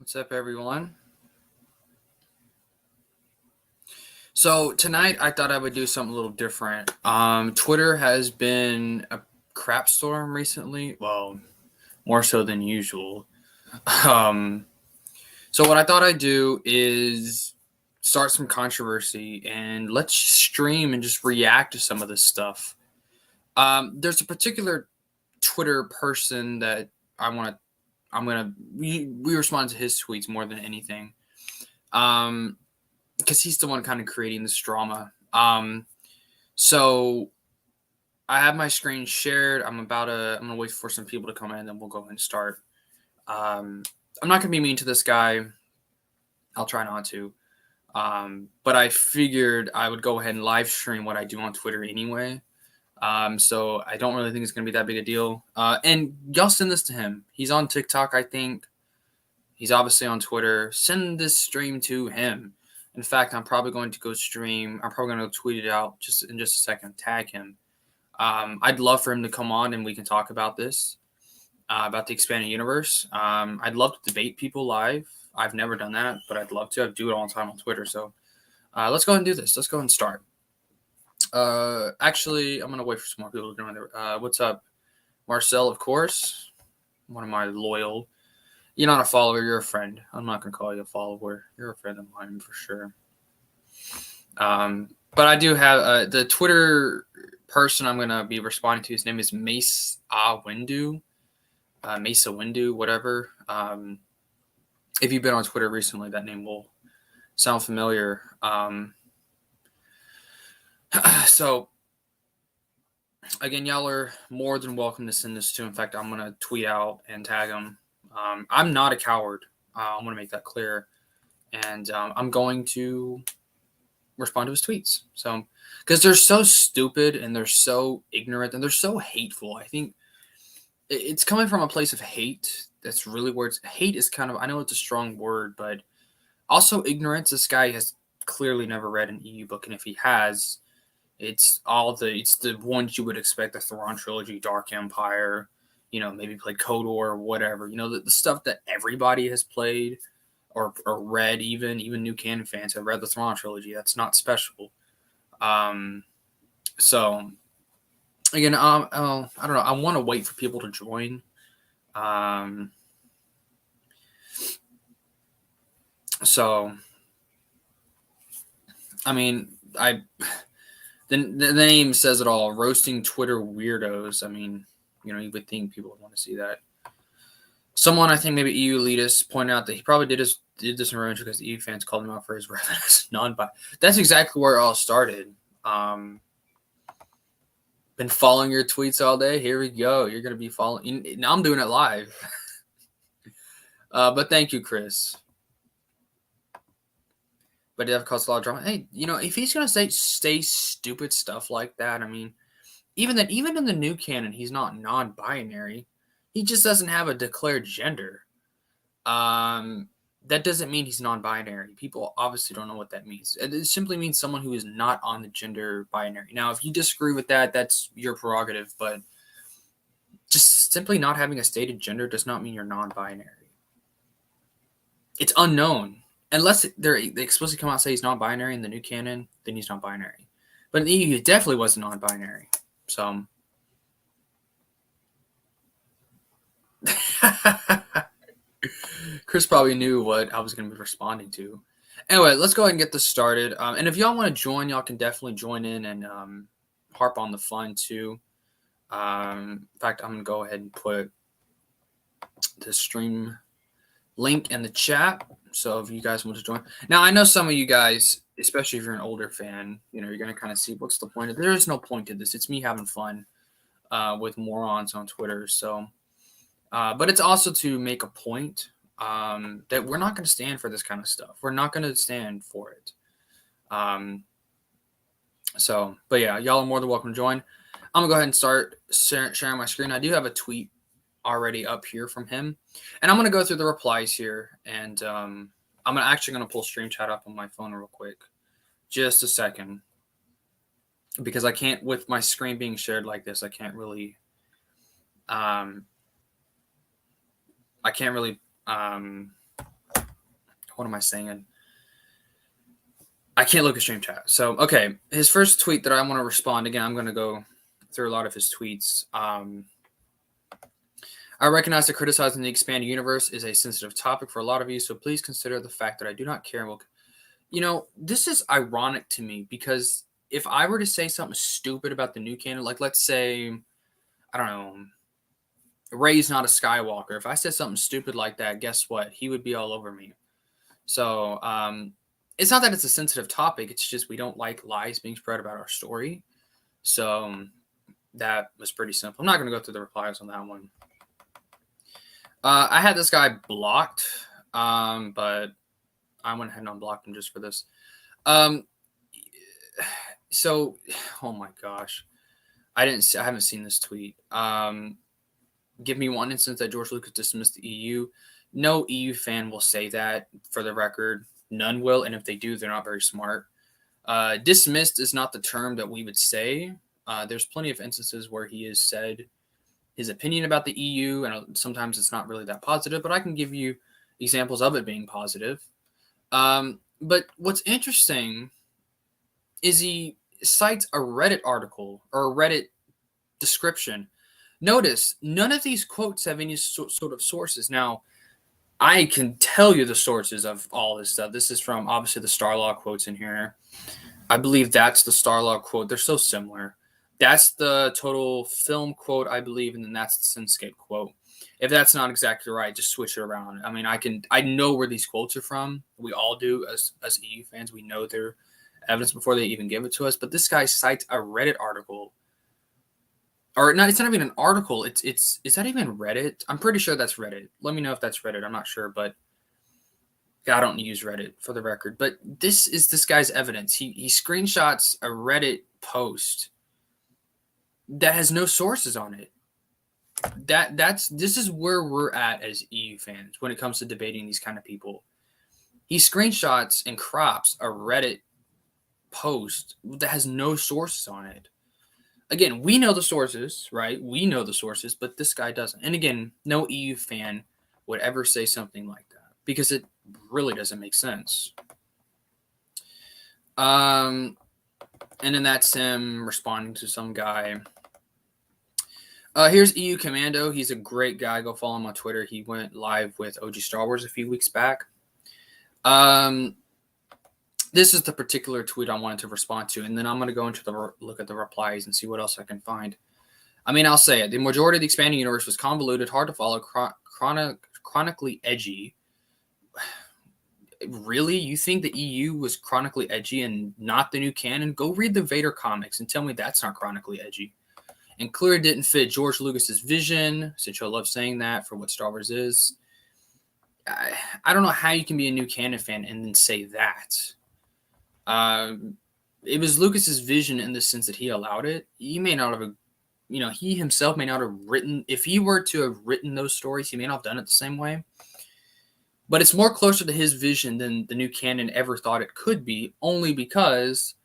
What's up, everyone? So tonight I thought I would do something a little different. Twitter has been a crap storm recently. Well, more so than usual. Um, so what I thought I'd do is start some controversy and let's stream and just react to some of this stuff. There's a particular Twitter person that I want to. We respond to his tweets more than anything. Because he's the one kind of creating this drama. So I have my screen shared. I'm gonna wait for some people to come in, and then we'll go ahead and start. I'm not gonna be mean to this guy. I'll try not to. But I figured I would go ahead and live stream what I do on Twitter anyway. So I don't really think it's gonna be that big a deal. And y'all send this to him. He's on TikTok, I think. He's obviously on Twitter. Send this stream to him. In fact, I'm probably going to go stream. I'm probably going to tweet it out in just a second. Tag him. I'd love for him to come on and we can talk about this, about the expanded universe. I'd love to debate people live. I've never done that, but I'd love to. I do it all the time on Twitter. So let's go ahead and do this. Let's go ahead and start. Actually, I'm going to wait for some more people to join there. What's up? Marcel, of course. One of my loyal. You're not a follower, you're a friend. I'm not going to call you a follower. You're a friend of mine for sure. But I do have the Twitter person I'm going to be responding to. His name is Mesa Windu, whatever. If you've been on Twitter recently, that name will sound familiar. So, again, y'all are more than welcome to send this to. In fact, I'm going to tweet out and tag him. I'm not a coward. I want to make that clear. And I'm going to respond to his tweets. So, because they're so stupid and they're so ignorant and they're so hateful. I think it's coming from a place of hate. That's really where hate is kind of, I know it's a strong word, but also ignorance. This guy has clearly never read an EU book. And if he has, it's the ones you would expect, the Thrawn trilogy, Dark Empire, maybe played KOTOR or whatever, the stuff that everybody has played or read, even new canon fans have read the Thrawn trilogy. That's not special. So again, I don't know. I want to wait for people to join. So, I mean, the name says it all. Roasting Twitter weirdos. I mean, you would think people would want to see that. Someone, I think maybe EU elitists, pointed out that he probably did this in revenge because the EU fans called him out for his reference non-bi. That's exactly where it all started. Been following your tweets all day. Here we go. You're going to be following. Now I'm doing it live. But thank you, Chris. But it have caused a lot of drama. Hey, if he's going to say stupid stuff like that, I mean, even in the new canon, he's not non-binary. He just doesn't have a declared gender. That doesn't mean he's non-binary. People obviously don't know what that means. It simply means someone who is not on the gender binary. Now, if you disagree with that, that's your prerogative. But just simply not having a stated gender does not mean you're non-binary. It's unknown. Unless they explicitly come out and say he's non-binary in the new canon, then he's non-binary. But in the EU, he definitely wasn't non-binary. So, Chris probably knew what I was going to be responding to. Anyway, let's go ahead and get this started. And if y'all want to join, y'all can definitely join in and harp on the fun too. In fact, I'm going to go ahead and put the stream link in the chat. So if you guys want to join. Now, I know some of you guys, especially if you're an older fan, you're going to kind of see what's the point. There is no point to this. It's me having fun with morons on Twitter. So, but it's also to make a point that we're not going to stand for this kind of stuff. We're not going to stand for it. But yeah, y'all are more than welcome to join. I'm going to go ahead and start sharing my screen. I do have a tweet already up here from him. And I'm going to go through the replies here. And I'm actually going to pull Stream Chat up on my phone real quick. Just a second. Because I can't, with my screen being shared like this, I can't really what am I saying? I can't look at stream chat. So, okay. His first tweet that I want to respond, again, I'm going to go through a lot of his tweets. I recognize that criticizing the expanded universe is a sensitive topic for a lot of you, so please consider the fact that I do not care. And this is ironic to me because if I were to say something stupid about the new canon, like let's say, I don't know, Rey's not a Skywalker. If I said something stupid like that, guess what? He would be all over me. So, it's not that it's a sensitive topic. It's just we don't like lies being spread about our story. So that was pretty simple. I'm not going to go through the replies on that one. I had this guy blocked, but I went ahead and unblocked him just for this. So, oh my gosh, I haven't seen this tweet. Give me one instance that George Lucas dismissed the EU. No EU fan will say that, for the record. None will, and if they do, they're not very smart. Dismissed is not the term that we would say. There's plenty of instances where he has said his opinion about the EU, and sometimes it's not really that positive, but I can give you examples of it being positive. But what's interesting is he cites a Reddit article or a Reddit description. Notice, none of these quotes have any sort of sources. Now, I can tell you the sources of all this stuff. This is from, obviously, the Starlog quotes in here. I believe that's the Starlog quote. They're so similar. That's the total film quote, I believe, and then that's the Cinescape quote. If that's not exactly right, just switch it around. I mean, I know where these quotes are from. We all do as EU fans. We know their evidence before they even give it to us. But this guy cites a Reddit article. Or not, it's not even an article. Is that even Reddit? I'm pretty sure that's Reddit. Let me know if that's Reddit. I'm not sure, but I don't use Reddit, for the record. But this is this guy's evidence. He screenshots a Reddit post that has no sources on it. This is where we're at as EU fans when it comes to debating these kind of people. He screenshots and crops a Reddit post that has no sources on it. Again, we know the sources, right? We know the sources, but this guy doesn't. And again, no EU fan would ever say something like that because it really doesn't make sense. And then that's him responding to some guy. Here's EU Commando. He's a great guy. Go follow him on Twitter. He went live with OG Star Wars a few weeks back. This is the particular tweet I wanted to respond to, and then I'm going to go into look at the replies and see what else I can find. I mean, I'll say it. The majority of the expanding universe was convoluted, hard to follow, chronically edgy. Really? You think the EU was chronically edgy and not the new canon? Go read the Vader comics and tell me that's not chronically edgy. And clearly didn't fit George Lucas's vision, since I love saying that, for what Star Wars is. I don't know how you can be a new canon fan and then say that. It was Lucas's vision in the sense that he allowed it. He may not have, he himself may not have written, if he were to have written those stories, he may not have done it the same way. But it's more closer to his vision than the new canon ever thought it could be, only because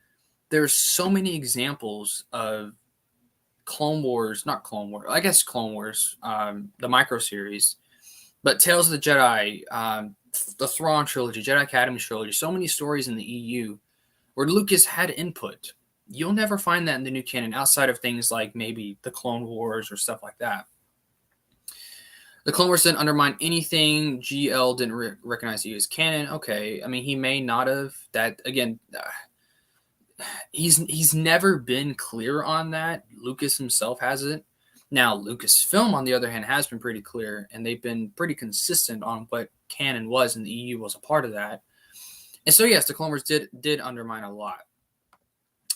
there's so many examples of Clone Wars, the micro series, but Tales of the Jedi, the Thrawn trilogy, Jedi Academy trilogy, so many stories in the EU where Lucas had input. You'll never find that in the new canon outside of things like maybe the Clone Wars or stuff like that. The Clone Wars didn't undermine anything. GL didn't recognize you as canon. Okay, I mean, he may not have. That, again, he's never been clear on that. Lucas himself hasn't. Now, Lucasfilm, on the other hand, has been pretty clear, and they've been pretty consistent on what canon was, and the EU was a part of that. And so, yes, the Clone Wars did undermine a lot.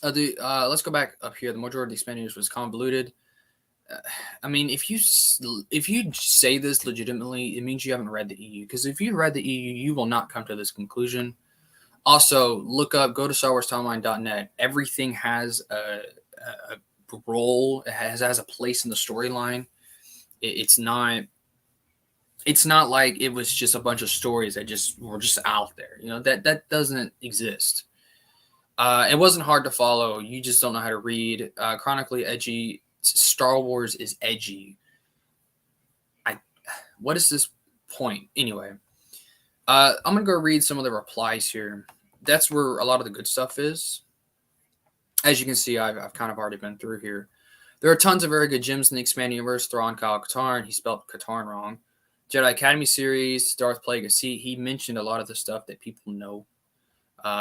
Let's go back up here. The majority of the expanded was convoluted. I mean, if you say this legitimately, it means you haven't read the EU. Because if you read the EU, you will not come to this conclusion. Also, go to StarWarsTimeline.net. Everything has a role. It has a place in the storyline. It's not like it was just a bunch of stories that were just out there. That doesn't exist. It wasn't hard to follow. You just don't know how to read. Chronically edgy. Star Wars is edgy. What is this point? Anyway, I'm going to go read some of the replies here. That's where a lot of the good stuff is. As you can see, I've kind of already been through here. There are tons of very good gems in the expanded universe. Thrawn Kyle Katarn. He spelled Katarn wrong. Jedi Academy series, Darth Plagueis. He mentioned a lot of the stuff that people know.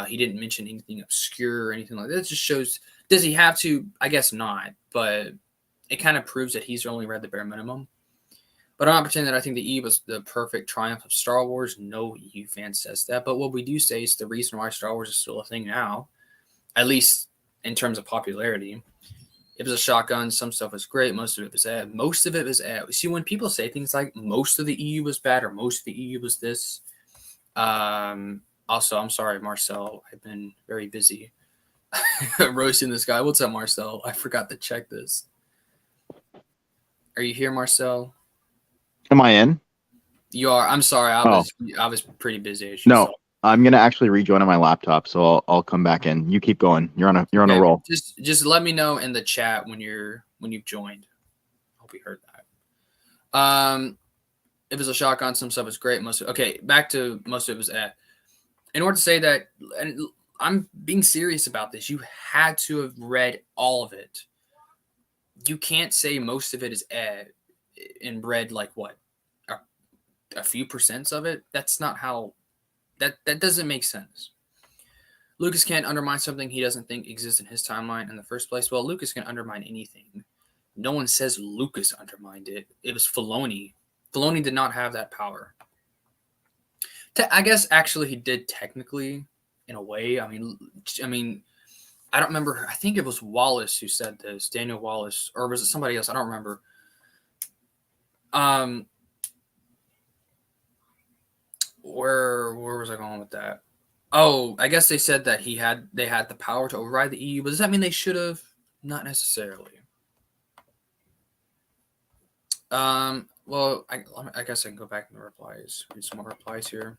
He didn't mention anything obscure or anything like that. It just shows, does he have to? I guess not. But it kind of proves that he's only read the bare minimum. But I'm not pretending that I think the E was the perfect triumph of Star Wars. No EU fan says that. But what we do say is the reason why Star Wars is still a thing now, at least in terms of popularity. It was a shotgun. Some stuff was great. Most of it was bad. Most of it was bad. See, when people say things like most of the EU was bad or most of the EU was this. Also, I'm sorry, Marcel. I've been very busy roasting this guy. What's up, Marcel? I forgot to check this. Are you here, Marcel? Am I in? You are. I'm sorry. I was pretty busy. As you No, saw. I'm gonna actually rejoin on my laptop, so I'll come back in. You keep going. You're on a Okay, roll. Just let me know in the chat when you've joined. Hope you heard that. It was a shotgun. Some stuff was great. Back to most of it was in order to say that, and I'm being serious about this, you had to have read all of it. You can't say most of it is and read like what a few percents of it. That's not how. That doesn't make sense. Lucas can't undermine something he doesn't think exists in his timeline in the first place. Well, Lucas can undermine anything. No one says Lucas undermined it. It was Filoni. Filoni did not have that power. I guess actually he did technically, in a way. I mean, I don't remember. I think it was Wallace who said this. Daniel Wallace, or was it somebody else? I don't remember. Where was I going with that? Oh, I guess they said that they had the power to override the EU, but does that mean they should have? Not necessarily. Well, I guess I can go back in the replies. Read some more replies here.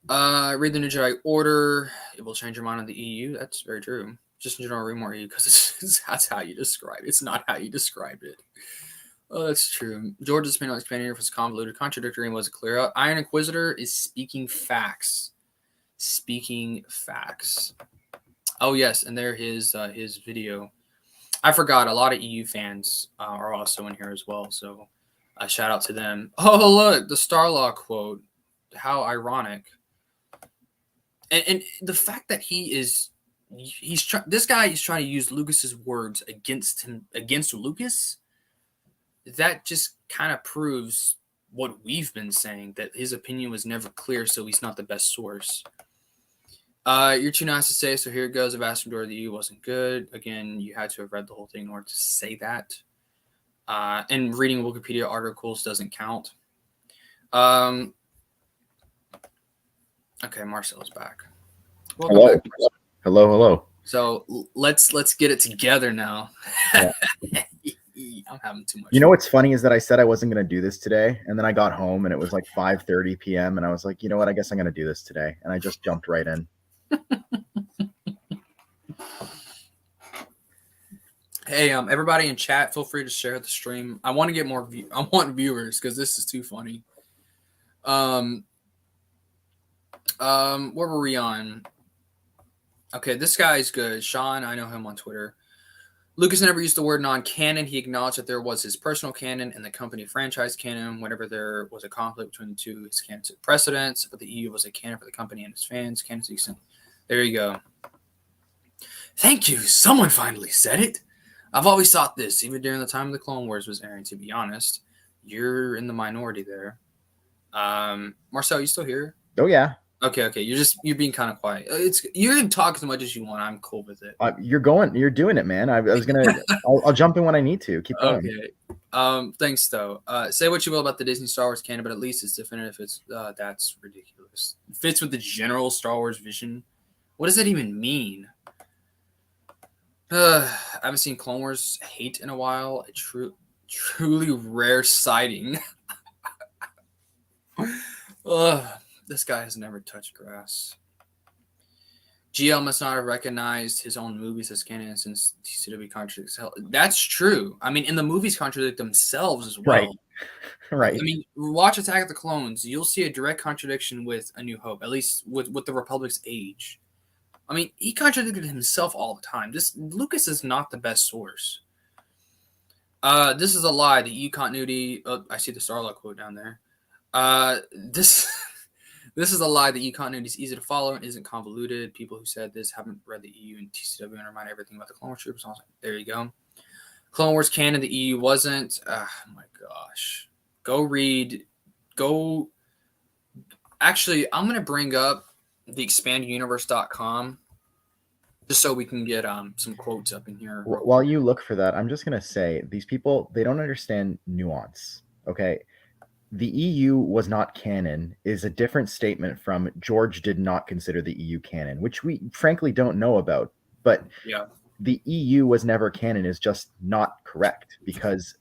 Read the New Jedi Order. It will change your mind on the EU. That's very true. Just in general, read more EU because that's how you describe it. It's not how you describe it. Oh, that's true. George's opinion on expanding universe was convoluted, contradictory, and wasn't clear. Iron Inquisitor is speaking facts. Speaking facts. Oh yes, and there his video. I forgot. A lot of EU fans are also in here as well, so shout out to them. Oh look, the Starlaw quote. How ironic. And the fact that this guy is trying to use Lucas's words against Lucas. That just kind of proves what we've been saying, that his opinion was never clear, so he's not the best source. You're too nice to say, so here it goes. The vast majority of the EU wasn't good. Again, you had to have read the whole thing in order to say that. And reading Wikipedia articles doesn't count. Okay, Marcel's back. Welcome hello. Back, Marcel. Hello. So let's get it together now. Yeah. I'm having too much. You know what's funny is that I said I wasn't going to do this today, and then I got home and it was like 5:30 p.m. and I was like, you know what? I guess I'm going to do this today, and I just jumped right in. Hey, everybody in chat, feel free to share the stream. I want to get more. I want viewers because this is too funny. Where were we on? Okay, this guy's good. Sean, I know him on Twitter. Lucas never used the word non-canon. He acknowledged that there was his personal canon and the company franchise canon. Whenever there was a conflict between the two, his canon took precedence, but the EU was a canon for the company and its fans. Canon to the extent. There you go. Thank you. Someone finally said it. I've always thought this, even during the time the Clone Wars was airing, to be honest. You're in the minority there. Marcel, you still here? Oh, yeah. Okay. You're being kind of quiet. You can talk as much as you want. I'm cool with it. You're doing it, man. I was gonna. I'll jump in when I need to. Keep going. Okay. Thanks though. Say what you will about the Disney Star Wars canon, but at least it's definitive. That's ridiculous. It fits with the general Star Wars vision. What does that even mean? I haven't seen Clone Wars hate in a while. A truly rare sighting. This guy has never touched grass. GL must not have recognized his own movies as canon since TCW contradicts hell. That's true. I mean, and the movies contradict themselves as well. Right. I Right. mean, watch Attack of the Clones. You'll see a direct contradiction with A New Hope, at least with the Republic's age. I mean, he contradicted himself all the time. This Lucas is not the best source. This is a lie. The EU continuity. I see the Starlock quote down there. This this is a lie. The EU continuity is easy to follow and isn't convoluted. People who said this haven't read the EU and TCW and remind everything about the Clone Wars troops. There you go. Clone Wars canon. The EU wasn't. Oh my gosh. Go read. Go. Actually, I'm gonna bring up the expanduniverse.com just so we can get some quotes up in here. While you look for that, I'm just going to say these people, they don't understand nuance. Okay. The EU was not canon is a different statement from George did not consider the EU canon, which we frankly don't know about. But Yeah. the EU was never canon is just not correct because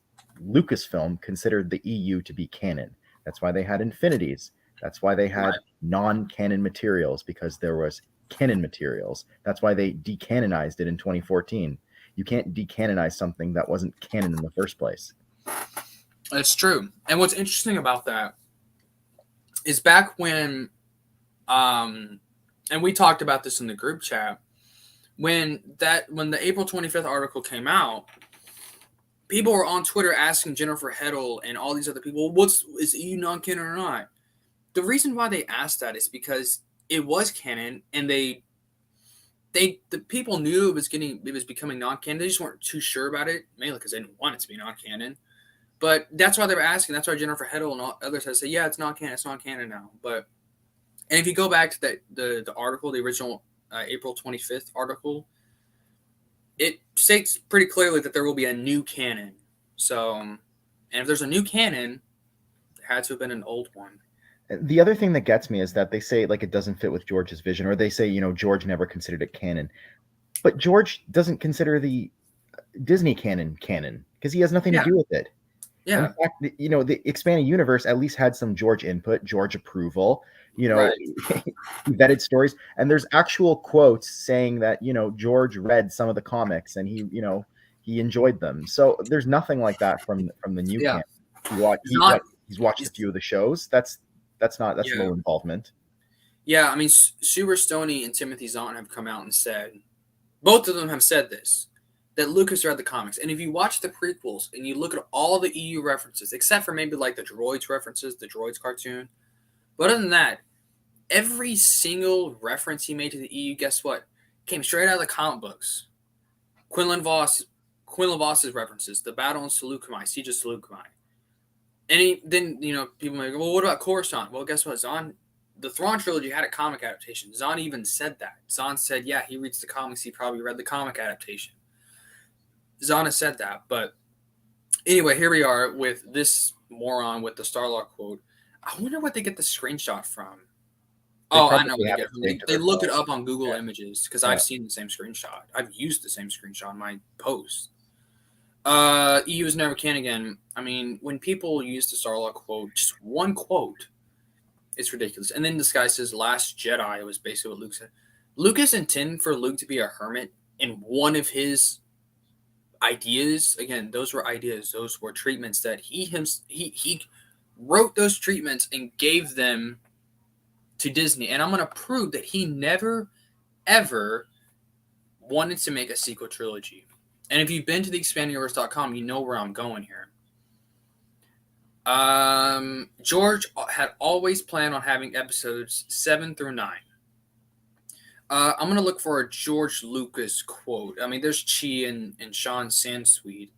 Lucasfilm considered the EU to be canon. That's why they had infinities. That's why they had non-canon materials, because there was canon materials. That's why they decanonized it in 2014. You can't decanonize something that wasn't canon in the first place. That's true. And what's interesting about that is back when, and we talked about this in the group chat, when the April 25th article came out, people were on Twitter asking Jennifer Heddle and all these other people, is EU non-canon or not? The reason why they asked that is because it was canon, and the people knew it was becoming non-canon. They just weren't too sure about it, mainly because they didn't want it to be non-canon. But that's why they were asking. That's why Jennifer Heddle and others had said, "Yeah, it's not canon. It's not canon now." And if you go back to the article, the original April 25th article, it states pretty clearly that there will be a new canon. So, and if there's a new canon, there had to have been an old one. The other thing that gets me is that they say like it doesn't fit with George's vision, or they say, George never considered it canon. But George doesn't consider the Disney canon because he has nothing to do with it. Yeah. In fact, the expanded universe at least had some George input, George approval, Right. he vetted stories. And there's actual quotes saying that, George read some of the comics and he enjoyed them. So there's nothing like that from the new canon. He's watched a few of the shows. That's low involvement. Yeah, I mean, Stuart Stoney and Timothy Zahn have come out and said, both of them have said this, that Lucas read the comics. And if you watch the prequels and you look at all the EU references, except for maybe like the Droids references, the Droids cartoon, but other than that, every single reference he made to the EU, guess what? Came straight out of the comic books. Quinlan Voss's references, the battle in Seleucami, Siege of Seleucami. And then, people might go, well, what about Coruscant? Well, guess what? Zahn, the Thrawn trilogy had a comic adaptation. Zahn even said that. Zahn said, yeah, he reads the comics. He probably read the comic adaptation. Zahn has said that. But anyway, here we are with this moron with the Starlock quote. I wonder what they get the screenshot from. I know what they get from. They look it up on Google Images because I've seen the same screenshot. I've used the same screenshot in my post. EU is never canon again. I mean, when people use the Starlock quote, just one quote, it's ridiculous. And then this guy says, Last Jedi was basically what Luke said. Lucas intended for Luke to be a hermit, and one of his ideas, again, those were ideas, those were treatments that he wrote those treatments and gave them to Disney. And I'm going to prove that he never, ever wanted to make a sequel trilogy. And if you've been to the expanduniverse.com, you know where I'm going here. George had always planned on having episodes 7 through 9. I'm going to look for a George Lucas quote. I mean, there's Chi and Sean Sansweet.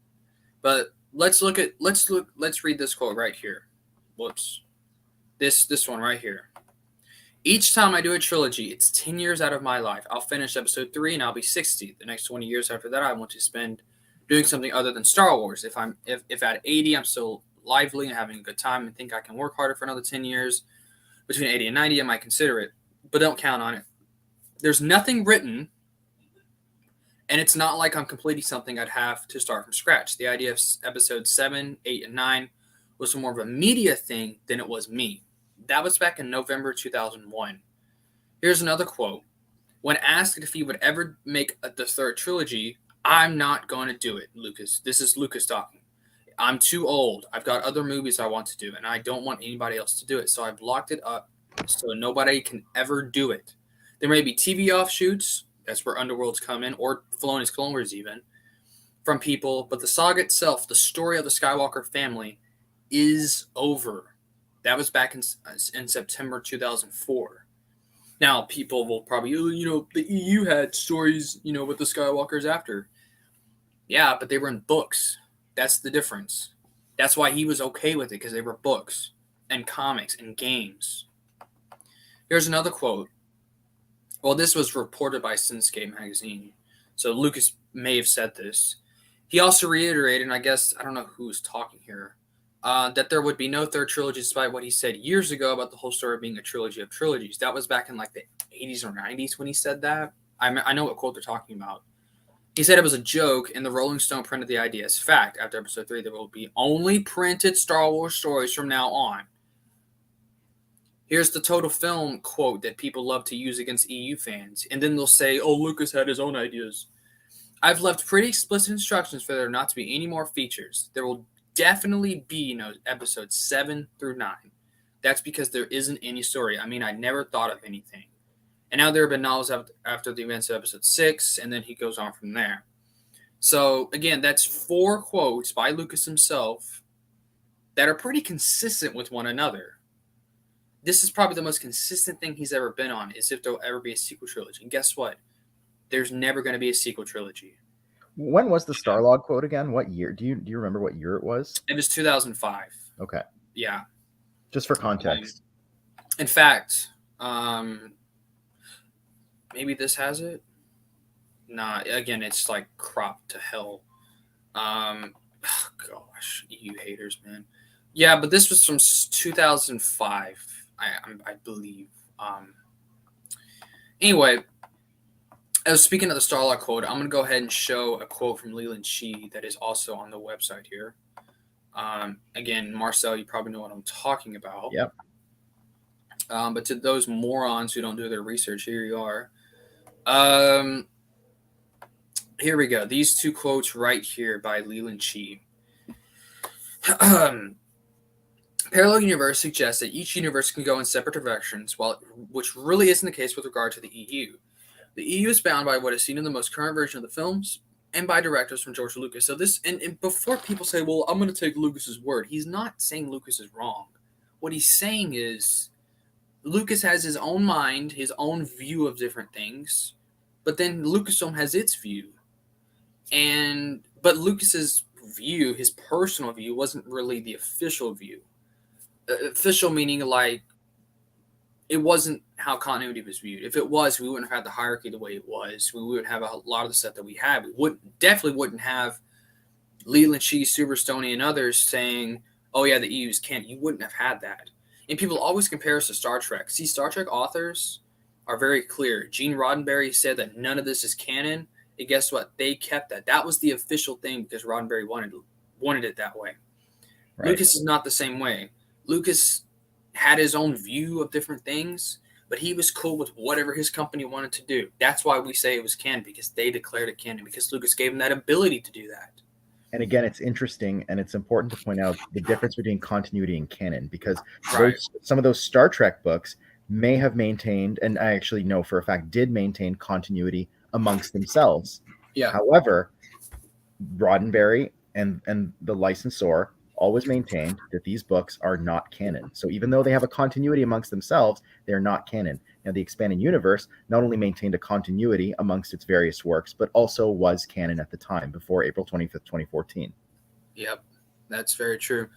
But let's read this quote right here. Whoops. This one right here. Each time I do a trilogy, it's 10 years out of my life. I'll finish episode 3 and I'll be 60. The next 20 years after that, I want to spend doing something other than Star Wars. If at 80, I'm still lively and having a good time and think I can work harder for another 10 years, between 80 and 90, I might consider it, but don't count on it. There's nothing written, and it's not like I'm completing something I'd have to start from scratch. The idea of episodes 7, 8, and 9 was more of a media thing than it was me. That was back in November 2001. Here's another quote. When asked if he would ever make the third trilogy, I'm not going to do it, Lucas. This is Lucas talking. I'm too old. I've got other movies I want to do, and I don't want anybody else to do it. So I've locked it up so nobody can ever do it. There may be TV offshoots. That's where Underworlds come in, or Filoni's Clone Wars even, from people. But the saga itself, the story of the Skywalker family, is over. That was back in September 2004. Now, people will probably, the EU had stories, with the Skywalkers after. Yeah, but they were in books. That's the difference. That's why he was okay with it, because they were books and comics and games. Here's another quote. Well, this was reported by Sensei magazine, so Lucas may have said this. He also reiterated, and I guess, I don't know who's talking here, that there would be no third trilogy despite what he said years ago about the whole story being a trilogy of trilogies. That was back in like the 80s or 90s when he said that. I know what quote they're talking about. He said it was a joke, and the Rolling Stone printed the idea as fact. After episode 3, there will be only printed Star Wars stories from now on. Here's the total film quote that people love to use against EU fans. And then they'll say, oh, Lucas had his own ideas. I've left pretty explicit instructions for there not to be any more features. There will definitely be episodes 7 through 9. That's because there isn't any story. I mean, I never thought of anything. And now there have been novels after the events of episode 6, and then he goes on from there. So, again, that's 4 quotes by Lucas himself that are pretty consistent with one another. This is probably the most consistent thing he's ever been on, is if there'll ever be a sequel trilogy. And guess what? There's never going to be a sequel trilogy. When was the Starlog quote again? What year? Do you remember what year it was? It was 2005. Okay. Yeah. Just for context. In fact, maybe this has it. Nah, again, it's like cropped to hell. Gosh, you haters, man. Yeah, but this was from 2005. I believe. Anyway, as speaking of the Starlog quote, I'm going to go ahead and show a quote from Leland Shee that is also on the website here. Again, Marcel, you probably know what I'm talking about. Yep. But to those morons who don't do their research, here you are. Here we go. These 2 quotes right here by Leland Shee. Parallel universe suggests that each universe can go in separate directions, which really isn't the case with regard to the EU. The EU is bound by what is seen in the most current version of the films and by directors from George Lucas. So this, and before people say, well, I'm going to take Lucas's word, he's not saying Lucas is wrong. What he's saying is Lucas has his own mind, his own view of different things, but then Lucasfilm has its view. But Lucas's view, his personal view, wasn't really the official view. Official meaning like it wasn't how continuity was viewed. If it was, we wouldn't have had the hierarchy the way it was. We wouldn't have a lot of the stuff that we have. We definitely wouldn't have Leland Shee, Superstoney, and others saying, oh yeah, the EU's can't. You wouldn't have had that. And people always compare us to Star Trek. See, Star Trek authors are very clear. Gene Roddenberry said that none of this is canon. And guess what? They kept that. That was the official thing because Roddenberry wanted it that way. Right. Lucas is not the same way. Lucas had his own view of different things, but he was cool with whatever his company wanted to do. That's why we say it was canon, because they declared it canon, because Lucas gave him that ability to do that. And again, it's interesting and it's important to point out the difference between continuity and canon, because some of those Star Trek books may have maintained, and I actually know for a fact did maintain continuity amongst themselves. Yeah. However, Roddenberry and the licensor always maintained that these books are not canon. So even though they have a continuity amongst themselves, they're not canon. Now, the Expanded Universe not only maintained a continuity amongst its various works, but also was canon at the time, before April 25th, 2014. Yep, that's very true.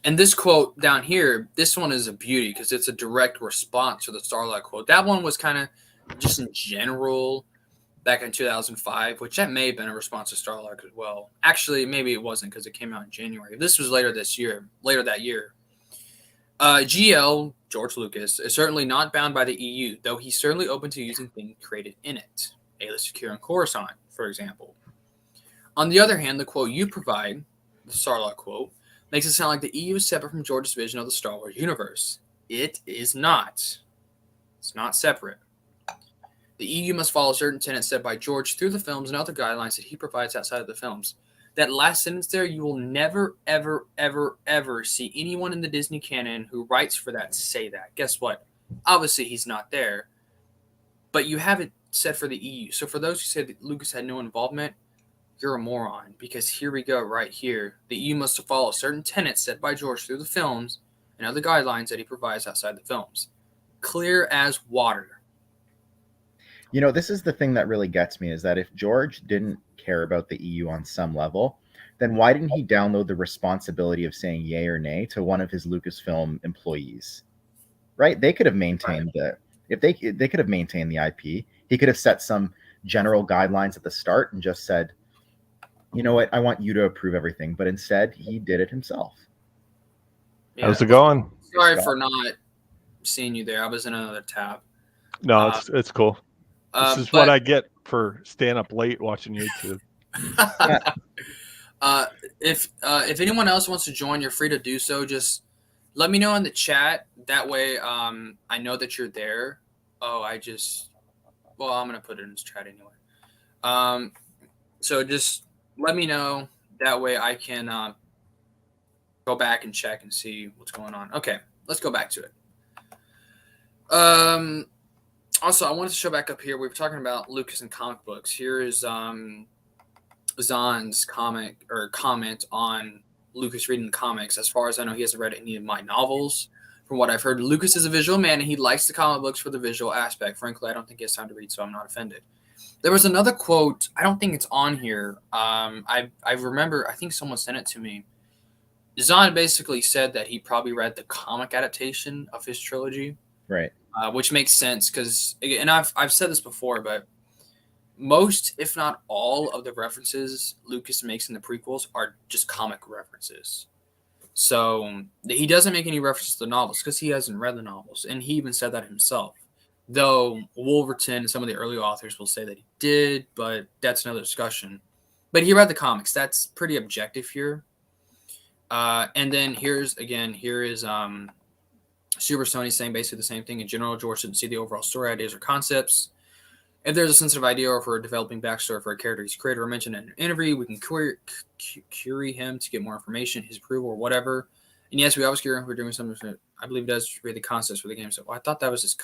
And this quote down here, this one is a beauty because it's a direct response to the Starlight quote. That one was kind of just in general back in 2005, which that may have been a response to Starlight as well. Actually, maybe it wasn't because it came out in January. This was later that year. GL, George Lucas, is certainly not bound by the EU, though he's certainly open to using things created in it. Ayla Secure and Coruscant, for example. On the other hand, the quote you provide, the Starlight quote, makes it sound like the EU is separate from George's vision of the Star Wars universe. It is not. It's not separate. The EU must follow certain tenets set by George through the films and other guidelines that he provides outside of the films. that last sentence there, you will never, ever, ever, ever see anyone in the Disney canon who writes for that say that. Guess what? Obviously, he's not there, but you have it said for the EU. So for those who say that Lucas had no involvement, you're a moron, because here we go right here. The EU must follow certain tenets set by George through the films and other guidelines that he provides outside the films. Clear as water. This is the thing that really gets me, is that if George didn't care about the EU on some level, then why didn't he download the responsibility of saying yay or nay to one of his Lucasfilm employees? Right? They could have maintained they could have maintained the IP. He could have set some general guidelines at the start and just said, you know what, I want you to approve everything. But instead, he did it himself. Yeah. How's it going? Sorry for not seeing you there. I was in another tab. No, it's cool. This is what I get for staying up late watching YouTube. If anyone else wants to join, you're free to do so. Just let me know in the chat. That way, I know that you're there. Oh, I'm gonna put it in this chat anyway. So just let me know. That way, I can go back and check and see what's going on. Okay, let's go back to it. Also, I wanted to show back up here. We were talking about Lucas and comic books. Here is Zahn's comment on Lucas reading the comics. As far as I know, he hasn't read any of my novels. From what I've heard, Lucas is a visual man, and he likes the comic books for the visual aspect. Frankly, I don't think he has time to read, so I'm not offended. There was another quote. I don't think it's on here. I remember, I think someone sent it to me. Zahn basically said that he probably read the comic adaptation of his trilogy. Right. Which makes sense because, and I've said this before, but most, if not all, of the references Lucas makes in the prequels are just comic references. So he doesn't make any references to the novels because he hasn't read the novels, and he even said that himself. Though Wolverton and some of the early authors will say that he did, but that's another discussion. But he read the comics. That's pretty objective here. And then here is Super Sony saying basically the same thing. In general, George didn't see the overall story ideas or concepts. If there's a sensitive idea or for a developing backstory for a character he's created or mentioned in an interview, we can query him to get more information, his approval, or whatever. And yes, we always query him for doing something. I believe he does read the concepts for the game. So I thought that was his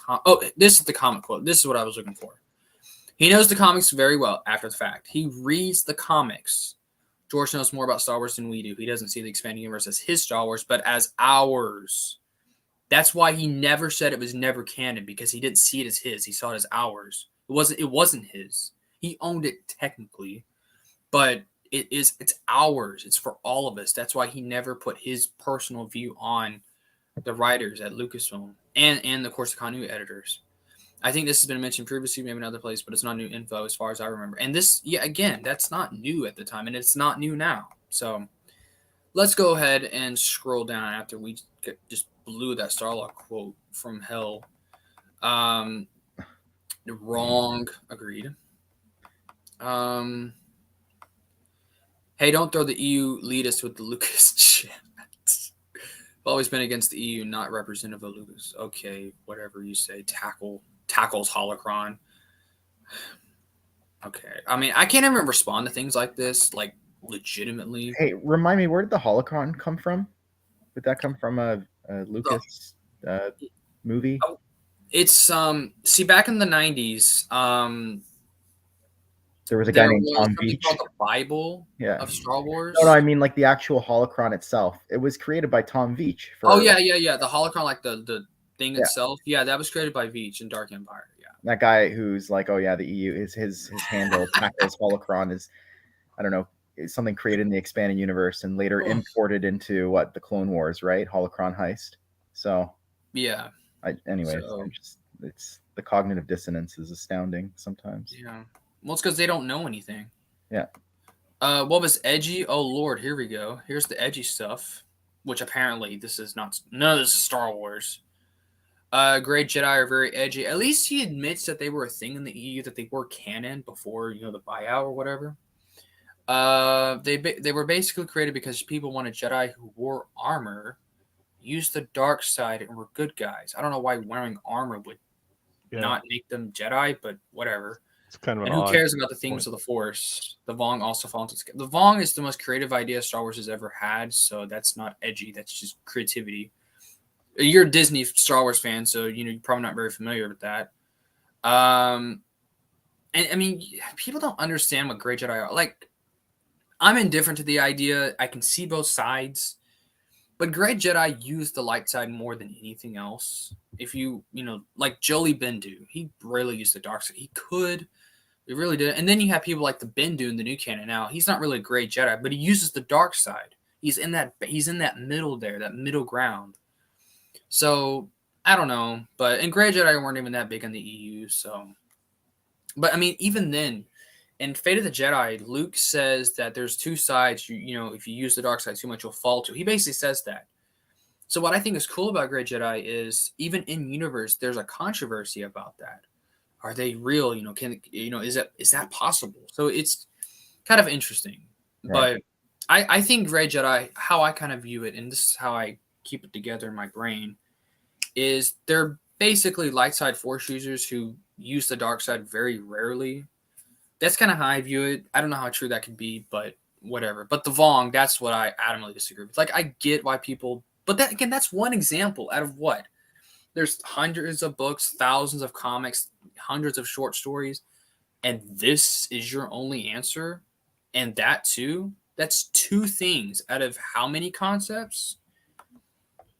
this is the comic quote. This is what I was looking for. He knows the comics very well after the fact. He reads the comics. George knows more about Star Wars than we do. He doesn't see the expanding universe as his Star Wars, but as ours. That's why he never said it was never canon, because he didn't see it as his. He saw it as ours. It wasn't his. He owned it technically, but it's ours. It's for all of us. That's why he never put his personal view on the writers at Lucasfilm and the course of continuity editors. I think this has been mentioned previously, maybe in other places, but it's not new info as far as I remember. And this, again, that's not new at the time, and it's not new now. So let's go ahead and scroll down after we just blew that Starlock quote from hell. Wrong. Agreed. Hey, don't throw the EU elitist with the Lucas chat. I've always been against the EU, not representative of Lucas. Okay, whatever you say. Tackles holocron. Okay. I mean, I can't even respond to things like this, like legitimately. Hey, remind me, where did the holocron come from? Did that come from a Lucas movie? It's see, back in the 90s, there was a guy named Tom Veach. Called the Bible of Star Wars. No, I mean like the actual holocron itself. It was created by Tom Veach. The holocron, like the thing itself. Yeah, that was created by Veach in Dark Empire. Yeah, that guy who's like, oh yeah, the EU is his handle. Tackles holocron is, I don't know, is something created in the expanded universe and later imported into the Clone Wars, right? Holocron heist. So yeah. It's the cognitive dissonance is astounding sometimes. Yeah. Well, it's because they don't know anything. Yeah. What was edgy? Oh Lord, here we go. Here's the edgy stuff, which apparently this is not. None of this is Star Wars. Grey Jedi are very edgy. At least he admits that they were a thing in the EU, that they were canon before the buyout or whatever. They were basically created because people wanted Jedi who wore armor, used the dark side, and were good guys. I don't know why wearing armor would not make them Jedi, but whatever. It's kind of an And who odd cares about the themes point. of the Force? The Vong also falls into the Vong is the most creative idea Star Wars has ever had, so that's not edgy. That's just creativity. You're a Disney Star Wars fan, so you're probably not very familiar with that. And I mean, people don't understand what Grey Jedi are. Like, I'm indifferent to the idea. I can see both sides, but Grey Jedi use the light side more than anything else. If like Jolie Bendu, he rarely used the dark side. He could. He really did. And then you have people like the Bendu in the new canon. Now, he's not really a great Jedi, but he uses the dark side. He's in that middle there, that middle ground. So, I don't know. And Grey Jedi weren't even that big in the EU, so. But, I mean, even then, in Fate of the Jedi, Luke says that there's two sides. If you use the dark side too much, you'll fall to. He basically says that. So, what I think is cool about Grey Jedi is, even in universe, there's a controversy about that. Are they real? Is that possible? So it's kind of interesting. Right. But I think Grey Jedi, how I kind of view it, and this is how I keep it together in my brain, is they're basically light side Force users who use the dark side very rarely. That's kind of how I view it. I don't know how true that could be, but whatever. But the Vong, that's what I adamantly disagree with. Like, I get why people, but that's one example out of what? There's hundreds of books, thousands of comics, hundreds of short stories, and this is your only answer? And that too? That's two things out of how many concepts?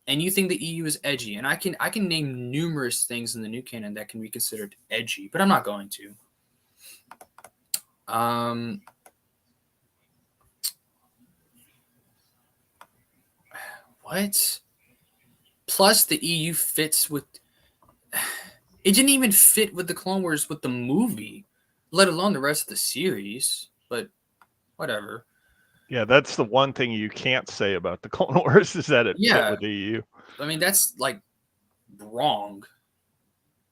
And you think the EU is edgy? And I can name numerous things in the new canon that can be considered edgy, but I'm not going to. What? Plus, the EU fits with. It didn't even fit with the Clone Wars with the movie, let alone the rest of the series. But whatever. Yeah, that's the one thing you can't say about the Clone Wars is that it fit with the EU. I mean, that's like wrong.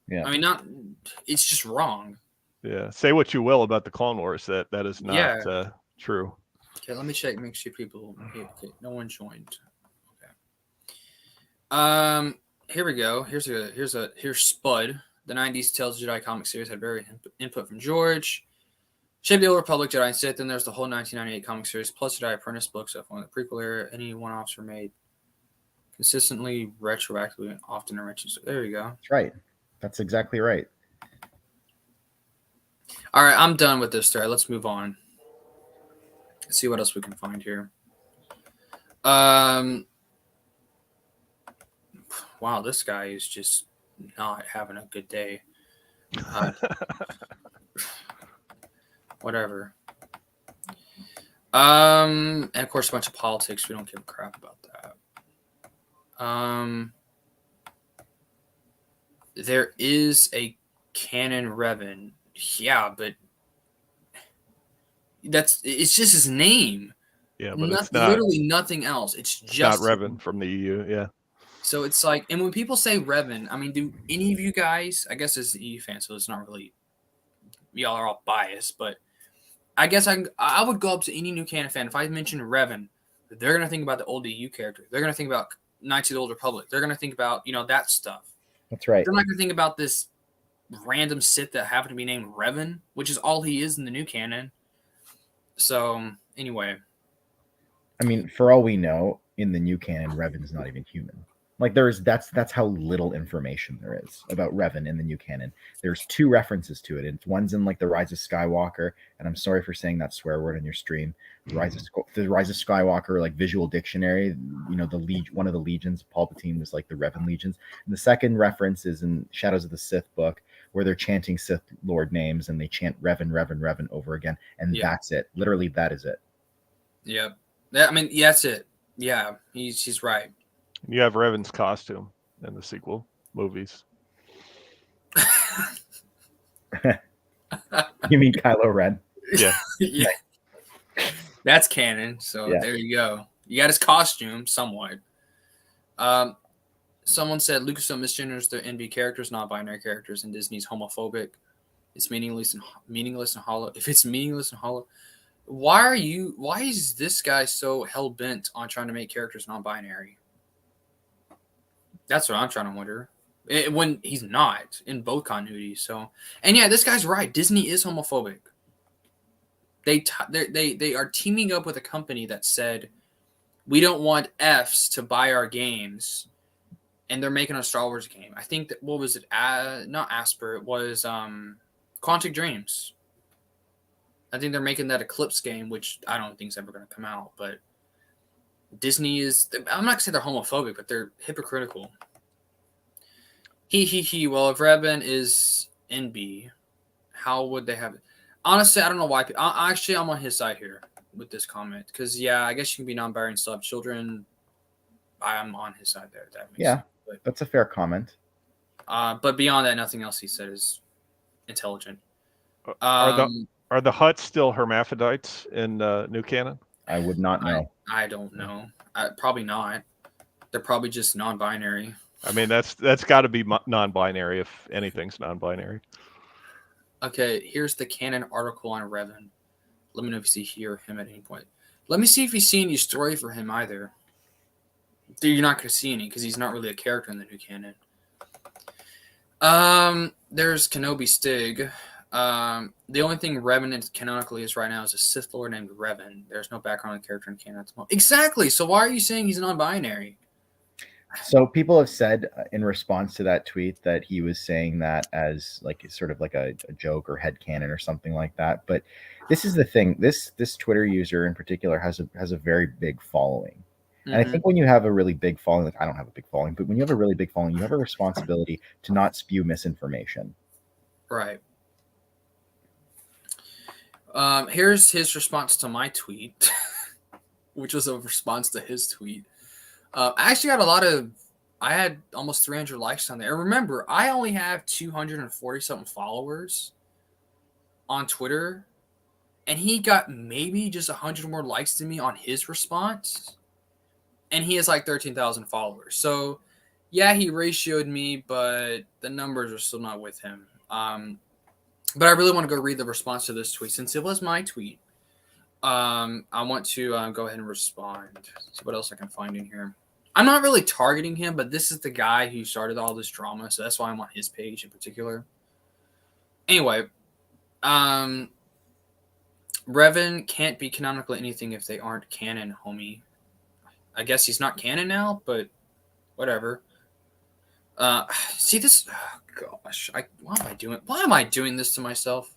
Yeah. I mean, it's just wrong. Yeah. Say what you will about the Clone Wars, that is not true. Okay, let me check. Make sure people. Okay, no one joined. Okay. Here we go. Here's Spud. The '90s Tales of Jedi comic series had very input from George. Shaped the Old Republic, Jedi and Sith. Then there's the whole 1998 comic series plus Jedi Apprentice books of one of the prequel era. Any one-offs were made consistently, retroactively, and often enriching. So there you go. That's right. That's exactly right. All right, I'm done with this thread. Let's move on. Let's see what else we can find here. Wow, this guy is just not having a good day. Whatever. And of course, a bunch of politics. We don't give a crap about that. There is a canon Revan. Yeah, but it's just his name. Yeah, but it's not literally nothing else. It's just not Revan from the EU. Yeah. So it's like, and when people say Revan, I mean, do any of you guys? I guess as an EU fan, so it's not really. Y'all are all biased, but I guess I would go up to any new canon fan if I mention Revan. They're gonna think about the old EU character. They're gonna think about Knights of the Old Republic. They're gonna think about that stuff. That's right. They're not gonna think about this random Sith that happened to be named Revan, which is all he is in the new canon. So anyway, I mean, for all we know, in the new canon, Revan is not even human. Like that's how little information there is about Revan in the new canon. There's two references to it, and one's in like the Rise of Skywalker, and I'm sorry for saying that swear word on your stream. The Rise of Skywalker, like visual dictionary. One of the legions, Palpatine was like the Revan legions. And the second reference is in Shadows of the Sith book, where they're chanting Sith Lord names and they chant Revan, Revan, Revan over again, and that's it. Literally, that is it. Yeah, I mean, that's it. Yeah, he's right. You have Revan's costume in the sequel movies. You mean Kylo Ren? Yeah. Yeah. That's canon. So There you go. You got his costume somewhat. Someone said Lucasfilm misgenders their NB characters, non-binary characters, and Disney's homophobic. It's meaningless and hollow. If it's meaningless and hollow, why is this guy so hell-bent on trying to make characters non-binary? That's what I'm trying to wonder. when he's not in both continuities. So, and yeah, this guy's right. Disney is homophobic. They are teaming up with a company that said we don't want Fs to buy our games, and they're making a Star Wars game. I think that what was it? Not Asper. It was Quantic Dreams. I think they're making that Eclipse game, which I don't think is ever going to come out. But Disney is. I'm not gonna say they're homophobic, but they're hypocritical. He. Well, if Revan is NB, how would they have it? Honestly, I don't know why. Actually, I'm on his side here with this comment because I guess you can be non-binary and still have children. I'm on his side there. That makes sense. That's a fair comment. But beyond that, nothing else he said is intelligent. Are the Hutts still hermaphrodites in New Canon? I would not know. I don't know. Probably not. They're probably just non-binary. I mean, that's got to be non-binary if anything's non-binary. Okay, here's the canon article on Revan. Let me know if you see here him at any point. Let me see if you see any story for him either. You're not going to see any because he's not really a character in the new canon. There's Kenobi Stig. The only thing Revan canonically is right now is a Sith Lord named Revan. There's no background on the character in canon at the moment. Exactly. So why are you saying he's non-binary? So people have said in response to that tweet that he was saying that as like sort of like a joke or headcanon or something like that. But this is the thing. This Twitter user in particular has a very big following. And I think when you have a really big following, like I don't have a big following, but when you have a really big following, you have a responsibility to not spew misinformation. Right. Here's his response to my tweet, which was a response to his tweet. I actually got I had almost 300 likes on there. And remember, I only have 240 something followers on Twitter, and he got maybe just 100 more likes than me on his response. And he has like 13,000 followers. So, yeah, he ratioed me, but the numbers are still not with him. But I really want to go read the response to this tweet since it was my tweet. I want to go ahead and respond. See what else I can find in here. I'm not really targeting him, but this is the guy who started all this drama, so that's why I'm on his page in particular. Anyway, Revan can't be canonically anything if they aren't canon, homie. I guess he's not canon now, but whatever. See this? Oh, gosh, why am I doing this to myself?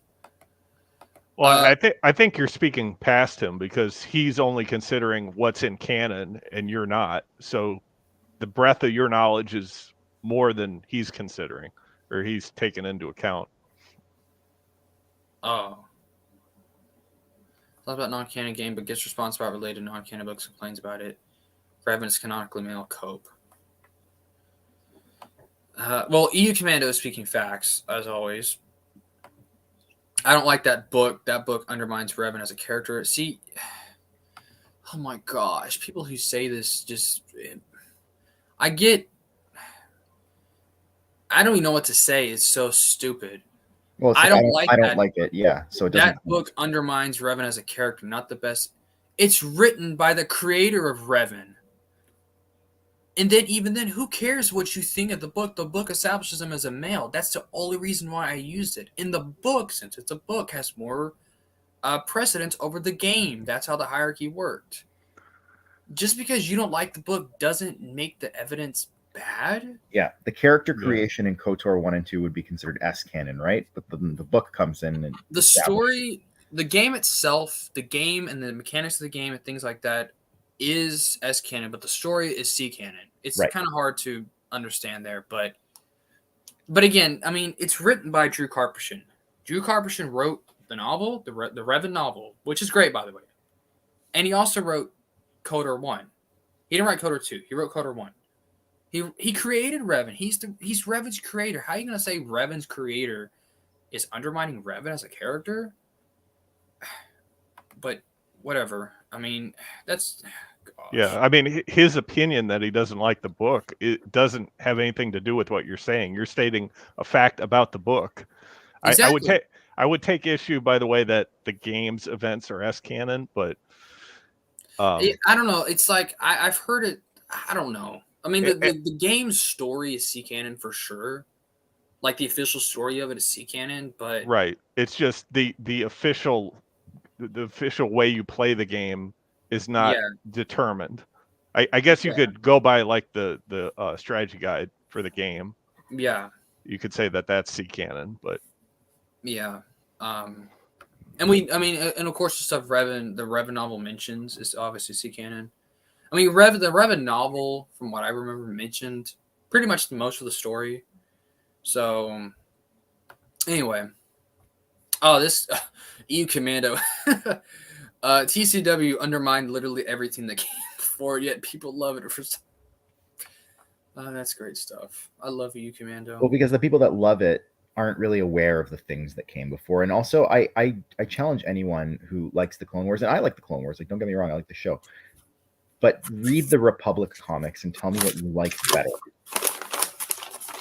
Well, I think you're speaking past him because he's only considering what's in canon and you're not. So the breadth of your knowledge is more than he's considering or he's taken into account. Oh. Thought about non-canon game, but gets response about related non-canon books, complains about it. Revan is canonically male. Cope. Well, EU Commando is speaking facts, as always. I don't like that book. That book undermines Revan as a character. See, oh my gosh, people who say this just, I don't even know what to say. It's so stupid. Well, I don't like it. Yeah. So it that book undermines Revan as a character, not the best. It's written by the creator of Revan. And then even then, who cares what you think of the book? The book establishes him as a male. That's the only reason why I used it. In the book, since it's a book, has more precedence over the game. That's how the hierarchy worked. Just because you don't like the book doesn't make the evidence bad. Yeah, the character creation in KOTOR 1 and 2 would be considered S canon, right? But the book comes in and the story, the game itself, the game and the mechanics of the game and things like that is S canon, but the story is C canon. It's kind of hard to understand there, but again, I mean, it's written by Drew Karpyshyn. Drew Karpyshyn wrote the novel, the Revan novel, which is great, by the way. And he also wrote KOTOR 1. He didn't write KOTOR 2. He wrote KOTOR 1. He created Revan. He's Revan's creator. How are you going to say Revan's creator is undermining Revan as a character? But whatever. I mean, that's... Gosh. Yeah, I mean, his opinion that he doesn't like the book, it doesn't have anything to do with what you're saying. You're stating a fact about the book. Exactly. I would take issue, by the way, that the game's events are S canon, but I don't know. It's like I've heard it. I don't know. I mean, the game's story is C canon for sure. Like the official story of it is C canon, but right. It's just the official way you play the game is not yeah, determined. I guess you could go by like the strategy guide for the game. yeah, You could say that that's C canon, but yeah. And of course, the stuff the Revan novel mentions is obviously C canon. I mean, the Revan novel, from what I remember, mentioned pretty much most of the story. So, anyway, this EU Commando, TCW undermined literally everything that came before, yet people love it for. That's great stuff. I love EU Commando. Well, because the people that love it aren't really aware of the things that came before. And also, I challenge anyone who likes the Clone Wars, and I like the Clone Wars. Like, don't get me wrong, I like the show. But read the Republic comics and tell me what you like better.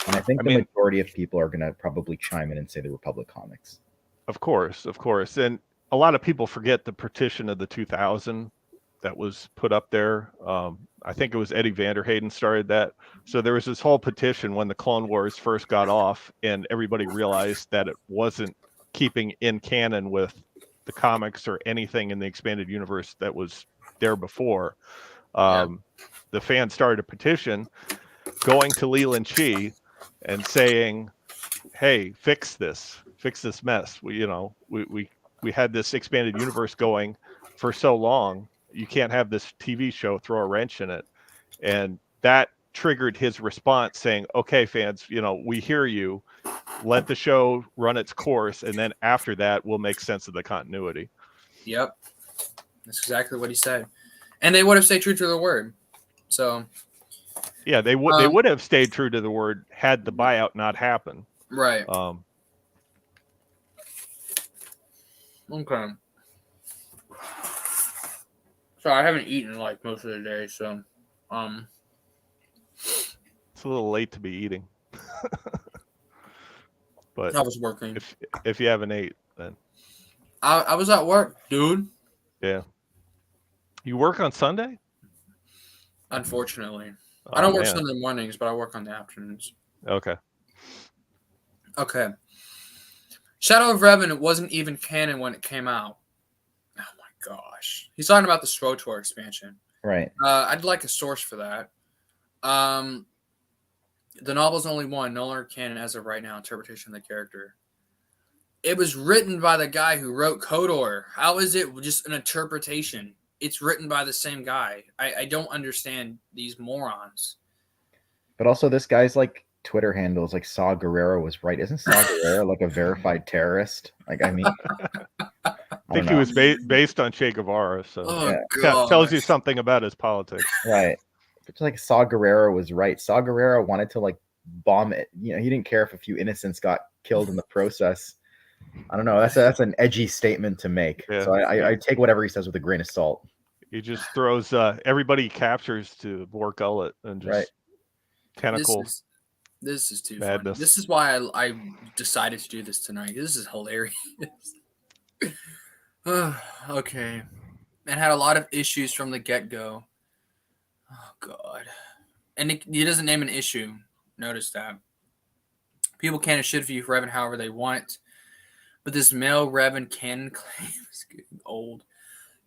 And I think the majority of people are going to probably chime in and say the Republic comics. Of course. And a lot of people forget the partition of the 2000 that was put up there. I think it was Eddie Vanderhayden started that. So there was this whole petition when the Clone Wars first got off, and everybody realized that it wasn't keeping in canon with the comics or anything in the expanded universe that was there before. The fans started a petition going to Leland Chi and saying, hey, fix this mess. We had this expanded universe going for so long. You can't have this TV show throw a wrench in it. And that triggered his response saying, okay, fans, we hear you. Let the show run its course. And then after that, we'll make sense of the continuity. Yep. That's exactly what he said. And they would have stayed true to their word. So. Yeah, they would have stayed true to the word had the buyout not happened. Right. Okay. So I haven't eaten like most of the day, so it's a little late to be eating. But I was working. If you haven't ate, then I was at work, dude. Yeah. You work on Sunday? Unfortunately. I don't work Sunday mornings, but I work on the afternoons. Okay. Shadow of Revan wasn't even canon when it came out. Oh my gosh. He's talking about the SWTOR expansion. Right. I'd like a source for that. The novel's only one, no longer canon as of right now, interpretation of the character. It was written by the guy who wrote KOTOR. How is it just an interpretation? It's written by the same guy. I don't understand these morons. But also, this guy's like Twitter handle is like Saw Gerrera was right. Isn't Saw Gerrera like a verified terrorist? Like, I mean, I think he was based on Che Guevara, so tells you something about his politics, right? It's like Saw Gerrera was right. Saw Gerrera wanted to like bomb it. He didn't care if a few innocents got killed in the process. I don't know. That's an edgy statement to make. Yeah. So I take whatever he says with a grain of salt. He just throws everybody he captures to Vor Gullet and just tentacle. This is too funny. This is why I decided to do this tonight. This is hilarious. Okay. And had a lot of issues from the get-go. Oh, God. And he doesn't name an issue. Notice that. People can and should view Revan however they want. But this male Revan canon claim is getting old.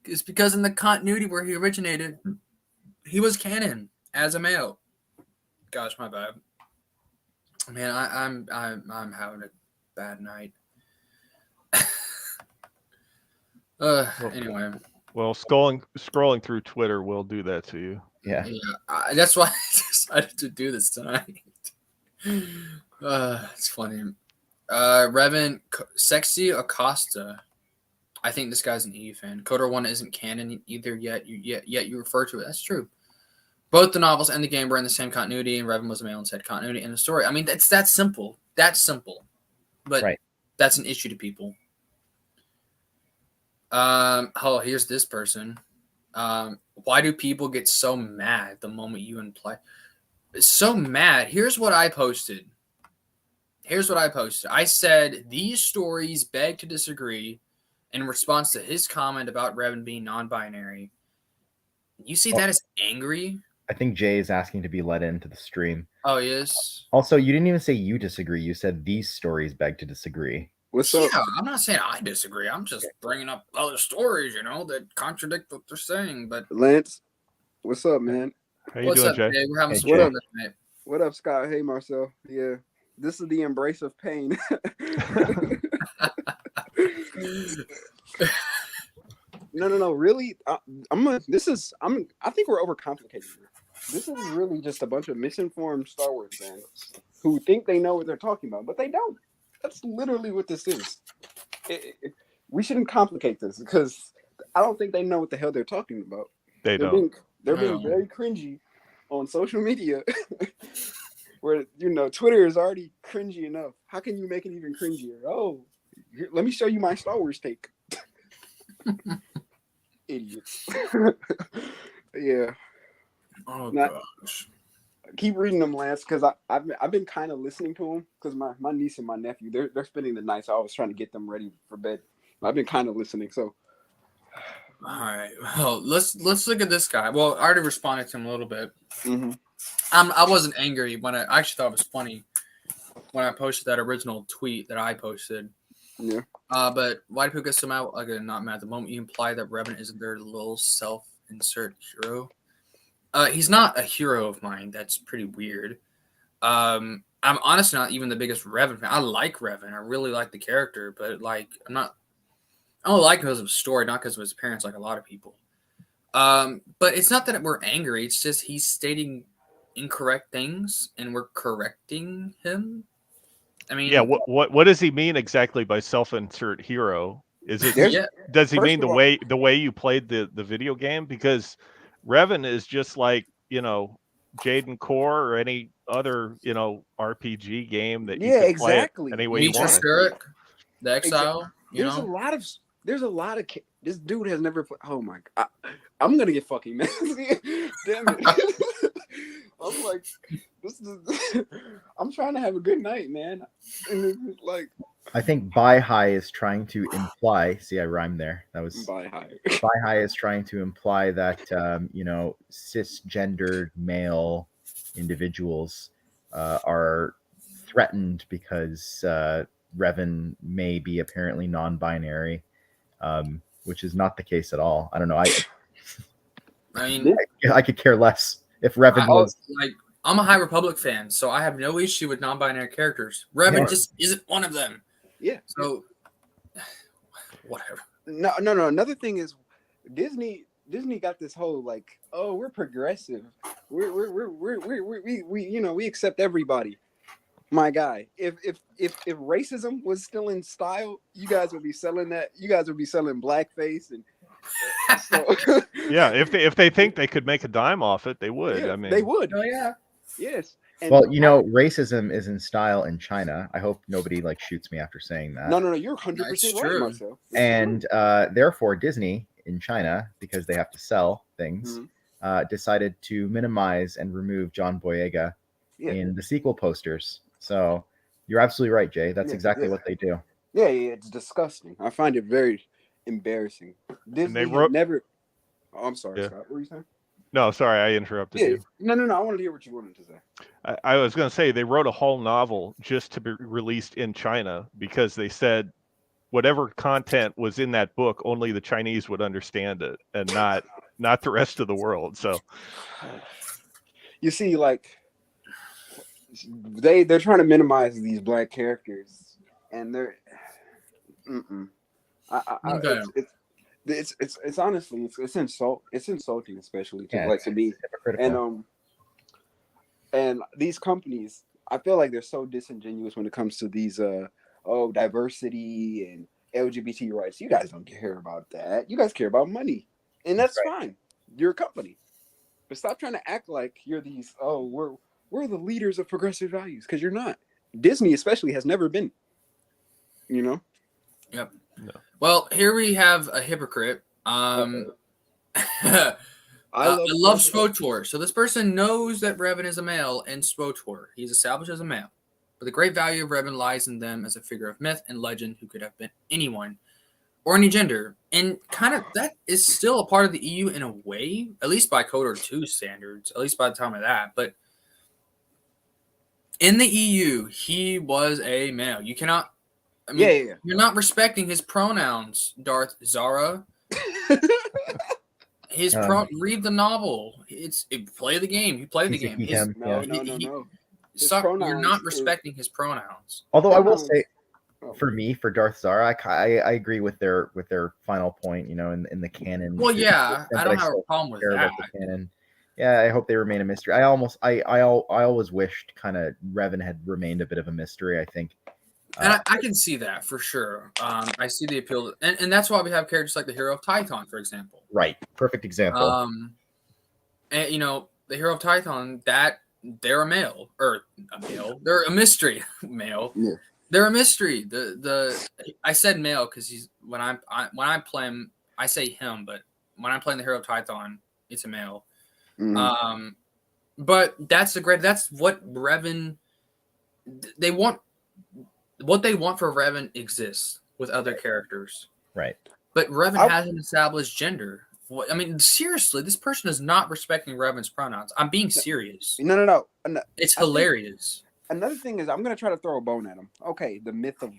It's because in the continuity where he originated, he was canon as a male. Gosh, my bad. Man, I'm having a bad night. Anyway. Well, scrolling through Twitter will do that to you. Yeah. That's why I decided to do this tonight. It's funny. Revan Sexy Acosta. I think this guy's an EU fan. KOTOR 1 isn't canon either yet you refer to it. That's true. Both the novels and the game were in the same continuity, and Revan was a male and said continuity in the story. I mean, that's that simple. That's simple. But that's an issue to people. Here's this person. Why do people get so mad the moment you imply? So mad. Here's what I posted. I said, these stories beg to disagree in response to his comment about Revan being non-binary. You see that as angry? I think Jay is asking to be let into the stream. Oh, yes. Also, you didn't even say you disagree. You said these stories beg to disagree. What's up? Yeah, I'm not saying I disagree. I'm just bringing up other stories, that contradict what they're saying. But Lance, what's up, man? How you what's doing, up, Jay? Jay? We're having Hey, some Jay. fun, mate. What up, Scott? Hey, Marcel. Yeah, this is the embrace of pain. No. Really, I think we're overcomplicating it. This is really just a bunch of misinformed Star Wars fans who think they know what they're talking about, but they don't. That's literally what this is. We shouldn't complicate this because I don't think they know what the hell they're talking about. They don't. They're being very cringy on social media, where Twitter is already cringy enough. How can you make it even cringier? Oh, let me show you my Star Wars take. Idiots. Yeah. Oh gosh. Keep reading them, Lance, because I've been kind of listening to them because my niece and my nephew they're spending the night. So I was trying to get them ready for bed. I've been kind of listening. So. All right. Well, let's look at this guy. Well, I already responded to him a little bit. Mm-hmm. I wasn't angry when I actually thought it was funny when I posted that original tweet that I posted. Yeah. But why do people get so mad? Again, not mad. At the moment you imply that Revan isn't their little self-insert hero. He's not a hero of mine. That's pretty weird. I'm honestly not even the biggest Revan fan. I like Revan. I really like the character, but I don't like him because of his story, not because of his parents, like a lot of people. But it's not that we're angry. It's just he's stating incorrect things, and we're correcting him. I mean, Yeah. What does he mean exactly by self-insert hero? Is it? Yeah. Does he First mean of all- the way you played the video game? Because Revan is just like Jaden Core or any other RPG game that you Yeah, can play it exactly. any way you Nietzsche want. Spirit, the Exile. There's a lot of this dude has never played. Oh my god, I'm gonna get fucking mad. Damn it. I'm like, I'm trying to have a good night, man. And like, I think Bai High is trying to imply. See, I rhymed there. That was bye high. Bai High is trying to imply that cisgendered male individuals are threatened because Revan may be apparently non-binary, which is not the case at all. I don't know. I mean, I could care less if Revan was. I'm a High Republic fan, so I have no issue with non-binary characters. Revan just isn't one of them. Yeah. So, whatever. No. Another thing is, Disney got this whole like, oh, we're progressive. We accept everybody. My guy, if racism was still in style, you guys would be selling that. You guys would be selling blackface and. So, Yeah, if they think they could make a dime off it, they would. yeah, I mean, they would. Oh yeah. Yes. And Well, racism is in style in China. I hope nobody shoots me after saying that. No, you're 100% That's right, true. Marcel. And therefore, Disney in China, because they have to sell things, decided to minimize and remove John Boyega in the sequel posters. So you're absolutely right, Jay. That's exactly what they do. Yeah, it's disgusting. I find it very embarrassing. Disney never. Oh, I'm sorry, Scott. What were you saying? No, sorry, I interrupted you. No. I wanted to hear what you wanted to say. I was going to say they wrote a whole novel just to be released in China because they said whatever content was in that book, only the Chinese would understand it and not the rest of the world. So you see, like they're trying to minimize these black characters, and they're. It's honestly it's insulting, especially to me. And these companies, I feel like they're so disingenuous when it comes to these diversity and LGBT rights. You guys don't care about that. You guys care about money, and that's fine. You're a company, but stop trying to act like you're these. Oh, we're the leaders of progressive values, because you're not. Disney, especially, has never been. Yep. No. Well, here we have a hypocrite. I love SPOTOR. So this person knows that Revan is a male in SPOTOR. He's established as a male. But the great value of Revan lies in them as a figure of myth and legend who could have been anyone. or any gender. And kind of that is still a part of the EU in a way, at least by KOTOR 2 standards, at least by the time of that. But in the EU, he was a male. You cannot, I mean, Yeah. you're not respecting his pronouns, Darth Zara. Read the novel. Play the game. You play the He's a game. he, him. No, Yeah. no. His You're pronouns not is- respecting his pronouns. Although I will pronouns- say, Oh. for me, for Darth Zara, I agree with their final point. You know, in the canon. Well, to yeah, the extent I that don't have a still problem with care that. about the canon. Yeah, I hope they remain a mystery. I always wished kind of Revan had remained a bit of a mystery. I think. And I can see that for sure. I see the appeal, and that's why we have characters like the Hero of Tython, for example. Right, perfect example. And the Hero of Tython, that they're a male or a male. They're a mystery male. Yeah. They're a mystery. I said male because he's when I play him, I say him, but when I'm playing the Hero of Tython, it's a male. Mhm. But that's what Revan they want. What they want for Revan exists with other characters. Right. But Revan hasn't established gender. I mean, seriously, this person is not respecting Revan's pronouns. I'm being serious. No. It's hilarious. Another thing is, I'm gonna try to throw a bone at him. Okay, the myth of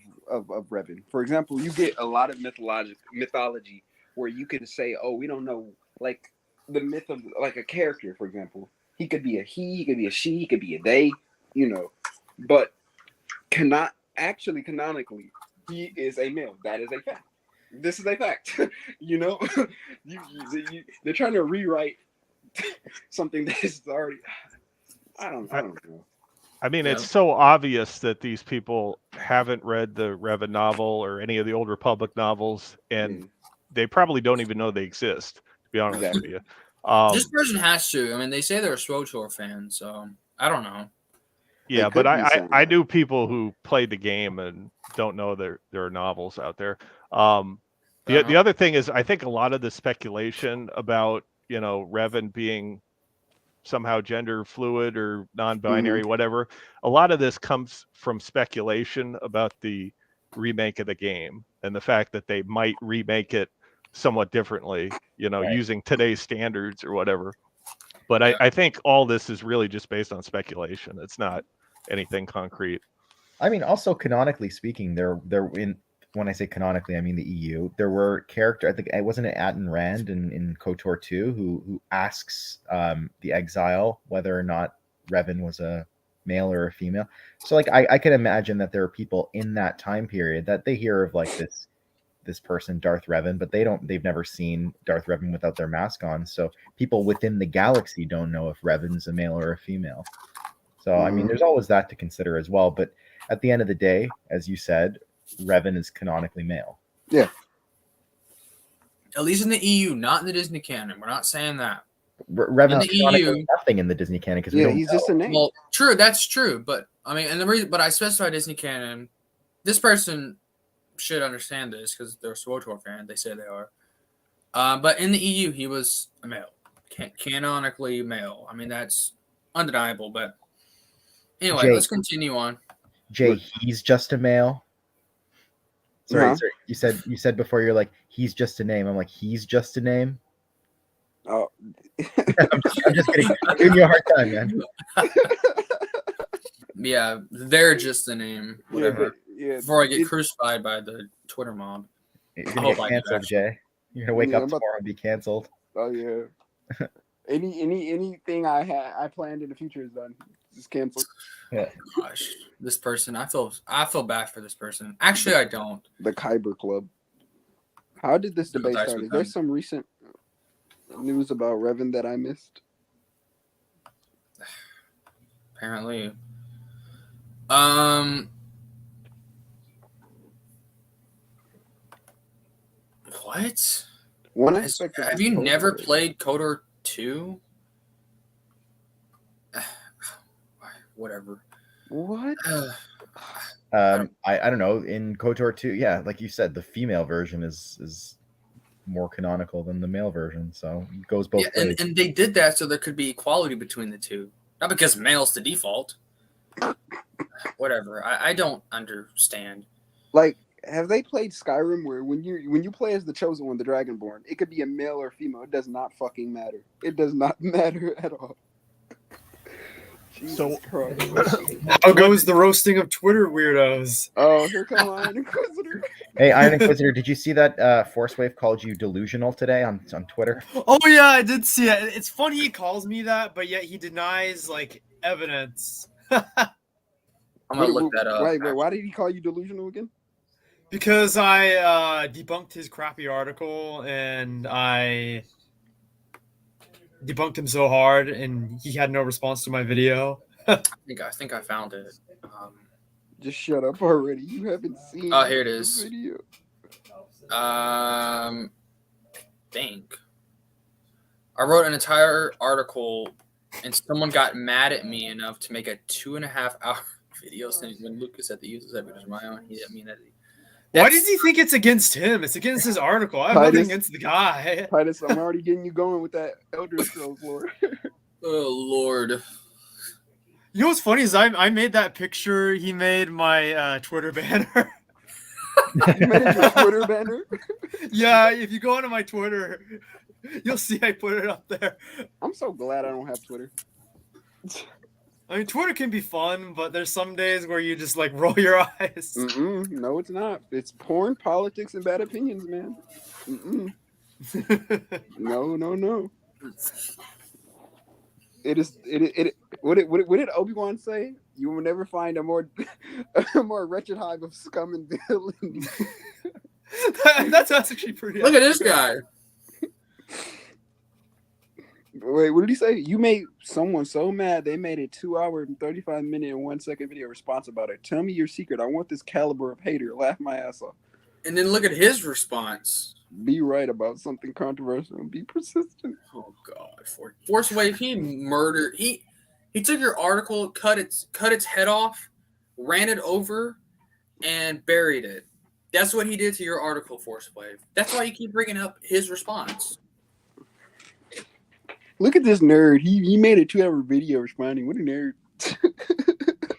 Revan. For example, you get a lot of mythology where you can say, "Oh, we don't know," like the myth of like a character. For example, he could be a he could be a she, he could be a they. But canonically, he is a male. That is a fact. This is a fact. They're trying to rewrite something that is already. I don't know. I mean, Yeah. it's so obvious that these people haven't read the Revan novel or any of the Old Republic novels, and they probably don't even know they exist, to be honest with you. This person has to. I mean, they say they're a SWTOR fan, so I don't know. Yeah, could but be saying I that. knew people who played the game and don't know there are novels out there. The other thing is, I think a lot of the speculation about Revan being somehow gender fluid or non-binary, whatever, a lot of this comes from speculation about the remake of the game and the fact that they might remake it somewhat differently, Right. using today's standards or whatever. But I think all this is really just based on speculation. It's not anything concrete. I mean, also canonically speaking, when I say canonically, I mean the EU. There were characters. I think it wasn't Atten Rand in KOTOR 2 who asks the exile whether or not Revan was a male or a female. So like I can imagine that there are people in that time period that they hear of like this person Darth Revan, but they've never seen Darth Revan without their mask on. So people within the galaxy don't know if Revan's a male or a female. So I mean, there's always that to consider as well. But at the end of the day, as you said, Revan is canonically male. Yeah. At least in the EU, not in the Disney canon. We're not saying that. Revan's In the canonically EU nothing in the Disney canon because we don't he's know. just a name. Well, true, that's true. But I mean, and the reason, but I specify Disney canon. This person should understand this because they're a SWTOR fan. They say they are. But in the EU, he was a male, canonically male. I mean, that's undeniable. But anyway, Jay. let's continue on. Jay, he's just a male. Sorry, Uh-huh. sorry. You said before you're like he's just a name. I'm like he's just a name. Oh, I'm just kidding. I'm giving you a hard time, man. Yeah, they're just the name. Whatever. yeah. Before I get crucified by the Twitter mob. You're I gonna hope get I do, canceled, actually. Jay. You're gonna wake Yeah, up I'm about- tomorrow and be canceled. Oh yeah. Anything I planned in the future is done. Just canceled. Gosh, this person. I feel bad for this person. Actually, I don't. The Kyber Club. How did this debate Sympathize start? with Is there them. some recent news about Revan that I missed? Apparently. What? One aspect of Have this you post never was- played KOTOR 2? Whatever. What? I don't know. In KOTOR 2, yeah, like you said, the female version is more canonical than the male version, so it goes both Yeah, ways. and they did that so there could be equality between the two. Not because male's the default. Whatever. I don't understand. Like have they played Skyrim where when you play as the chosen one, the Dragonborn, it could be a male or female. It does not fucking matter. It does not matter at all. Jesus So- Christ. How goes the roasting of Twitter weirdos? Oh, here come Iron Inquisitor. Hey, Iron Inquisitor, did you see that Force Wave called you delusional today on Twitter? Oh yeah, I did see it. It's funny he calls me that, but yet he denies like evidence. I'm gonna look that up. Wait, why did he call you delusional again? Because I debunked his crappy article and I debunked him so hard and he had no response to my video. I think I found it. Just shut up already. You haven't seen. Oh, here it the is. Video. Think. I wrote an entire article, and someone got mad at me enough to make a 2.5-hour video saying when Lucas had to use this evidence of my own. Why does he think it's against him? It's against his article. I have nothing against the guy. Titus, I'm already getting you going with that Elder Scrolls lore. Oh Lord. You know what's funny is I made that picture. He made my Twitter banner. You made your Twitter banner? Yeah, if you go onto my Twitter, you'll see I put it up there. I'm so glad I don't have Twitter. I mean, Twitter can be fun, but there's some days where you just like roll your eyes. No, it's not. It's porn, politics, and bad opinions, man. No. It is. What did Obi-Wan say? You will never find a more wretched hive of scum and villainy. That's actually pretty. Look at this guy. Wait, what did he say? You made someone so mad they made a 2-hour and 35-minute and 1-second video response about it. Tell me your secret. I want this caliber of hater. Laugh my ass off. And then look at his response. Be right about something controversial and be persistent. Oh God, Force Wave. He murdered. He took your article, cut its head off, ran it over, and buried it. That's what he did to your article, Force Wave. That's why you keep bringing up his response. Look at this nerd. He made a 2-hour video responding. What a nerd. I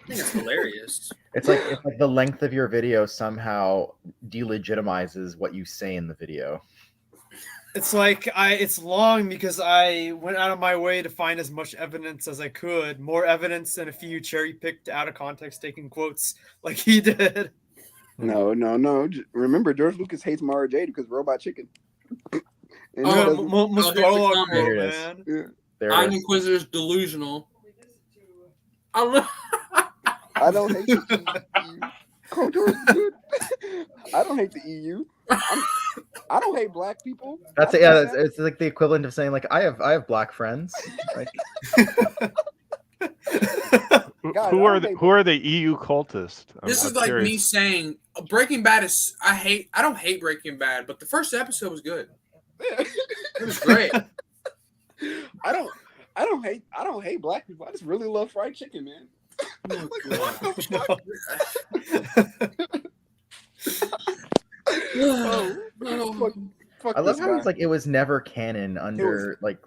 think it's hilarious. It's like the length of your video somehow delegitimizes what you say in the video. It's like it's long because I went out of my way to find as much evidence as I could. More evidence than a few cherry-picked out of context taken quotes like he did. No. Remember, George Lucas hates Mara Jade because Robot Chicken. And he Oh, doesn't- most here's the dialogue comment. quote, Here it is. man. yeah. There Iron it is. Inquisitor's delusional. I I don't hate the EU. KOTOR is good. I don't hate the EU. I don't hate black people. That's I it. Yeah, think it's like the equivalent of saying like I have black friends. Like, God, Who I are don't who are the EU cultists? This I'm is like curious. me saying Breaking Bad is. I don't hate Breaking Bad, but the first episode was good. It was great. I don't hate black people. I just really love fried chicken, man. Oh, Like, God. what the fuck? Fuck I love this how guy. it's like it was never canon under like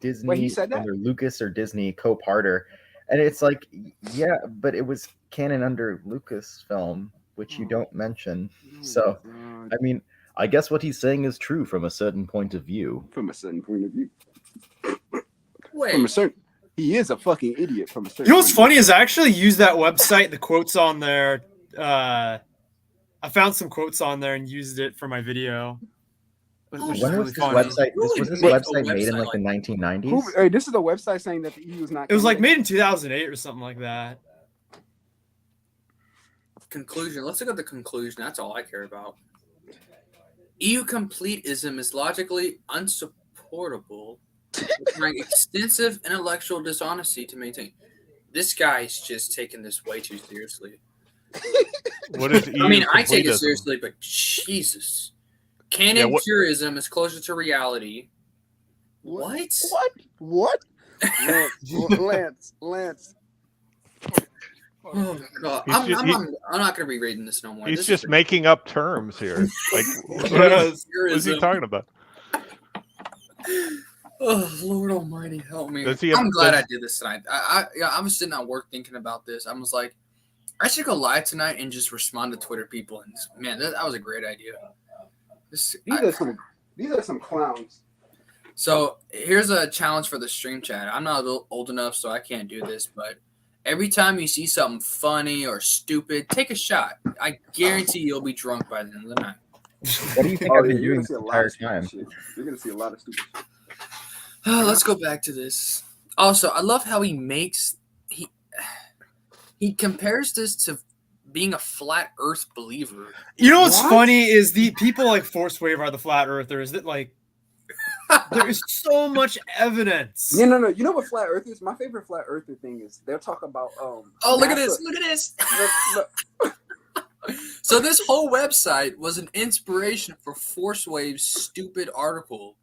Disney, Wait, he said that? under Lucas or Disney co-parter, and it's like yeah, but it was canon under Lucasfilm, which you don't mention. So I mean, I guess what he's saying is true from a certain point of view. From a certain point of view. Wait. From a certain, he is a fucking idiot. From a certain. You know what's point funny is I actually used that website, the quotes on there. I found some quotes on there and used it for my video. Which is When really was this funny. website? Who Was would this make a website made in website like the like 1990s? of view. Hey, this is a website saying that the EU is not. It was like canon. made in 2008 or something like that. Conclusion. Let's look at the conclusion. That's all I care about. EU completism is logically unsupportable, requiring extensive intellectual dishonesty to maintain. This guy's just taking this way too seriously. What is EU I mean, I take it completism? seriously, but Jesus. Canon Yeah, what- purism is closer to reality. What? What? Lance. Oh God, He's just- I'm not gonna be reading this no more. He's This just is making up terms here. Like, what is he purism. talking about? Oh Lord Almighty, help me! Does he have- I'm glad does- I did this tonight. I was sitting at work thinking about this. I was like, I should go live tonight and just respond to Twitter people. And man, that was a great idea. These are some clowns. So here's a challenge for the stream chat. I'm not old enough, so I can't do this, but every time you see something funny or stupid, take a shot. I guarantee you'll be drunk by the end of the night. What do you think I've been doing this entire time? You're gonna see a lot of stupid shit. Let's go back to this. Also, I love how he compares this to being a flat Earth believer. You know what's funny is the people like Force Wave are the flat earthers that like there is so much evidence. No. You know what flat Earth is? My favorite flat earther thing is they'll talk about Oh, look at this! Look at this! So this whole website was an inspiration for Force Wave's stupid article.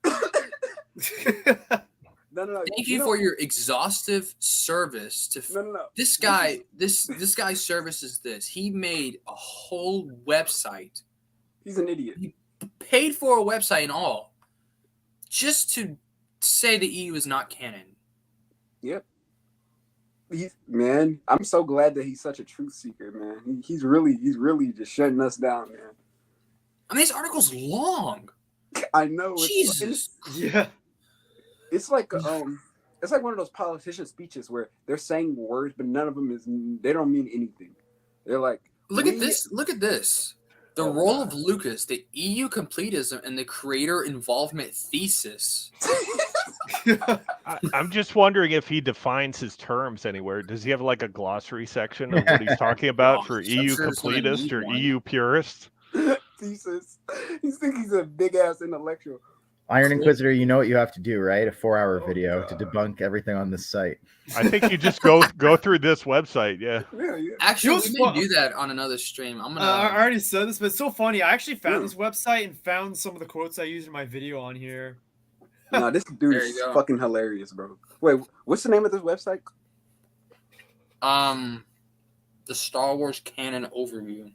No. Thank you for your exhaustive service to this guy. This guy's service is this. He made a whole website. He's an idiot. He paid for a website and all, just to say the EU is not canon. Yep. Man, I'm so glad that he's such a truth seeker, man. He's really just shutting us down, man. I mean, this article's long. I know. Jesus. Yeah. It's like one of those politician speeches where they're saying words, but none of them they don't mean anything. They're like, look at this. Look at this. The role of Lucas, the EU completism, and the creator involvement thesis. I'm just wondering if he defines his terms anywhere. Does he have like a glossary section of what he's talking about for EU completist or EU purist? Thesis. He's a big ass intellectual. Iron Inquisitor, you know what you have to do, right? A 4-hour video to debunk everything on this site. I think you just go through this website, yeah. Actually, we may do that on another stream. I already said this, but it's so funny. I actually found this website and found some of the quotes I used in my video on here. No, this dude is fucking hilarious, bro. Wait, what's the name of this website? The Star Wars Canon Overview.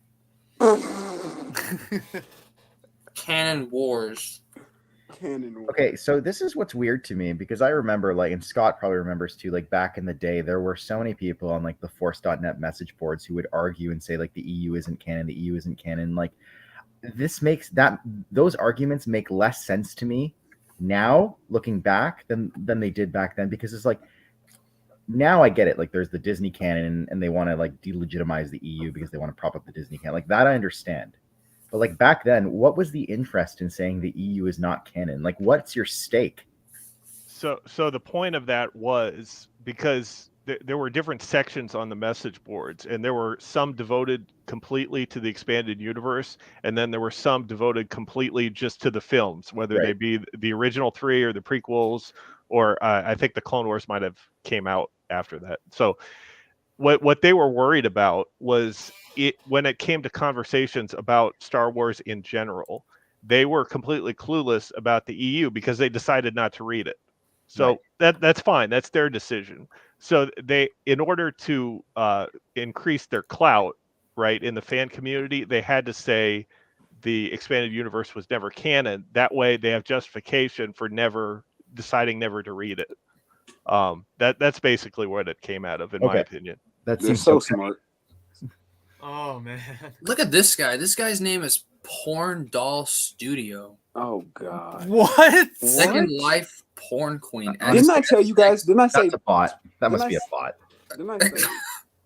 Canon Wars. Okay, so this is what's weird to me because I remember, like, and Scott probably remembers too, like back in the day, there were so many people on like the Force.net message boards who would argue and say like the EU isn't canon, the EU isn't canon. Like, this makes those arguments make less sense to me now looking back than they did back then, because it's like, now I get it. Like, there's the Disney canon and they want to like delegitimize the EU because they want to prop up the Disney canon. Like, that I understand. But like back then, what was the interest in saying the EU is not canon? Like, what's your stake? So the point of that was because there were different sections on the message boards, and there were some devoted completely to the expanded universe, and then there were some devoted completely just to the films, whether they be the original 3 or the prequels, or I think the Clone Wars might have came out after that. So what they were worried about was when it came to conversations about Star Wars in general, they were completely clueless about the EU because they decided not to read it. So that's fine. That's their decision. So they, in order to increase their clout, right, in the fan community, they had to say the expanded universe was never canon. That way they have justification for deciding never to read it. That's basically what it came out of, in my opinion. That They're seems so smart. Oh man. Look at this guy. This guy's name is Porn Doll Studio. Oh god. What? Second Life Porn Queen. Didn't I tell you guys? Didn't I say That's a bot? That must be a bot. Didn't I say?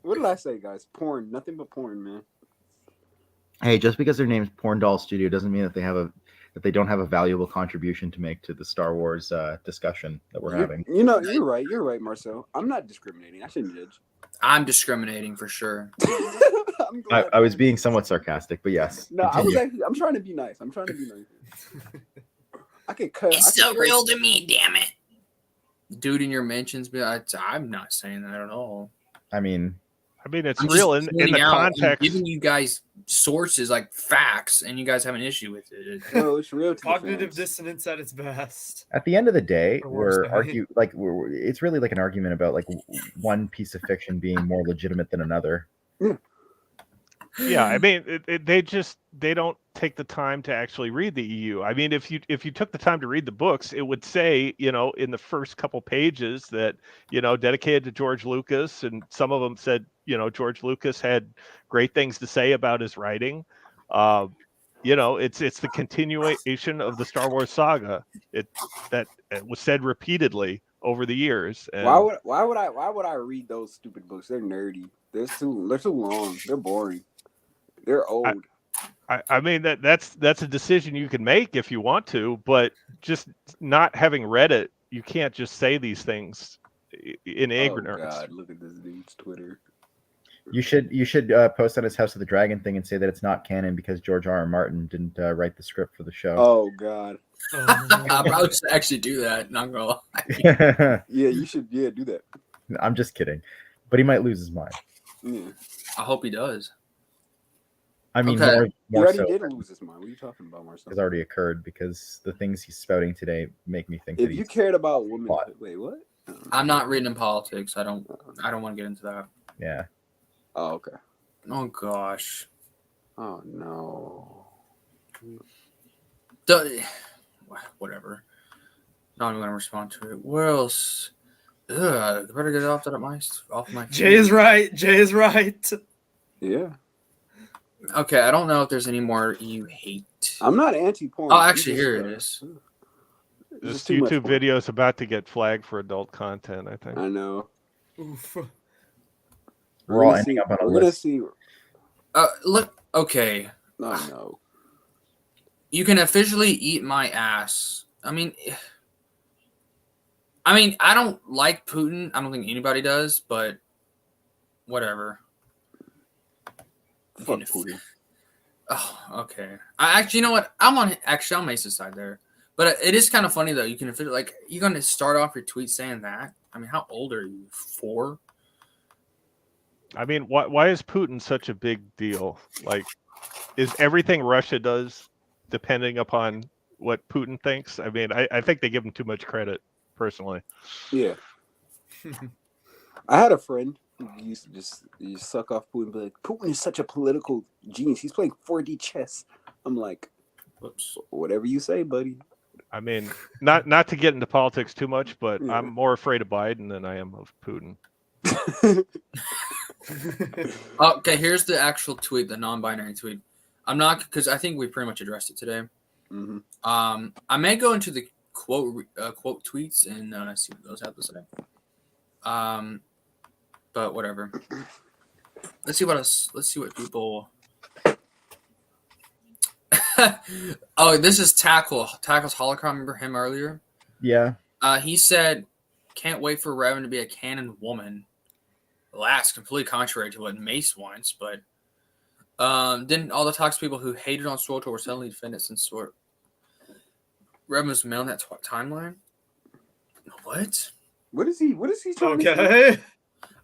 What did I say, guys? Porn. Nothing but porn, man. Hey, just because their name's Porn Doll Studio doesn't mean that they don't have a valuable contribution to make to the Star Wars discussion that we're having. You know, you're right, Marcel. I'm not discriminating. I shouldn't judge. I'm discriminating for sure. I was being somewhat sarcastic, but yes. No, continue. I'm trying to be nice. I can cut. It's still real to me, damn it. Dude in your mentions, I'm not saying that at all. I mean, it's real in the context. I'm giving you guys sources like facts, and you guys have an issue with it. No, it's real. Cognitive dissonance at its best. At the end of the day, it's really like an argument about like one piece of fiction being more legitimate than another. Yeah, I mean, they don't take the time to actually read the EU. I mean, if you took the time to read the books, it would say, in the first couple pages that, dedicated to George Lucas, and some of them said, George Lucas had great things to say about his writing. It's the continuation of the Star Wars saga. It was said repeatedly over the years. And why would I read those stupid books? They're nerdy. They're too long. They're boring. They're old. I mean that's a decision you can make if you want to, but just not having read it, you can't just say these things in ignorance. Oh God, look at this dude's Twitter. You should post on his House of the Dragon thing and say that it's not canon because George R. R. Martin didn't write the script for the show. Oh God. I probably should actually do that. Not gonna lie. Yeah, you should. Yeah, do that. I'm just kidding, but he might lose his mind. Yeah. I hope he does. I mean, Okay. He more already so did lose his mind. What are you talking about, Marcel? has already occurred because the things he's spouting today make me think If that you he's cared about women, What? wait, what? I'm not reading in politics. I don't want to get into that. yeah. Oh, okay. Oh gosh. Oh no. Whatever. Not even gonna respond to it. Where else? Ugh, better get off my. Jay is right. Jay is right. Yeah. Okay, I don't know if there's any more you hate. I'm not anti-porn. Oh, actually, here it is. This too much YouTube porn. video is about to get flagged for adult content, I think. I know. Oof. We're all ending up on a We're gonna list. see. Look. Okay, Oh no. you can officially eat my ass. I mean, I don't like Putin. I don't think anybody does, but whatever. Fuck Putin. Oh, okay. Actually, you know what? I'm on Mace's side there. But it is kind of funny though. You can you're gonna start off your tweet saying that. I mean, how old are you? 4? I mean, why is Putin such a big deal? Like, is everything Russia does depending upon what Putin thinks? I mean, I think they give him too much credit, personally. Yeah. I had a friend who used to just suck off Putin and be like, Putin is such a political genius. He's playing 4D chess. I'm like, Whoops. whatever you say, buddy. I mean, not to get into politics too much, but Yeah. I'm more afraid of Biden than I am of Putin. Okay, here's the actual tweet, the non-binary tweet. I'm not, because I think we pretty much addressed it today. Mm-hmm. I may go into the quote tweets and see what those have to say. But whatever. Let's see what else. Let's see what people. Oh, this is Tackle. Tackle's holocron. Remember him earlier? Yeah. He said, "Can't wait for Revan to be a canon woman." Well, that's completely contrary to what Mace wants, but didn't all the toxic people who hated on SWTOR were suddenly defended since Revan was male in that timeline? What? What is he trying to say? Okay.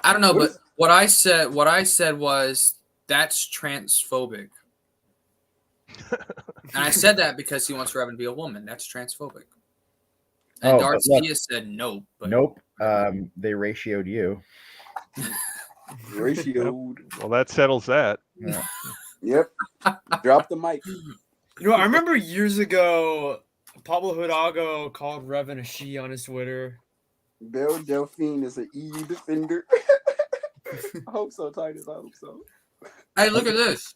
I don't know, What but what I said was that's transphobic. And I said that because he wants Revan to be a woman. That's transphobic. And Oh, Darth but look. Sidious said no. But Nope. They ratioed you. Ratioed. Well, that settles that. Yeah. Yep. Drop the mic. You know, I remember years ago, Pablo Hidalgo called Revan a she on his Twitter. Belle Delphine is an EU defender. I hope so, Titus. I hope so. Hey, look at this.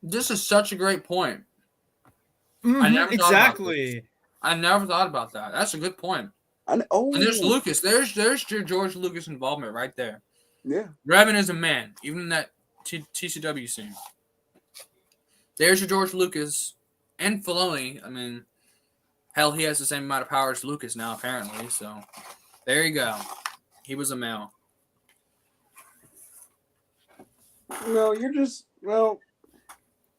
This is such a great point. Mhm, never thought about exactly. I never thought about that. That's a good point. And there's Lucas. There's your George Lucas involvement right there. Yeah. Revan is a man, even in that TCW scene. There's your George Lucas and Filoni. I mean, hell, he has the same amount of power as Lucas now, apparently. So there you go. He was a male. No, you're just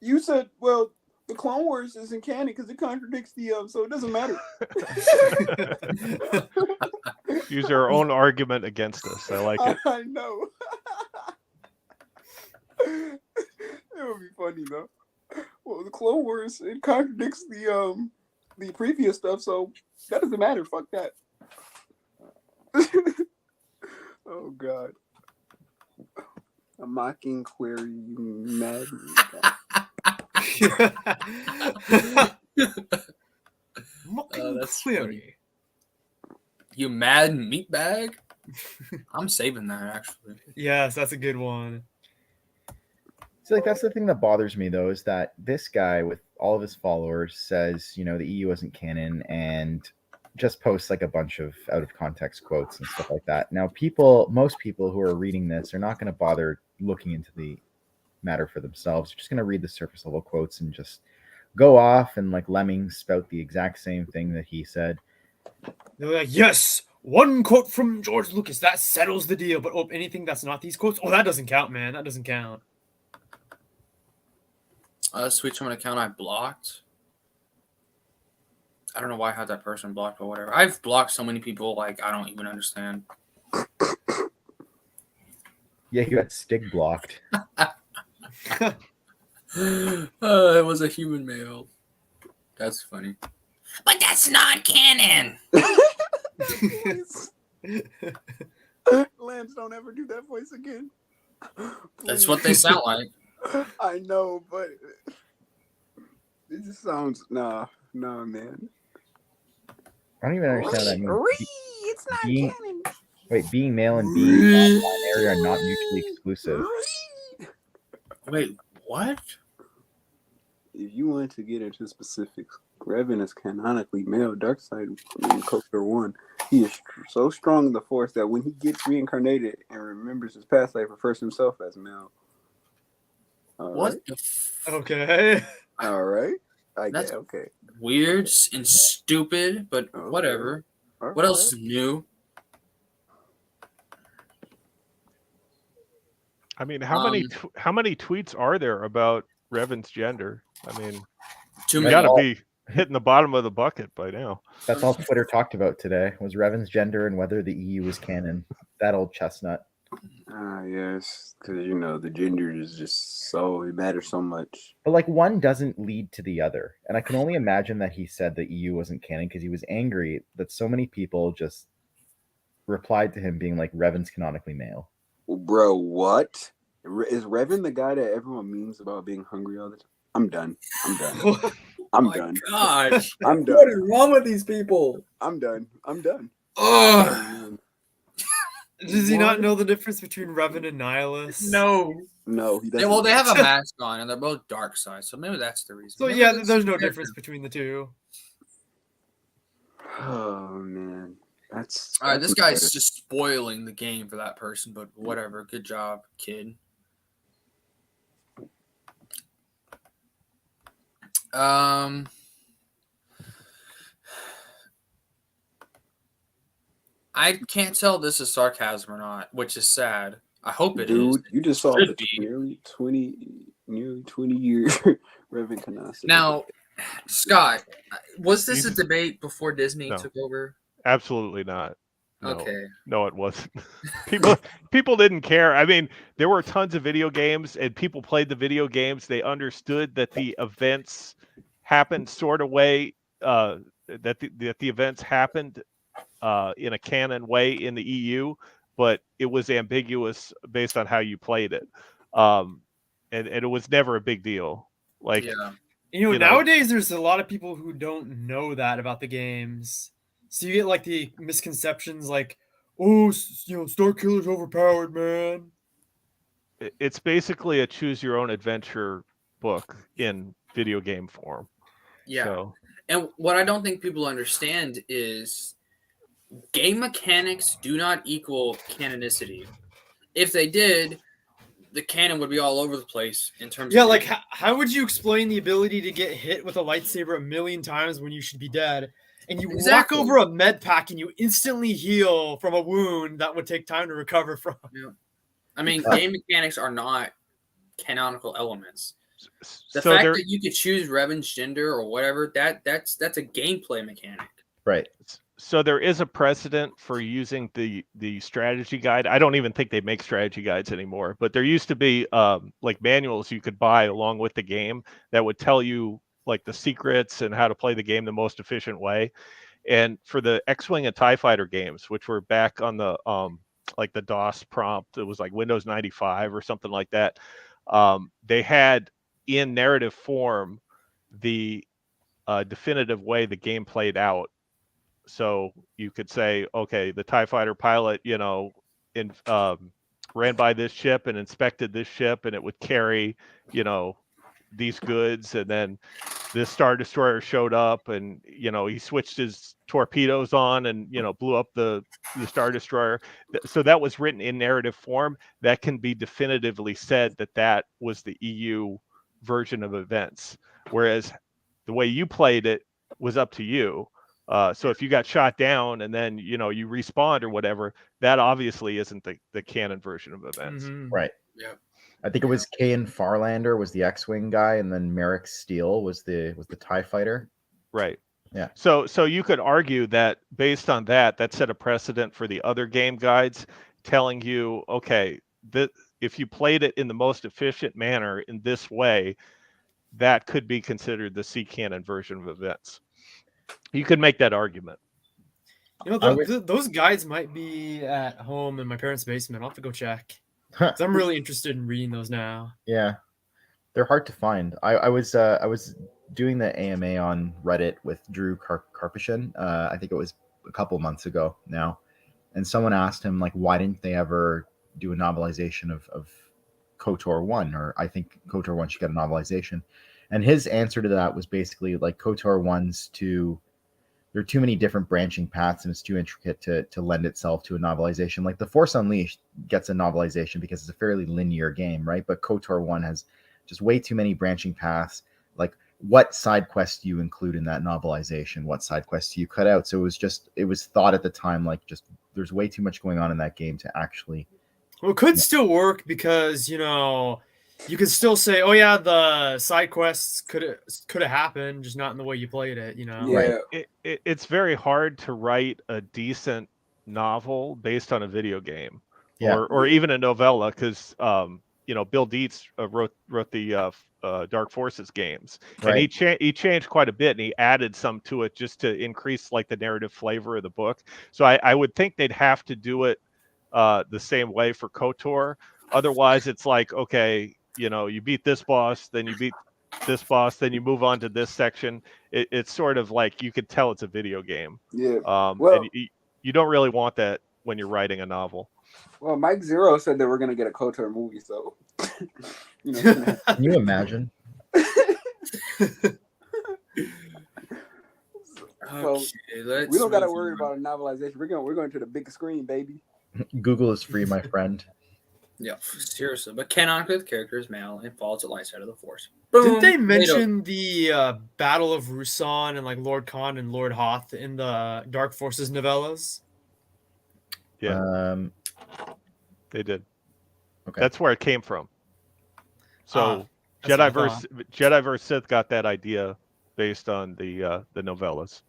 you said the Clone Wars isn't canon because it contradicts the so it doesn't matter. Use our own argument against us. I like it. I know. It would be funny though. Well, the Clone Wars it contradicts the previous stuff, so that doesn't matter. Fuck that. Oh God. A mocking query, you mad. Mocking that's clearly. You mad meatbag? I'm saving that actually. Yes, that's a good one. So like that's the thing that bothers me though, is that this guy with all of his followers says, the EU isn't canon and just posts like a bunch of out of context quotes and stuff like that. Now most people who are reading this are not going to bother looking into the matter for themselves. They're just going to read the surface level quotes and just go off and like lemmings spout the exact same thing that he said. They're like, yes, one quote from George Lucas, that settles the deal. But anything that's not these quotes, that doesn't count, man. That doesn't count. Switch from an account I blocked. I don't know why I had that person blocked, but whatever. I've blocked so many people, like, I don't even understand. Yeah, you got Stig blocked. It was a human male. That's funny. But that's not canon! Lance, don't ever do that voice again. That's what they sound like. I know, but it just sounds man. I don't even understand what that means. It's not Being- canon. Wait, being male and being non-binary are not mutually exclusive. Wait, what? If you want to get into specifics, Revan is canonically male. Darkseid in Coaster 1. He is so strong in the Force that when he gets reincarnated and remembers his past life, refers to himself as male. What Right? the Okay. All right. That's okay. weird and stupid, but Okay. whatever. All What else is new? I mean, how many tweets are there about Revan's gender? I mean, Too you many. got to be hitting the bottom of the bucket by now. That's all Twitter talked about today was Revan's gender and whether the EU is canon. That old chestnut. Yes, because the gender is just it matters so much. But like one doesn't lead to the other. And I can only imagine that he said the EU wasn't canon because he was angry that so many people just replied to him being like, Revan's canonically male. Bro, what? Is Revan the guy that everyone memes about being hungry all the time? I'm done. I'm done. Gosh. I'm done. What is wrong with these people? I'm done. Ugh. Oh, Does he not know the difference between Revan and Nihilus? No. no, he doesn't. Well, they have a mask on, and they're both dark side, so maybe that's the reason. So Maybe yeah, that's there's no the difference between the two. Oh man, that's All right, that's this guy's embarrassing. just spoiling the game for that person, but whatever. Good job, kid. I can't tell if this is sarcasm or not, which is sad. I hope it is. Dude, you just saw Should the be. nearly 20 year Revan Canasta. Now, Scott, was this a debate before Disney No. took over? Absolutely not. No. Okay. No, it wasn't. people didn't care. I mean, there were tons of video games, and people played the video games. They understood that the events happened sort of way that the events happened in a canon way in the EU, but it was ambiguous based on how you played it, and it was never a big deal. Like, yeah. Nowadays there's a lot of people who don't know that about the games. So you get like the misconceptions like, oh, Star Killer's overpowered, man. it's basically a choose your own adventure book in video game form. Yeah. So, And what I don't think people understand is game mechanics do not equal canonicity. If they did, the canon would be all over the place in terms Yeah, of like how would you explain the ability to get hit with a lightsaber 1,000,000 times when you should be dead? And you Exactly. walk over a med pack and you instantly heal from a wound that would take time to recover from. Yeah. I mean, game mechanics are not canonical elements. The so fact there, that you could choose Revan's gender or whatever, that's a gameplay mechanic. Right. so there is a precedent for using the strategy guide. I don't even think they make strategy guides anymore, but there used to be like manuals you could buy along with the game that would tell you like the secrets and how to play the game the most efficient way. And for the X-Wing and TIE Fighter games, which were back on the like the DOS prompt, it was like Windows 95 or something like that. They had in narrative form the definitive way the game played out. So you could say, okay, the TIE fighter pilot, ran by this ship and inspected this ship, and it would carry, these goods, and then this Star Destroyer showed up, and he switched his torpedoes on and blew up the Star Destroyer. So that was written in narrative form. That can be definitively said that was the EU version of events, whereas the way you played it was up to you. So if you got shot down and then you respawned or whatever, that obviously isn't the canon version of events. Mhm. Right. Yeah. I think it was Kayan Farlander was the X-wing guy, and then Merrick Steele was the TIE fighter. Right. Yeah. So you could argue that based on that set a precedent for the other game guides, telling you, okay, that if you played it in the most efficient manner in this way, that could be considered the C canon version of events. You could make that argument. Those guides might be at home in my parents' basement. I'll have to go check. 'Cause I'm really interested in reading those now. Yeah, they're hard to find. I was doing the AMA on Reddit with Drew Karpushin. I think it was a couple months ago now, and someone asked him like, why didn't they ever do a novelization of KOTOR 1? Or I think KOTOR 1 should get a novelization. And his answer to that was basically like KOTOR 1's there are too many different branching paths and it's too intricate to lend itself to a novelization. Like The Force Unleashed gets a novelization because it's a fairly linear game, right? But KOTOR 1 has just way too many branching paths. Like, what side quests do you include in that novelization? What side quests do you cut out? So it was thought at the time, like, just there's way too much going on in that game to actually. Well, it could still work because, you could still say, oh yeah, the side quests could have happened, just not in the way you played it, Yeah. Right. It's very hard to write a decent novel based on a video game, Yeah. or even a novella, because Bill Dietz wrote the Dark Forces games, Right. and he changed quite a bit, and he added some to it just to increase like the narrative flavor of the book. So I would think they'd have to do it the same way for KOTOR. Otherwise, it's like, okay, you beat this boss, then you beat this boss, then you move on to this section. It's sort of like you could tell it's a video game. Yeah. And you don't really want that when you're writing a novel. Well, Mike Zero said that we're gonna get a KOTOR movie, so Can you imagine? So, we don't gotta worry about a novelization. We're going to the big screen, baby. Google is free, my friend. Yeah, seriously. But canonically, the character is male and falls at light side of the Force. Didn't they mention the Battle of Rusan and like Lord Khan and Lord Hoth in the Dark Forces novellas? Yeah, they did. Okay. That's where it came from. So Jedi versus Sith got that idea based on the novellas.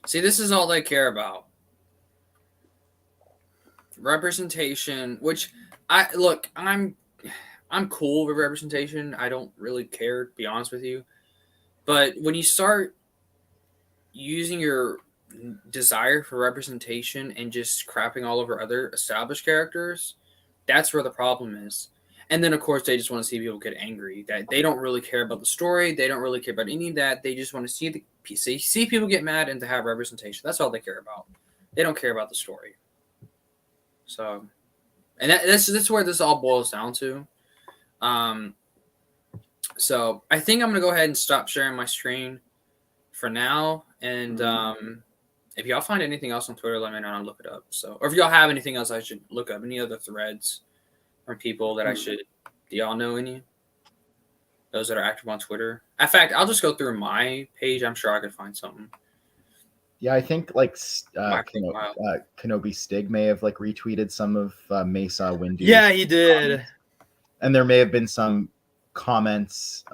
See, this is all they care about. Representation, which I'm cool with representation. I don't really care, to be honest with you. But when you start using your desire for representation and just crapping all over other established characters, that's where the problem is. And then, of course, they just want to see people get angry. That they don't really care about the story. They don't really care about any of that. They just want to see people get mad and to have representation. That's all they care about. They don't care about the story. So, and that's where this all boils down to. So I think I'm gonna go ahead and stop sharing my screen for now. And if y'all find anything else on Twitter, let me know and I'll look it up. So, or if y'all have anything else I should look up, any other threads or people that do y'all know any? Those that are active on Twitter. In fact, I'll just go through my page. I'm sure I could find something. Yeah, I think like Kenobi Stig may have like retweeted some of Mesa Windu. Yeah, he did. Comments. And there may have been some comments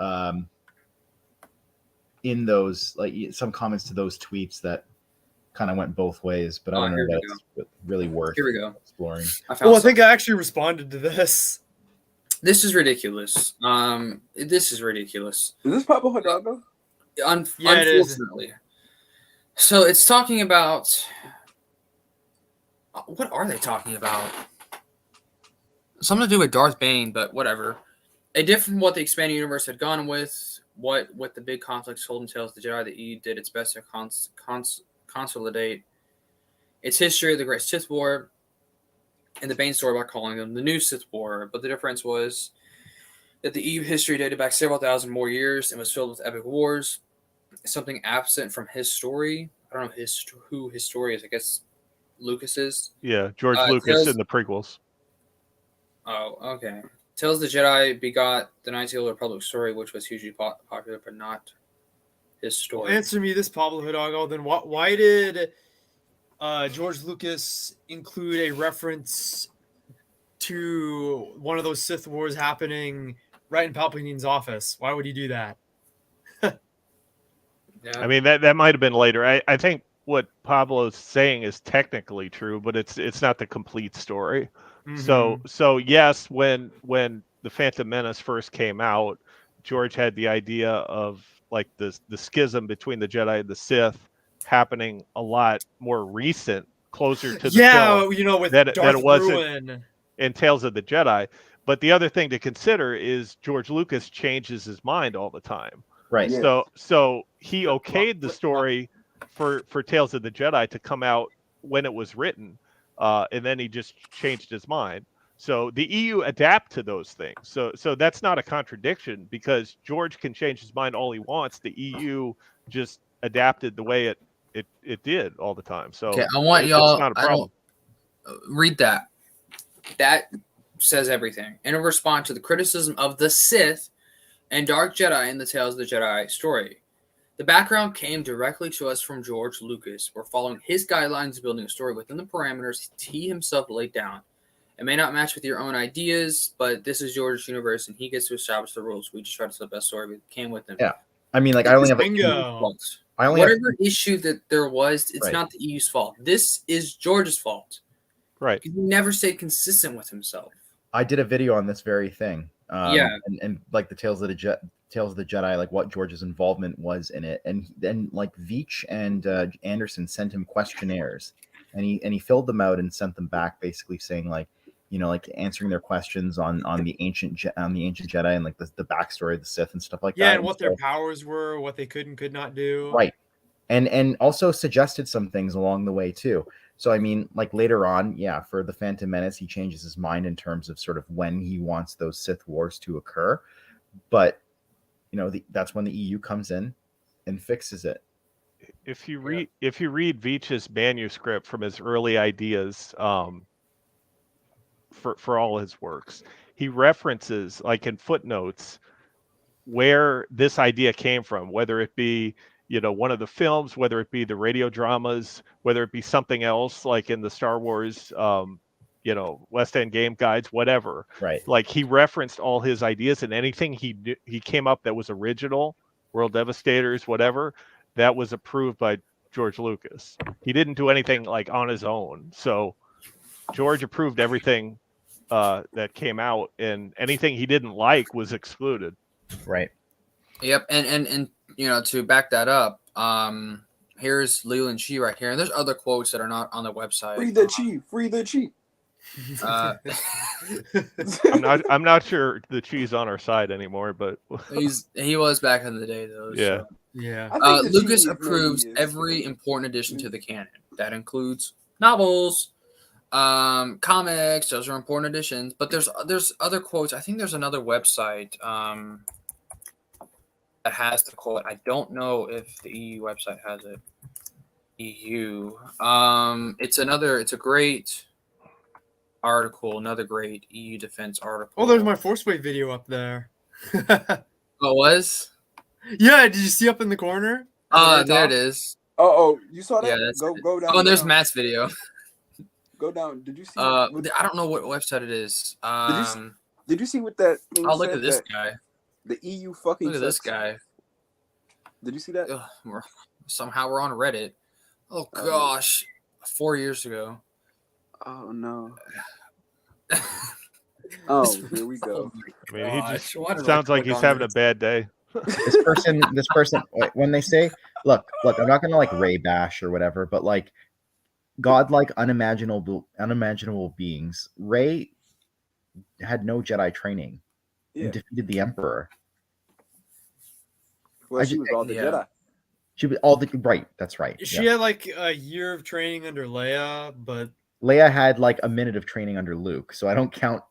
in those, like some comments to those tweets that kind of went both ways, but I don't know if that's really worth exploring. I think I actually responded to this. This is ridiculous. This is ridiculous. Is this Papa Hidalgo? Unfortunately. So it's talking about what are they talking about? something to do with Darth Bane, but whatever. A different from what the expanded universe had gone with, what the big conflicts told in Tales of the Jedi, the EU did its best to consolidate its history of the Great Sith War and the Bane story by calling them the New Sith War. But the difference was that the EU history dated back several thousand more years and was filled with epic wars, something absent from his story. I don't know who his story is. I guess Lucas is. Yeah, George Lucas in the prequels. Oh, okay. Tales of the Jedi begot the Knights of the Old Republic story, which was hugely popular, but not his story. Answer me this, Pablo Hidalgo. Then why did George Lucas include a reference to one of those Sith Wars happening right in Palpatine's office? Why would he do that? Yeah. I mean, that might have been later. I think what Pablo's saying is technically true, but it's not the complete story. Mm-hmm. So yes, when the Phantom Menace first came out, George had the idea of like the schism between the Jedi and the Sith happening a lot more recent, closer to the film you know, with that Darth it wasn't Bruin. in Tales of the Jedi. But the other thing to consider is George Lucas changes his mind all the time. Right. Yeah. So he okayed the story for Tales of the Jedi to come out when it was written, and then he just changed his mind. So the EU adapt to those things. So that's not a contradiction, because George can change his mind all he wants. The EU just adapted the way it did all the time. So Okay, I want it's y'all. not a problem. Read that. That says everything. In a response to the criticism of the Sith and Dark Jedi in the Tales of the Jedi story, the background came directly to us from George Lucas. We're following his guidelines, building a story within the parameters he himself laid down. It may not match with your own ideas, but this is George's universe, and he gets to establish the rules. We just try to tell the best story we can with him. Yeah. I mean, like, I only have Bingo. whatever issue that there was, it's Right. not the EU's fault. This is George's fault. Right. He never stayed consistent with himself. I did a video on this very thing. Yeah. And like the Tales of the Jedi, like what George's involvement was in it, and then like Veach and Anderson sent him questionnaires, and he filled them out and sent them back, basically saying like, you know, like answering their questions on the ancient Jedi and like the backstory of the Sith and stuff like that. Yeah, and what their powers were, what they could and could not do. Right. And also suggested some things along the way too. So I mean, like later on, yeah, for the Phantom Menace, he changes his mind in terms of sort of when he wants those Sith wars to occur. But you know, that's when the EU comes in and fixes it. If you read Veach's manuscript from his early ideas, for all his works, he references, like in footnotes, where this idea came from, whether it be, you know, one of the films, whether it be the radio dramas, whether it be something else like in the Star Wars, you know, West End game guides, whatever. Right. Like he referenced all his ideas, and anything he came up that was original, World Devastators, whatever, that was approved by George Lucas. He didn't do anything like on his own. So George approved everything that came out, and anything he didn't like was excluded. Right. Yep. And you know, to back that up, here's Leland Chi right here. And there's other quotes that are not on the website. Free the chief. Free the chief. I'm not sure the Chi's on our side anymore, but he was back in the day though. Yeah. So. Yeah. I think the Lucas Chi approves maybe is- every important addition to the canon. That includes novels, comics. Those are important additions. But there's other quotes. I think there's another website that has the quote. I don't know if the EU website has it. EU. It's a great article. Another great EU defense article. Oh, there's my Force Wave video up there. Oh, it was? Yeah, did you see up in the corner? There it is. Oh, you saw that? Yeah, that's go down. Oh, and there's down. Matt's video. Go down. Did you see? I don't know what website it is. Did you see what that thing Oh, look said at this that guy. the EU fucking Look at this sucks? guy. Did you see that? Ugh, somehow we're on Reddit. Oh gosh, 4 years ago. Oh no. Oh, here we go. I mean, he just Why did I sounds like click he's on having a this? bad day. This person, when they say, look, I'm not gonna like Ray bash or whatever, but like godlike, unimaginable beings. Ray had no Jedi training Yeah. and defeated the Emperor. Well, I she ju- was all the Yeah. Jedi. She was all the right. That's right. She Yeah. had like a year of training under Leia, but Leia had like a minute of training under Luke, so I don't count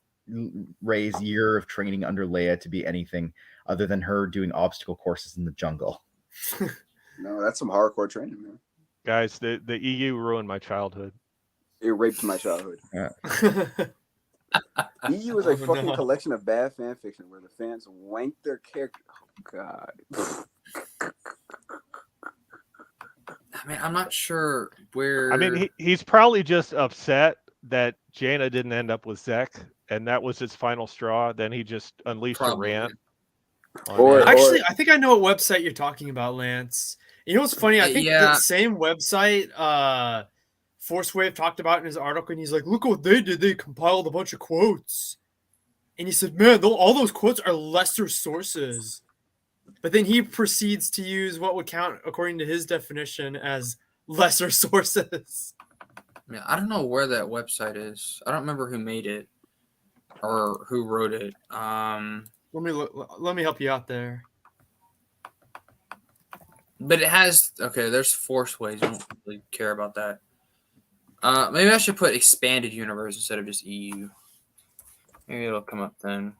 Rey's year of training under Leia to be anything other than her doing obstacle courses in the jungle. No, that's some hardcore training, man. Guys, the EU ruined my childhood. It raped my childhood. EU is a Oh, fucking no. collection of bad fan fiction where the fans wank their character. Oh God. I mean, I'm not sure where. I mean, he's probably just upset that Jaina didn't end up with Zek, and that was his final straw. Then he just unleashed Probably. a rant. Or- Actually, I think I know what website you're talking about, Lance. You know what's funny? I think Yeah. that same website Force Wave talked about in his article, and he's like, look what they did. They compiled a bunch of quotes. And he said, man, all those quotes are lesser sources. But then he proceeds to use what would count, according to his definition, as lesser sources. Yeah, I don't know where that website is. I don't remember who made it or who wrote it. Let me help you out there. But it has there's Force Ways. I don't really care about that. Maybe I should put expanded universe instead of just EU. Maybe it'll come up then.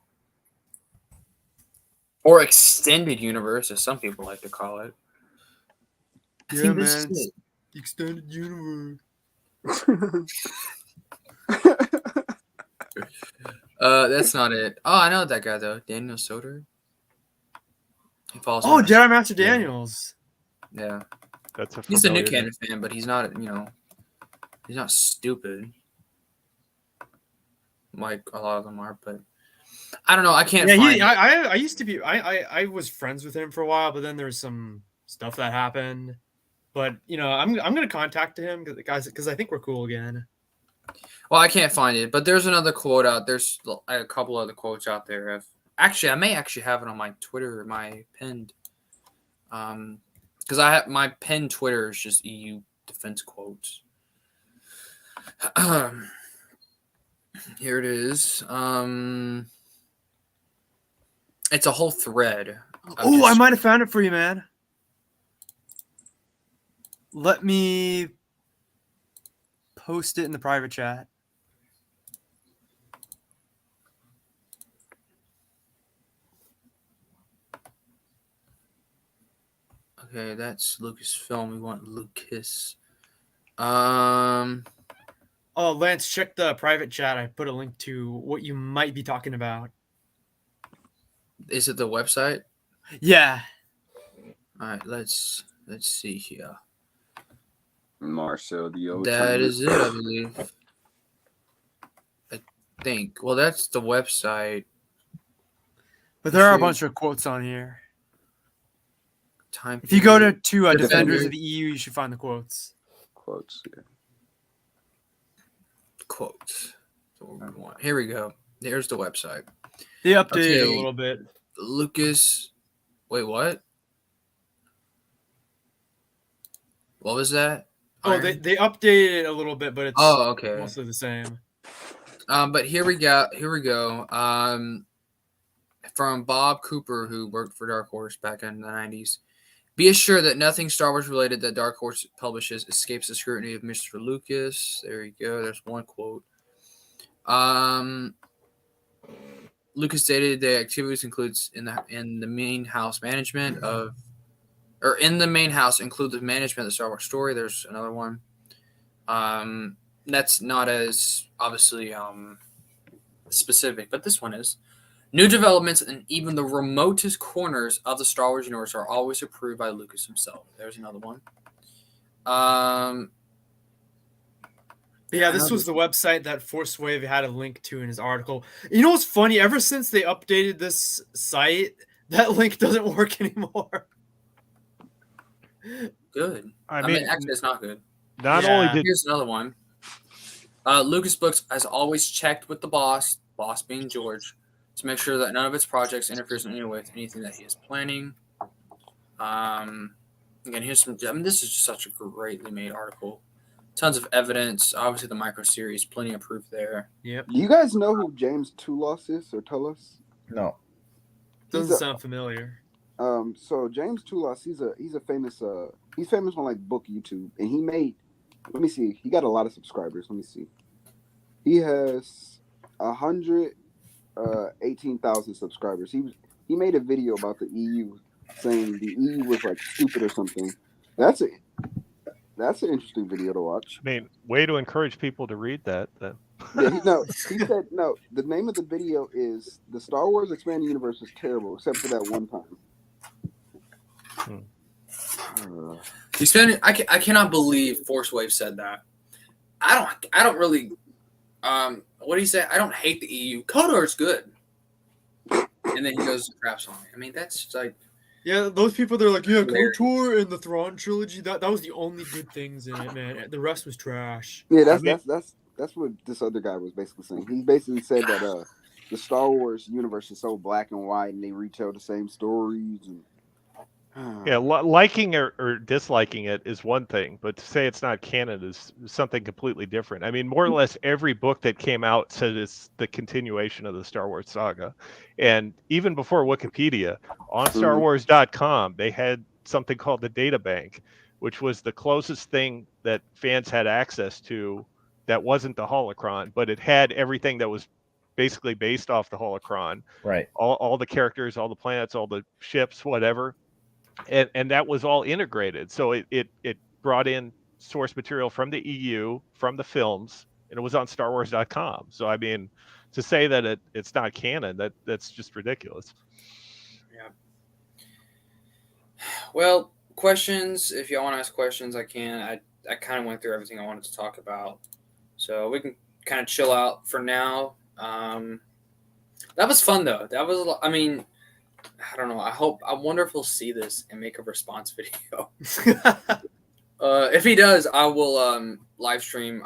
Or extended universe, as some people like to call it. I Yeah, think this man. is it. Extended universe. That's not it. Oh, I know that guy though, Daniel Soder. He follows. Oh, me on Jedi Master Instagram. Daniels. Yeah, That's a he's a familiar Nick name. Cannon fan, but he's not. He's not stupid. Like a lot of them are, but I don't know. I can't Yeah, find. I used to be. I was friends with him for a while, but then there was some stuff that happened. But I'm gonna contact him because I think we're cool again. Well, I can't find it, but there's another quote out. There's a couple other quotes out there. I may actually have it on my Twitter, my pinned. Because I have my pinned Twitter is just EU defense quotes. Here it is. It's a whole thread. Oh, I might have found it for you, man. Let me post it in the private chat. Okay, that's Lucasfilm. We want Lucas. Oh, Lance, check the private chat. I put a link to what you might be talking about. Is it the website? Yeah. All right, let's see here. Marcel, the old That timer. is it, I believe. I think. Well, that's the website. But there are a bunch of quotes on here. Time. If you go to Defender. Defenders of the EU, you should find the quotes. Quotes. Yeah. Quotes. That's what we want. Here we go. Here's the website. They updated it Okay. a little bit. Lucas. Wait, what? What was that? Oh, Iron? they updated it a little bit, but it's Okay. mostly the same. But here we go. From Bob Cooper, who worked for Dark Horse back in the 90s. Be assured that nothing Star Wars related that Dark Horse publishes escapes the scrutiny of Mr. Lucas. There you go. There's one quote. Lucas stated the activities includes in the main house include the management of the Star Wars story. There's another one. That's not as obviously specific, but this one is. New developments in even the remotest corners of the Star Wars universe are always approved by Lucas himself. There's another one. Yeah, this was the website that Force Wave had a link to in his article. You know what's funny? Ever since they updated this site, that link doesn't work anymore. Good. I mean, actually, it's not good. not only did Here's another one. Lucas Books has always checked with the boss being George, to make sure that none of its projects interferes in any way with anything that he is planning. Again, here's some. I mean, this is just such a greatly made article. tons of evidence. Obviously, the micro series, plenty of proof there. Yep. Do you guys know who James Toulos is or Tullos? No. Doesn't sound familiar. So James Toulos, he's famous on like book YouTube, and he made. Let me see. He got a lot of subscribers. Let me see. He has 118,000 subscribers. He made a video about the EU, saying the EU was like stupid or something. That's an interesting video to watch. I mean, way to encourage people to read that. Yeah, he said no. The name of the video is "The Star Wars Expanded Universe is terrible, except for that one time." I cannot believe Force Wave said that. I don't really. What do you say? I don't hate the EU. KOTOR's good. And then he goes and craps on it. I mean, that's like. Yeah, those people, they're like, yeah, KOTOR and the Thrawn trilogy, that was the only good things in it, man. The rest was trash. Yeah, that's what this other guy was basically saying. He basically said that the Star Wars universe is so black and white, and they retell the same stories. And yeah, liking or disliking it is one thing, but to say it's not canon is something completely different. I mean, more or less every book that came out said it's the continuation of the Star Wars saga. And even before Wikipedia, on StarWars.com, they had something called the data bank, which was the closest thing that fans had access to that wasn't the holocron, but it had everything that was basically based off the holocron. Right. All the characters, all the planets, all the ships, whatever. And that was all integrated. So it brought in source material from the EU, from the films, and it was on StarWars.com. So, I mean, to say that it's not canon, that's just ridiculous. Yeah. Well, questions. If y'all want to ask questions, I can. I kind of went through everything I wanted to talk about. So we can kind of chill out for now. That was fun, though. That was, I mean... I don't know. I wonder if he'll see this and make a response video. If he does, I will live stream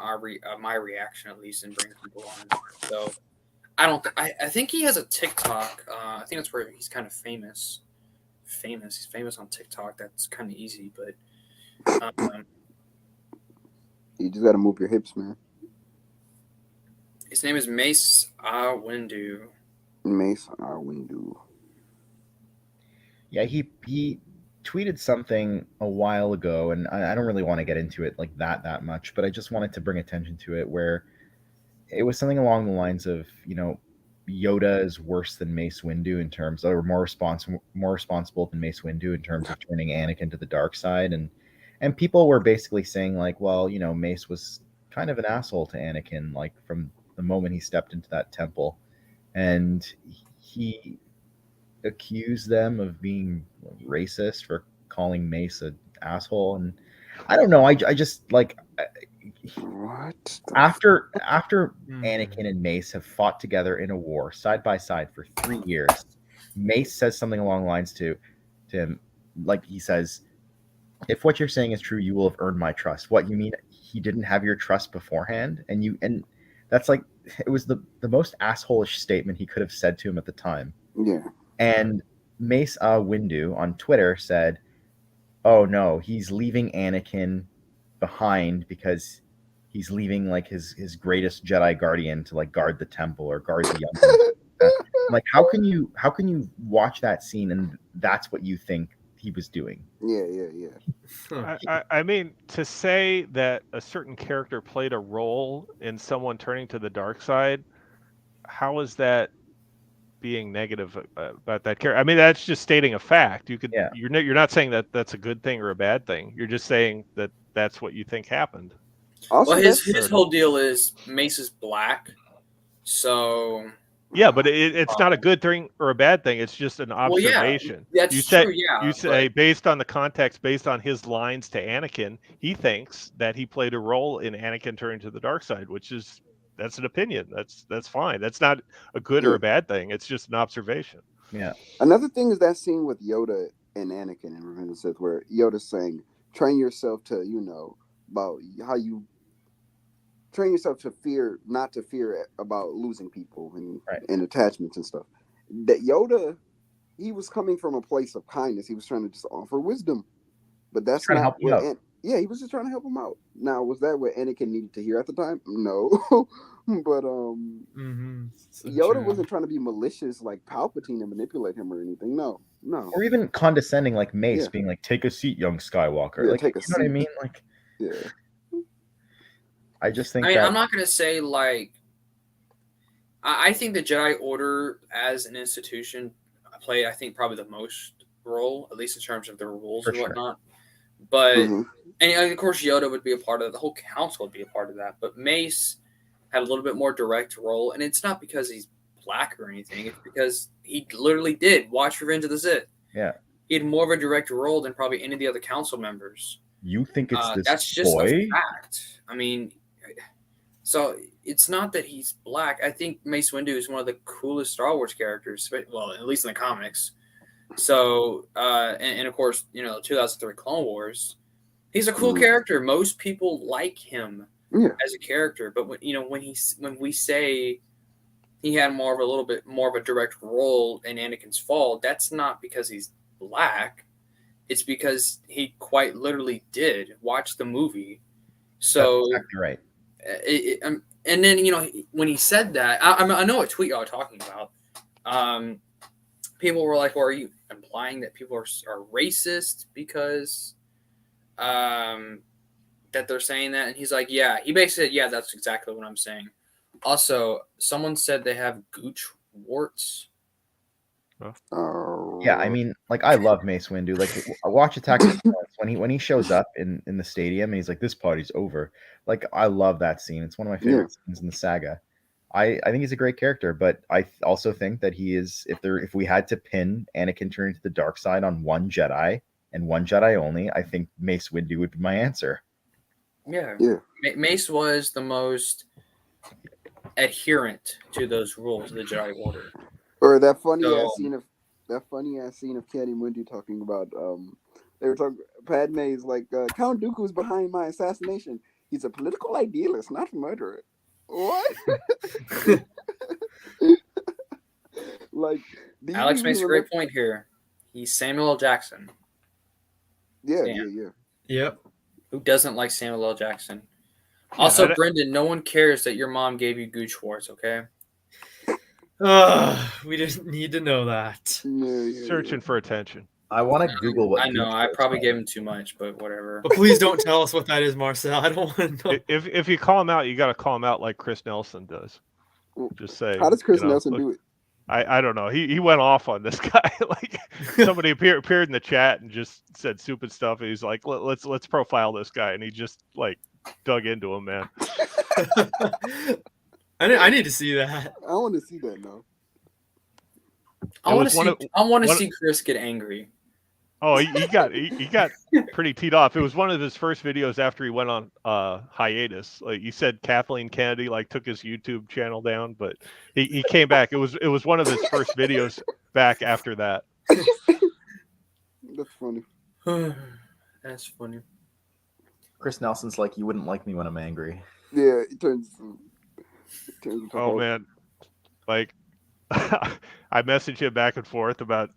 my reaction at least and bring people on. So I think he has a TikTok. I think that's where he's kind of famous. He's famous on TikTok. That's kind of easy, but you just got to move your hips, man. His name is Mace Windu. Mace Windu. Yeah, he tweeted something a while ago, and I don't really want to get into it like that much, but I just wanted to bring attention to it, where it was something along the lines of, Yoda is worse than Mace Windu in terms, or more responsible than Mace Windu in terms of turning Anakin to the dark side, and people were basically saying like, well, Mace was kind of an asshole to Anakin, like from the moment he stepped into that temple, and he accuse them of being racist for calling Mace an asshole, and I don't know. I just like what after Anakin and Mace have fought together in a war side by side for 3 years. Mace says something along the lines to him, like he says, "If what you're saying is true, you will have earned my trust." What, you mean he didn't have your trust beforehand? And that's like, it was the most asshole-ish statement he could have said to him at the time. Yeah. And Mace Windu on Twitter said, "Oh no, he's leaving Anakin behind because he's leaving like his greatest Jedi guardian to like guard the temple or guard the young." Like, how can you watch that scene and that's what you think he was doing? Yeah. I mean, to say that a certain character played a role in someone turning to the dark side, how is that being negative about that character? I mean, that's just stating a fact. You're not saying that that's a good thing or a bad thing. You're just saying that that's what you think happened. Also, well, his whole deal is Mace is black, so yeah, but it's not a good thing or a bad thing. It's just an observation. Well, yeah, true. Yeah, you say based on the context, based on his lines to Anakin, he thinks that he played a role in Anakin turning to the dark side, that's an opinion. That's fine. That's not a good or a bad thing. It's just an observation. Yeah. Another thing is that scene with Yoda and Anakin in Revenge of the Sith, where Yoda's saying, "Train yourself to, about how you train yourself to fear, not to fear about losing people and attachments and stuff." That Yoda, he was coming from a place of kindness. He was trying to just offer wisdom, but that's not what. Yeah, he was just trying to help him out. Now, was that what Anakin needed to hear at the time? No, but So Yoda true. wasn't trying to be malicious like Palpatine and manipulate him or anything. No. Or even condescending, like Mace Yeah. being like, "Take a seat, young Skywalker." Yeah, Like, take a you know what I seat. mean? Like, Yeah. I just think I mean, that I'm not gonna say like. I think the Jedi Order as an institution played, I think, probably the most role, at least in terms of the rules For and sure. whatnot. But Mhm. and of course, Yoda would be a part of it. The whole council would be a part of that. But Mace had a little bit more direct role, and it's not because he's black or anything. It's because he literally did watch Revenge of the Sith. Yeah. He had more of a direct role than probably any of the other council members. You think it's this That's just a boy? fact. I mean, so it's not that he's black. I think Mace Windu is one of the coolest Star Wars characters. Well, at least in the comics. So, and of course, 2003 Clone Wars. He's a cool character. Most people like him as a character, but when we say he had a little bit more of a direct role in Anakin's fall, that's not because he's black. It's because he quite literally did watch the movie. So That's exactly right. And then when he said that, I know what tweet y'all are talking about. People were like, "Well, are you implying that people are racist because that they're saying that?" And he's like, "Yeah." He basically said, "Yeah, that's exactly what I'm saying." Also, someone said they have gooch warts. Yeah, I mean, like, I love Mace Windu. Like, I watch Attack of the Clones when he shows up in the stadium and he's like, "This party's over." Like, I love that scene. It's one of my favorite scenes in the saga. I think he's a great character, but I also think that he is. If we had to pin Anakin turning to the dark side on one Jedi and one Jedi only, I think Mace Windu would be my answer. Yeah. Mace was the most adherent to those rules of the Jedi Order. Or that funny ass scene of Ken and Wendy talking about they were talking Padme's like Count Dooku's behind my assassination. He's a political idealist, not a murderer. What? Like Alex makes a great point here. He's Samuel L. Jackson. Yeah. Yep. Who doesn't like Samuel L. Jackson? Also, Brendan, no one cares that your mom gave you gooch warts, okay? We didn't need to know that. Searching for attention. I want to Google what. I know. I probably gave him too much, but whatever. But please don't tell us what that is, Marcel. I don't want to know. If you call him out, you got to call him out like Chris Nelson does. Just say. How does Chris Nelson do it? I don't know. He went off on this guy. Like somebody appeared in the chat and just said stupid stuff. And he's like, let's profile this guy, and he just like dug into him, man. I need to see that. I want to see that now. I want to see Chris get angry. Oh, he got pretty teed off. It was one of his first videos after he went on hiatus. Like you said, Kathleen Kennedy like took his YouTube channel down, but he came back. It was one of his first videos back after that. That's funny. That's funny. Chris Nelson's like, "You wouldn't like me when I'm angry." Yeah, it turns oh man, like I message him back and forth about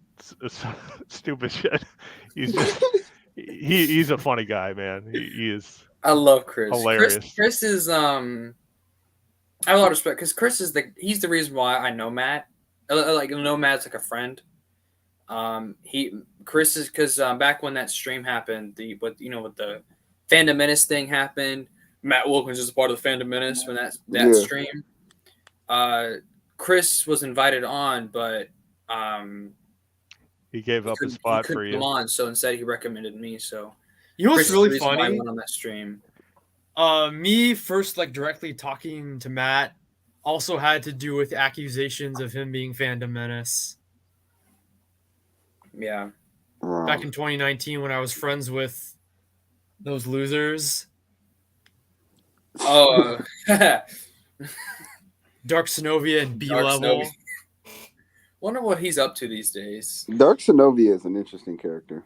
stupid shit. He's just he's a funny guy, man. He is. I love Chris. Hilarious. Chris is I have a lot of respect because Chris is he's the reason why I know Matt. Like know Matt's like a friend. Chris is because back when that stream happened, with the Fandom Menace thing happened, Matt Wilkins is a part of the Fandom Menace when that stream. Chris was invited on, but he gave up his spot for you. Come on, so instead he recommended me. So you know what's really funny? I went on that stream. Me first, like directly talking to Matt, also had to do with accusations of him being Fandom Menace. Yeah. Back in 2019, when I was friends with those losers. Oh. Dark Synovia and B-Level. Wonder what he's up to these days. Dark Synovia is an interesting character.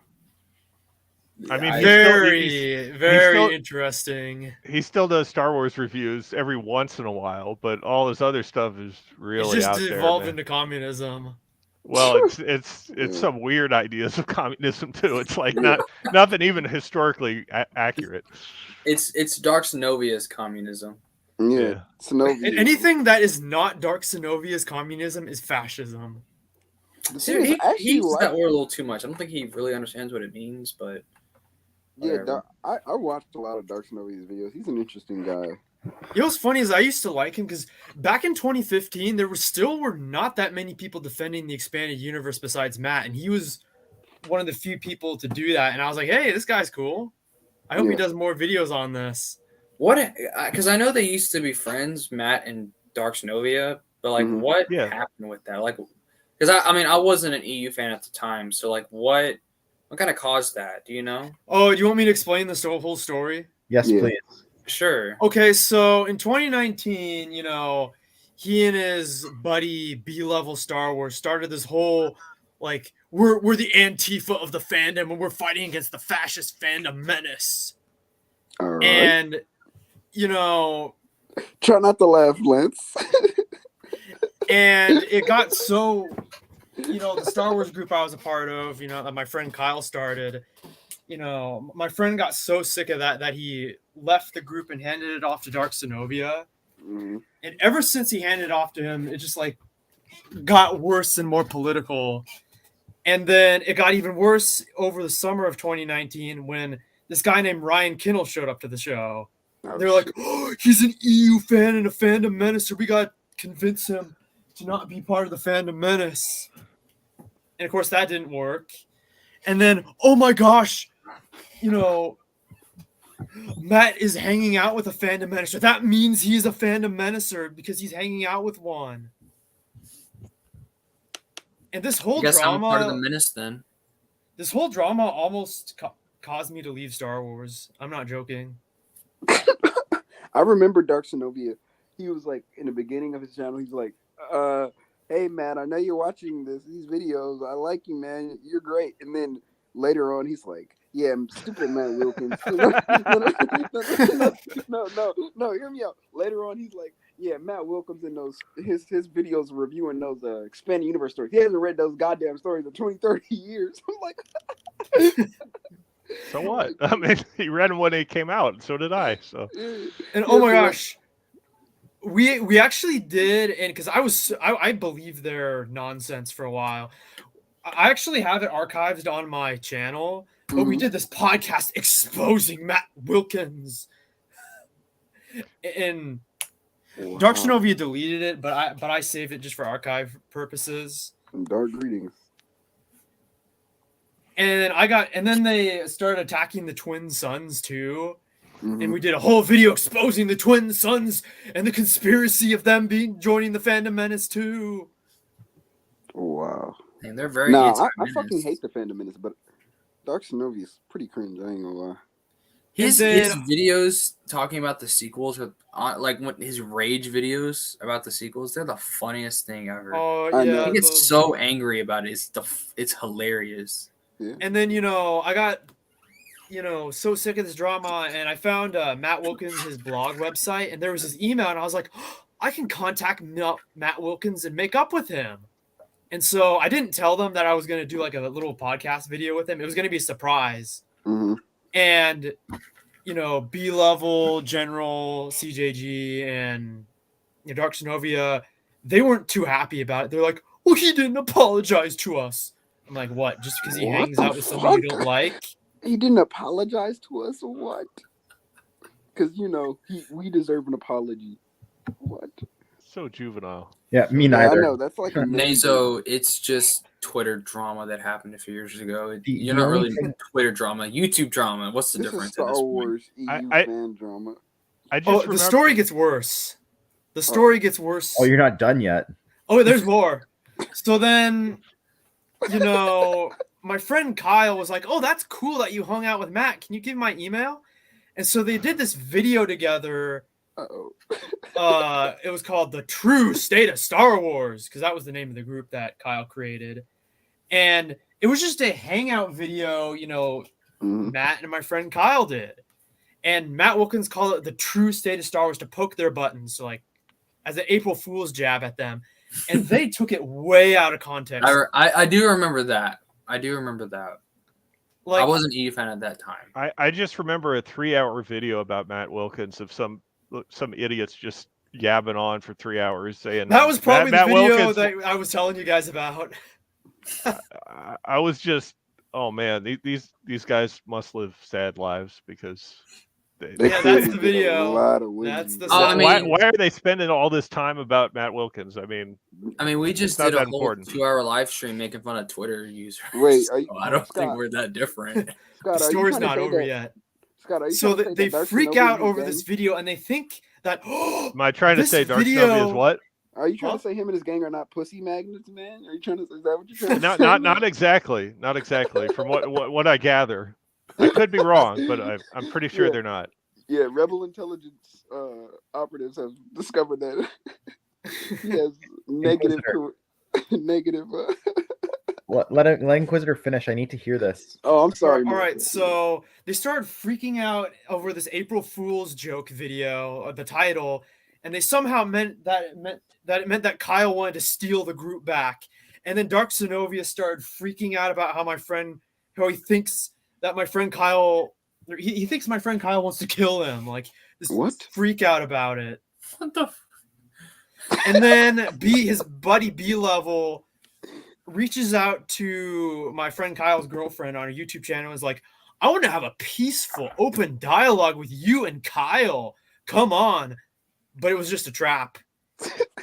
I mean, very interesting. He still does Star Wars reviews every once in a while, but all his other stuff is really It's just out there. evolved into communism. Well, it's some weird ideas of communism too. It's like nothing even historically accurate. It's Dark Synovia's communism. Yeah. Synovia. Anything that is not Dark Synovia's communism is fascism. See, he uses that word a little too much. I don't think he really understands what it means, but yeah, I watched a lot of Dark Synovia's videos. He's an interesting guy. You know what's funny is I used to like him because back in 2015 there were not that many people defending the expanded universe besides Matt, and he was one of the few people to do that. And I was like, hey, this guy's cool. I hope he does more videos on this. What? Because I know they used to be friends, Matt and Dark Synovia, but like, what happened with that? Like, because I wasn't an EU fan at the time, so like, what kind of caused that? Do you know? Oh, do you want me to explain the whole story? Yes, please. Sure. Okay, so in 2019, he and his buddy B-level Star Wars started this whole like we're the Antifa of the fandom and we're fighting against the fascist fandom menace. All right. And try not to laugh, Lance. And it got so the Star Wars group I was a part of, that my friend Kyle started. My friend got so sick of that he left the group and handed it off to Dark Synovia. And ever since he handed it off to him, it just like got worse and more political. And then it got even worse over the summer of 2019 when this guy named Ryan Kinnell showed up to the show. They're like, oh, he's an EU fan and a fandom menace, so we got to convince him to not be part of the fandom menace. And of course that didn't work. And then, oh my gosh, Matt is hanging out with a fandom menacer. That means he's a fandom menacer because he's hanging out with one. And this whole drama, I'm part of the menace then. This whole drama almost caused me to leave Star Wars. I'm not joking. I remember Dark Synovia. He was like in the beginning of his channel. He's like, "Hey man, I know you're watching these videos. I like you, man. You're great." And then later on, he's like, "Yeah, I'm stupid, Matt Wilkins." No, hear me out. Later on, he's like, "Yeah, Matt Wilkins in those his videos reviewing those expanded universe stories. He hasn't read those goddamn stories in 20, 30 years." I'm like, so what? I mean, he read them when they came out, and so did I. So, and oh my gosh, we actually did, and because I believed their nonsense for a while. I actually have it archived on my channel, but we did this podcast exposing Matt Wilkins, and Dark Synovia deleted it, but I saved it just for archive purposes. Dark greetings. And then they started attacking the twin sons too. And we did a whole video exposing the twin sons and the conspiracy of them joining the fandom menace too. Wow. And they're very I fucking hate the fandom menace, but Dark Synovia is pretty cringe. I ain't gonna lie. His videos talking about the sequels, his rage videos about the sequels, they're the funniest thing ever. Oh yeah, he gets so angry about it. It's hilarious. Yeah. And then I got so sick of this drama, and I found Matt Wilkins his blog website, and there was his email, and I was like, oh, I can contact Matt Wilkins and make up with him. And so I didn't tell them that I was going to do like a little podcast video with him. It was going to be a surprise. And B-level, General, CJG, and Dark Synovia, they weren't too happy about it. They're like, well, he didn't apologize to us. I'm like, what? Just because he hangs out with somebody you don't like? He didn't apologize to us or what? Because, we deserve an apology. What? So juvenile. Yeah, me neither. I know, that's like Nazo, it's just Twitter drama that happened a few years ago. You're not really Twitter drama, YouTube drama. What's the difference? Is Star Wars EU fan drama. The story gets worse. The story gets worse. Oh, you're not done yet. Oh, there's more. So then, my friend Kyle was like, oh, that's cool that you hung out with Matt. Can you give my email? And so they did this video together. It was called The True State of Star Wars, because that was the name of the group that Kyle created. And it was just a hangout video, Matt and my friend Kyle did. And Matt Wilkins called it The True State of Star Wars to poke their buttons. So like as an April Fool's jab at them. and they took it way out of context. I do remember that. I do remember that. Like, I wasn't an EU fan at that time. I just remember a 3-hour video about Matt Wilkins of some idiots just yabbing on for 3 hours saying that was probably Matt the video Wilkins, that I was telling you guys about. I was just, oh man, these guys must live sad lives because They Yeah, clearly that's the get a video. lot of women. That's the Oh, I mean- why are they spending all this time about Matt Wilkins? I mean, We just not did a that whole important. 2-hour live stream making fun of Twitter users. Wait, are you- So I don't think Scott. we're that different. Scott, The are you story's trying to not say over that- yet. Scott, are you So trying to say they that Dark freak Shinobi out is over gay? this video, and they think that. am I trying to This say Dark video- Shinobi is what? Are you trying Huh? to say him and his gang are not pussy magnets, man? Are you trying to? Is that what you're trying to say? Not exactly. Not exactly. From what I gather, I could be wrong, but I'm pretty sure Yeah. they're not. Yeah, rebel intelligence operatives have discovered that he has negative. negative. Let Inquisitor finish. I need to hear this. Oh, I'm sorry. All right, Mark. so they started freaking out over this April Fool's joke video, the title, and they somehow meant that Kyle wanted to steal the group back. And then Dark Zenobia started freaking out about how he thinks that my friend Kyle, he thinks my friend Kyle wants to kill him. Like this What? freak out about it. What the? And then his buddy B Level reaches out to my friend Kyle's girlfriend on a YouTube channel and is like, I want to have a peaceful, open dialogue with you and Kyle. Come on. But it was just a trap.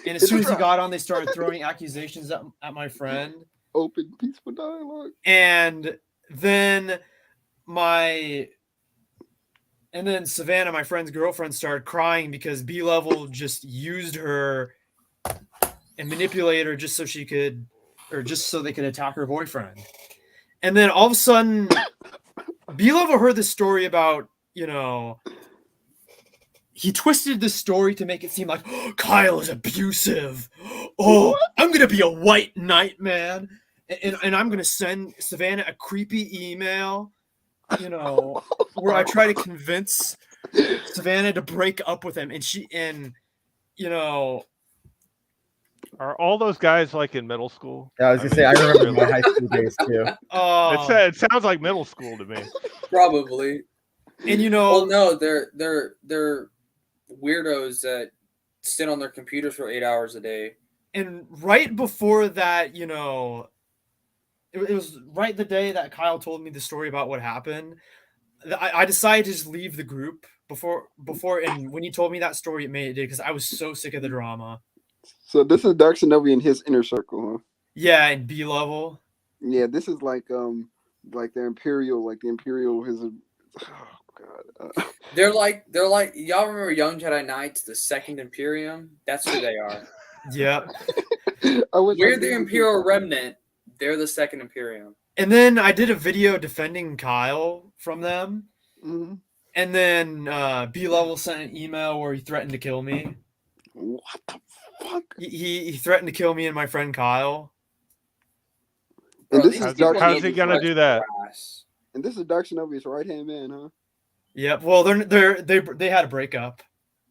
And as It's soon a as he trap. then got on, they started throwing accusations at my friend. Open, peaceful dialogue. And then Savannah, my friend's girlfriend, started crying because B Level just used her and manipulated her just so they could attack her boyfriend. And then all of a sudden, B Level heard this story about, he twisted this story to make it seem like, oh, Kyle is abusive. Oh, I'm gonna be a white knight, man. And I'm gonna send Savannah a creepy email, where I try to convince Savannah to break up with him, Are all those guys like in middle school? Yeah, I was gonna say I remember my high school days too. It sounds like middle school to me. Probably. and Oh no, they're weirdos that sit on their computers for 8 hours a day. and right before that, it was right the day that Kyle told me the story about what happened. I decided to just leave the group before, and when he told me that story, it made it because I was so sick of the drama. So this is Dark Shinobi in his inner circle, huh? Yeah, and B Level. Yeah, this is like the Imperial, his. Oh God. They're like y'all remember Young Jedi Knights, the Second Imperium? That's who they are. Yeah. We're the Imperial Remnant. They're the Second Imperium. And then I did a video defending Kyle from them. Mm-hmm. And then B Level sent an email where he threatened to kill me. What the fuck? He threatened to kill me and my friend Kyle. And Bro, this these is people Dark. how's he need gonna to do that? class. And this is Dark Shinobi's right hand man, huh? Yep. Well, they had a breakup.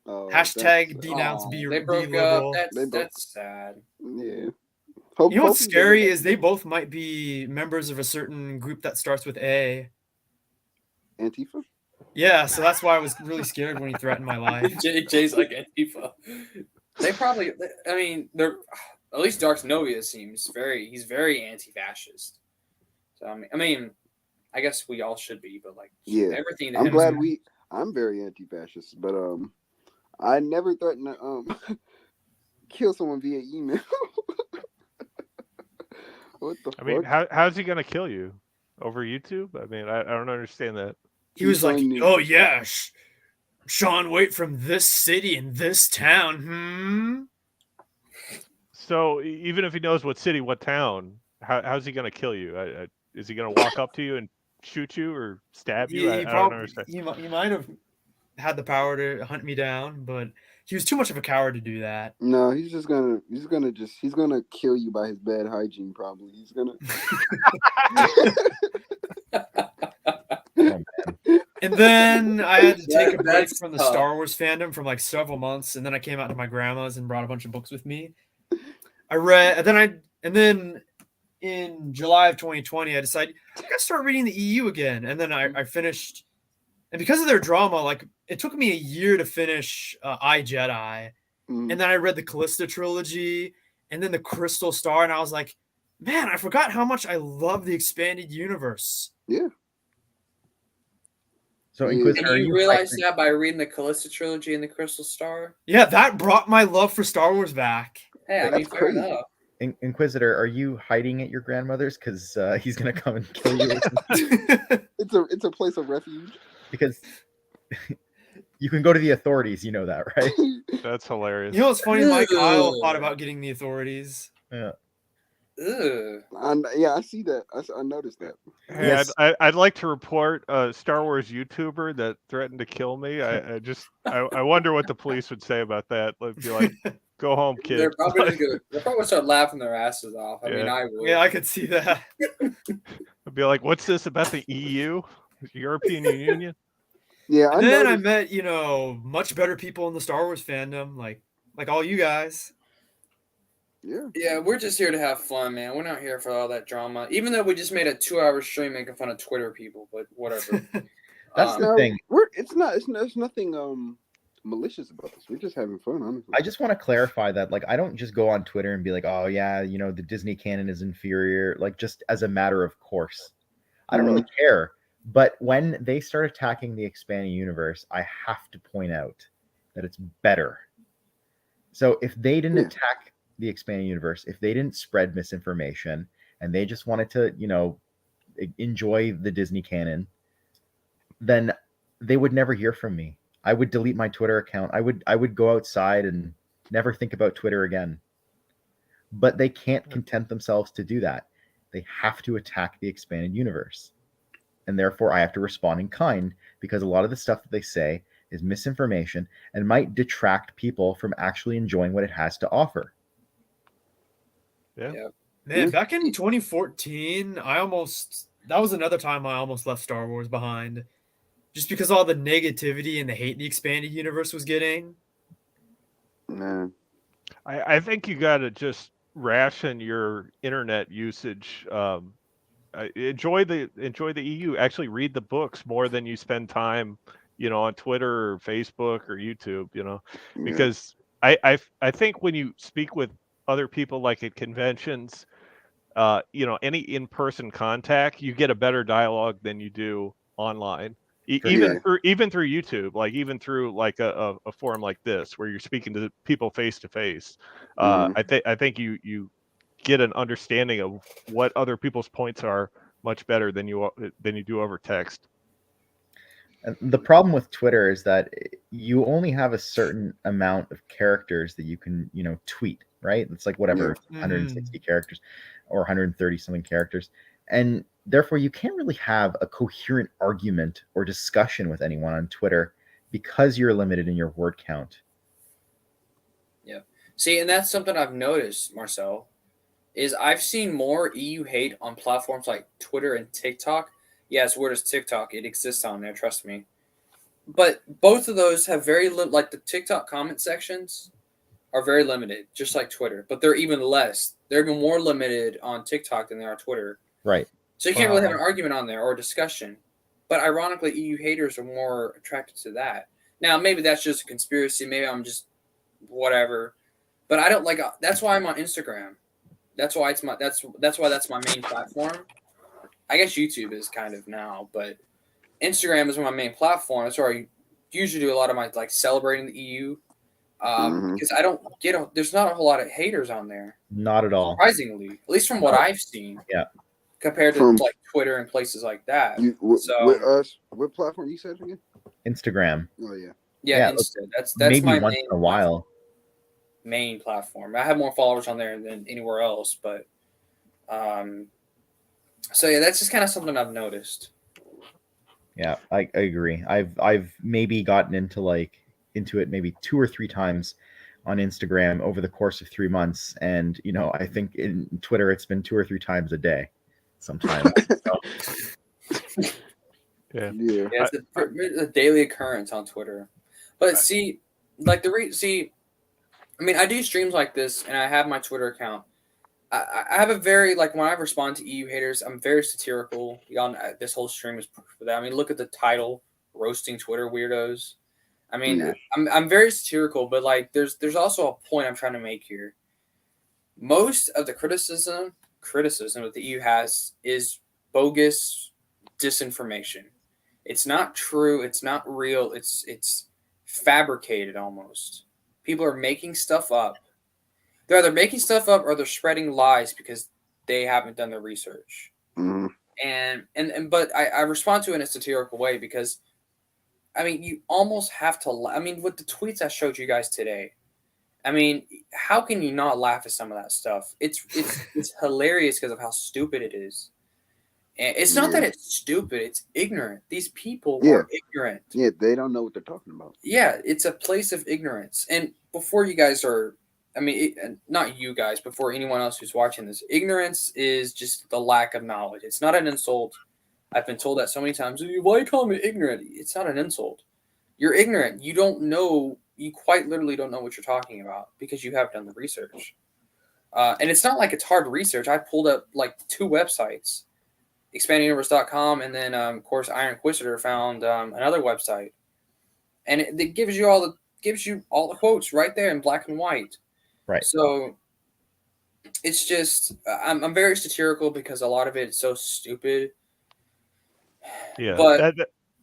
Oh, Hashtag denounce Aw, B they B broke liberal. up. They broke- That's sad. Yeah. You know what's scary is they both might be members of a certain group that starts with A. Antifa. Yeah, so that's why I was really scared when he threatened my life. Jay's like Antifa. They probably. I mean, they're at least Dark Novia seems he's very anti-fascist. So I mean, I guess we all should be, but like, Yeah. everything. to I'm him glad is- I'm very anti-fascist, but I never threatened to kill someone via email. What the I mean, fuck? how's he gonna kill you? Over YouTube? I mean, I don't understand that. He was like, He's "Oh yeah, Sean Waite from this city in this town." So even if he knows what city, what town, how's he gonna kill you? Is he gonna walk up to you and shoot you or stab you? I don't understand. He might have had the power to hunt me down, but he was too much of a coward to do that. No, he's gonna kill you by his bad hygiene. Probably he's gonna. And then I had to take a break That's from the tough. Star Wars fandom for like several months, and then I came out to my grandma's and brought a bunch of books with me. I read, and then in July of 2020, I decided I gotta start reading the EU again. And then I finished, and because of their drama, like it took me a year to finish I Jedi, Mm. and then I read the Callista trilogy, and then the Crystal Star, and I was like, man, I forgot how much I love the expanded universe. Yeah. So, Yeah. Inquisitor, And are you you realize hyping- that by reading the Callista trilogy and the Crystal Star? Yeah, that brought my love for Star Wars back. Hey, I mean, That's fair crazy. enough. Inquisitor, are you hiding at your grandmother's because he's gonna come and kill you? It's a place of refuge. Because you can go to the authorities, you know that, right? That's hilarious. You know what's funny? Mike Kyle Ugh. thought about getting the authorities. Yeah. Ugh. Yeah, I see that. I noticed that. Hey, Yes. I'd like to report a Star Wars YouTuber that threatened to kill me. I wonder what the police would say about that. They'd be like, "Go home, kid." They're probably just gonna, they're probably gonna start laughing their asses off. I mean, Yeah. I would. Yeah, I could see that. I'd be like, "What's this about the EU, European Union?" Yeah, And then I noticed. met, much better people in the Star Wars fandom, like all you guys. Yeah. Yeah, we're just here to have fun, man. We're not here for all that drama. Even though we just made a 2-hour stream making fun of Twitter people, but whatever. That's the No, thing. It's nothing malicious about this. We're just having fun, honestly. I just want to clarify that, like, I don't just go on Twitter and be like, "Oh yeah, the Disney canon is inferior," like just as a matter of course. I don't really care. But when they start attacking the expanding universe, I have to point out that it's better. So if they didn't Yeah. attack the expanding universe, if they didn't spread misinformation, and they just wanted to, enjoy the Disney canon, then they would never hear from me. I would delete my Twitter account. I would go outside and never think about Twitter again. But they can't content themselves to do that. They have to attack the expanded universe. And therefore I have to respond in kind, because a lot of the stuff that they say is misinformation and might detract people from actually enjoying what it has to offer. Yeah. Man, back in 2014, that was another time I almost left Star Wars behind. Just because all the negativity and the hate the expanded universe was getting. Man. I think you got to just ration your internet usage. Enjoy the EU. Actually, read the books more than you spend time, on Twitter or Facebook or YouTube. Because I think when you speak with other people, like at conventions, any in-person contact, you get a better dialogue than you do online. Even through YouTube, like even through like a forum like this, where you're speaking to people face to face. I think you get an understanding of what other people's points are much better than you do over text. And the problem with Twitter is that you only have a certain amount of characters that you can, tweet, right? It's like whatever, 160 characters or 130 something characters. And therefore you can't really have a coherent argument or discussion with anyone on Twitter because you're limited in your word count. Yeah. See, and that's something I've noticed, Marcel, is I've seen more EU hate on platforms like Twitter and TikTok. Yeah, as weird as TikTok, it exists on there, trust me. But both of those have like the TikTok comment sections are very limited, just like Twitter. But they're even less. They're even more limited on TikTok than they are Twitter. Right. So you can't really have an argument on there or a discussion. But ironically, EU haters are more attracted to that. Now, maybe that's just a conspiracy. Maybe I'm just whatever. But I don't like. That's why I'm on Instagram. That's why that's my main platform. I guess YouTube is kind of now, but Instagram is my main platform. That's where I usually do a lot of my like celebrating the EU. Because I don't there's not a whole lot of haters on there. Not at all. Surprisingly, at least from what I've seen. Yeah. Compared to like Twitter and places like that. What platform you said again? Instagram. Oh yeah. Yeah, Insta. That's maybe my once main in a while. Main platform. I have more followers on there than anywhere else, but so yeah, that's just kind of something I've noticed. Yeah, I agree. I've maybe gotten into it maybe 2 or 3 times on Instagram over the course of 3 months, and I think in Twitter it's been 2 or 3 times a day, sometimes. Yeah, it's a daily occurrence on Twitter. But see, like I mean, I do streams like this, and I have my Twitter account. I have a very, like, when I respond to EU haters, I'm very satirical. Y'all, this whole stream is proof of that. I mean, look at the title, Roasting Twitter Weirdos. I mean, Yeah. I'm very satirical, but, like, there's also a point I'm trying to make here. Most of the criticism that the EU has is bogus disinformation. It's not true. It's not real. It's fabricated almost. People are making stuff up. They're either making stuff up or they're spreading lies because they haven't done their research. Mhm. And but I respond to it in a satirical way because, I mean, you almost have to. I mean, with the tweets I showed you guys today, I mean, how can you not laugh at some of that stuff? It's hilarious because of how stupid it is. And it's not that it's stupid; it's ignorant. These people are ignorant. Yeah, they don't know what they're talking about. Yeah, it's a place of ignorance. And before you guys are, I mean, not you guys, before anyone else who's watching this, ignorance is just the lack of knowledge. It's not an insult. I've been told that so many times. Why you call me ignorant? It's not an insult. You're ignorant. You don't know. You quite literally don't know what you're talking about because you haven't done the research. And it's not like it's hard research. I pulled up like 2 websites, expandinguniverse.com, and then of course Iron Inquisitor found another website, and it gives you all the quotes right there in black and white. Right. So it's just I'm very satirical because a lot of it is so stupid. Yeah, But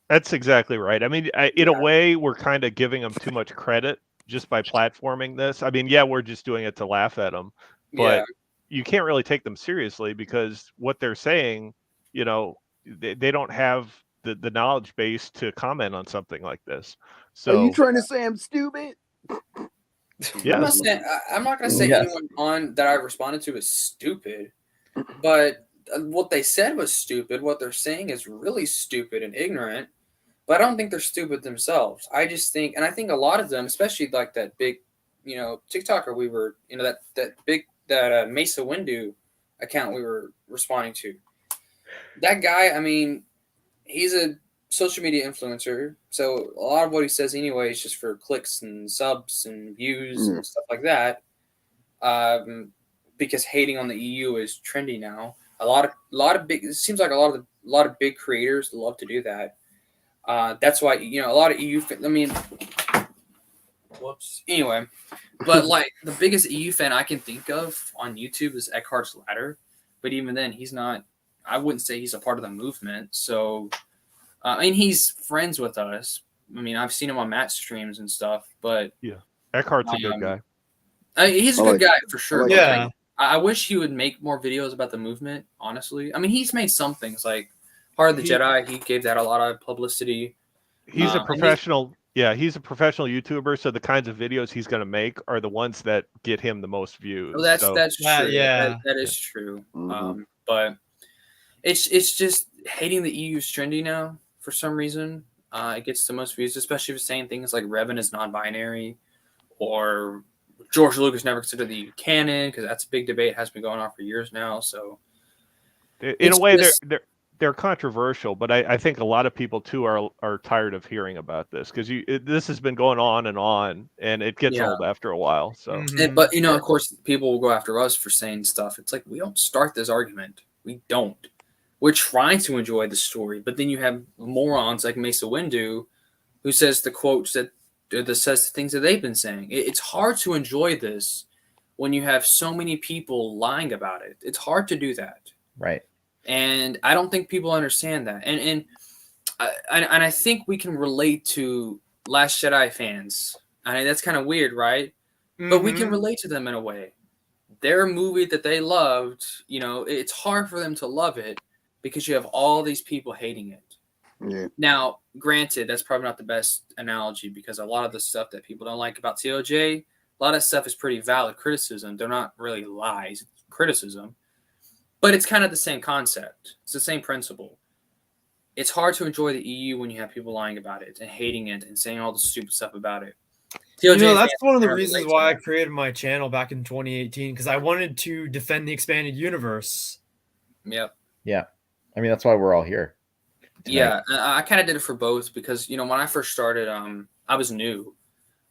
that's exactly right. I mean, in a way, we're kind of giving them too much credit just by platforming this. I mean, yeah, we're just doing it to laugh at them, but you can't really take them seriously because what they're saying, you know, they don't have the knowledge base to comment on something like this. So Are you trying to say I'm stupid? yeah, I'm not going to say anyone on that I responded to is stupid, but what they said was stupid. What they're saying is really stupid and ignorant, but I don't think they're stupid themselves. I just think, and I think a lot of them, especially like that big, you know, TikToker we were, you know, that Mesa Windu account we were responding to. That guy, I mean, he's a social media influencer, so a lot of what he says anyway is just for clicks and subs and views and stuff like that. Because hating on the EU is trendy now. A lot of big. It seems like a lot of big creators love to do that. That's why, you know, a lot of EU. I mean, whoops. Anyway, but like the biggest EU fan I can think of on YouTube is Eckhart's Ladder, but even then, he's not. I wouldn't say he's a part of the movement. So, I mean, he's friends with us. I mean, I've seen him on Matt's streams and stuff, but yeah, Eckhart's a good guy. He's a good guy for sure. Yeah. I wish he would make more videos about the movement, honestly. I mean, he's made some things like Heart of the Jedi. He gave that a lot of publicity. He's a professional. He's a professional YouTuber. So the kinds of videos he's going to make are the ones that get him the most views. Oh, that's true. Yeah. That is true. Mm-hmm. But it's just hating the EU is trendy now for some reason. It gets the most views, especially if it's saying things like Revan is non-binary or George Lucas never considered the EU canon, because that's a big debate. It has been going on for years now. So in a way, they're controversial, but I think a lot of people too are tired of hearing about this because this has been going on, and it gets old after a while. So, but you know, of course, people will go after us for saying stuff. It's like we don't start this argument. We don't. We're trying to enjoy the story, but then you have morons like Mesa Windu, who says the quotes that says the things that they've been saying. It's hard to enjoy this when you have so many people lying about it. It's hard to do that, Right. and I don't think people understand that. And I think we can relate to Last Jedi fans. I mean, that's kind of weird, right? But we can relate to them in a way. Their movie that they loved, you know, it's hard for them to love it because you have all these people hating it. Yeah. Now, granted, that's probably not the best analogy because a lot of the stuff that people don't like about TOJ, a lot of stuff is pretty valid criticism. They're not really lies, it's criticism. But it's kind of the same concept. It's the same principle. It's hard to enjoy the EU when you have people lying about it and hating it and saying all the stupid stuff about it. You know, that's one of the reasons why I created my channel back in 2018, because I wanted to defend the expanded universe. Yep. Yeah. I mean, that's why we're all here tonight. Yeah, I kind of did it for both because, you know, when I first started, I was new.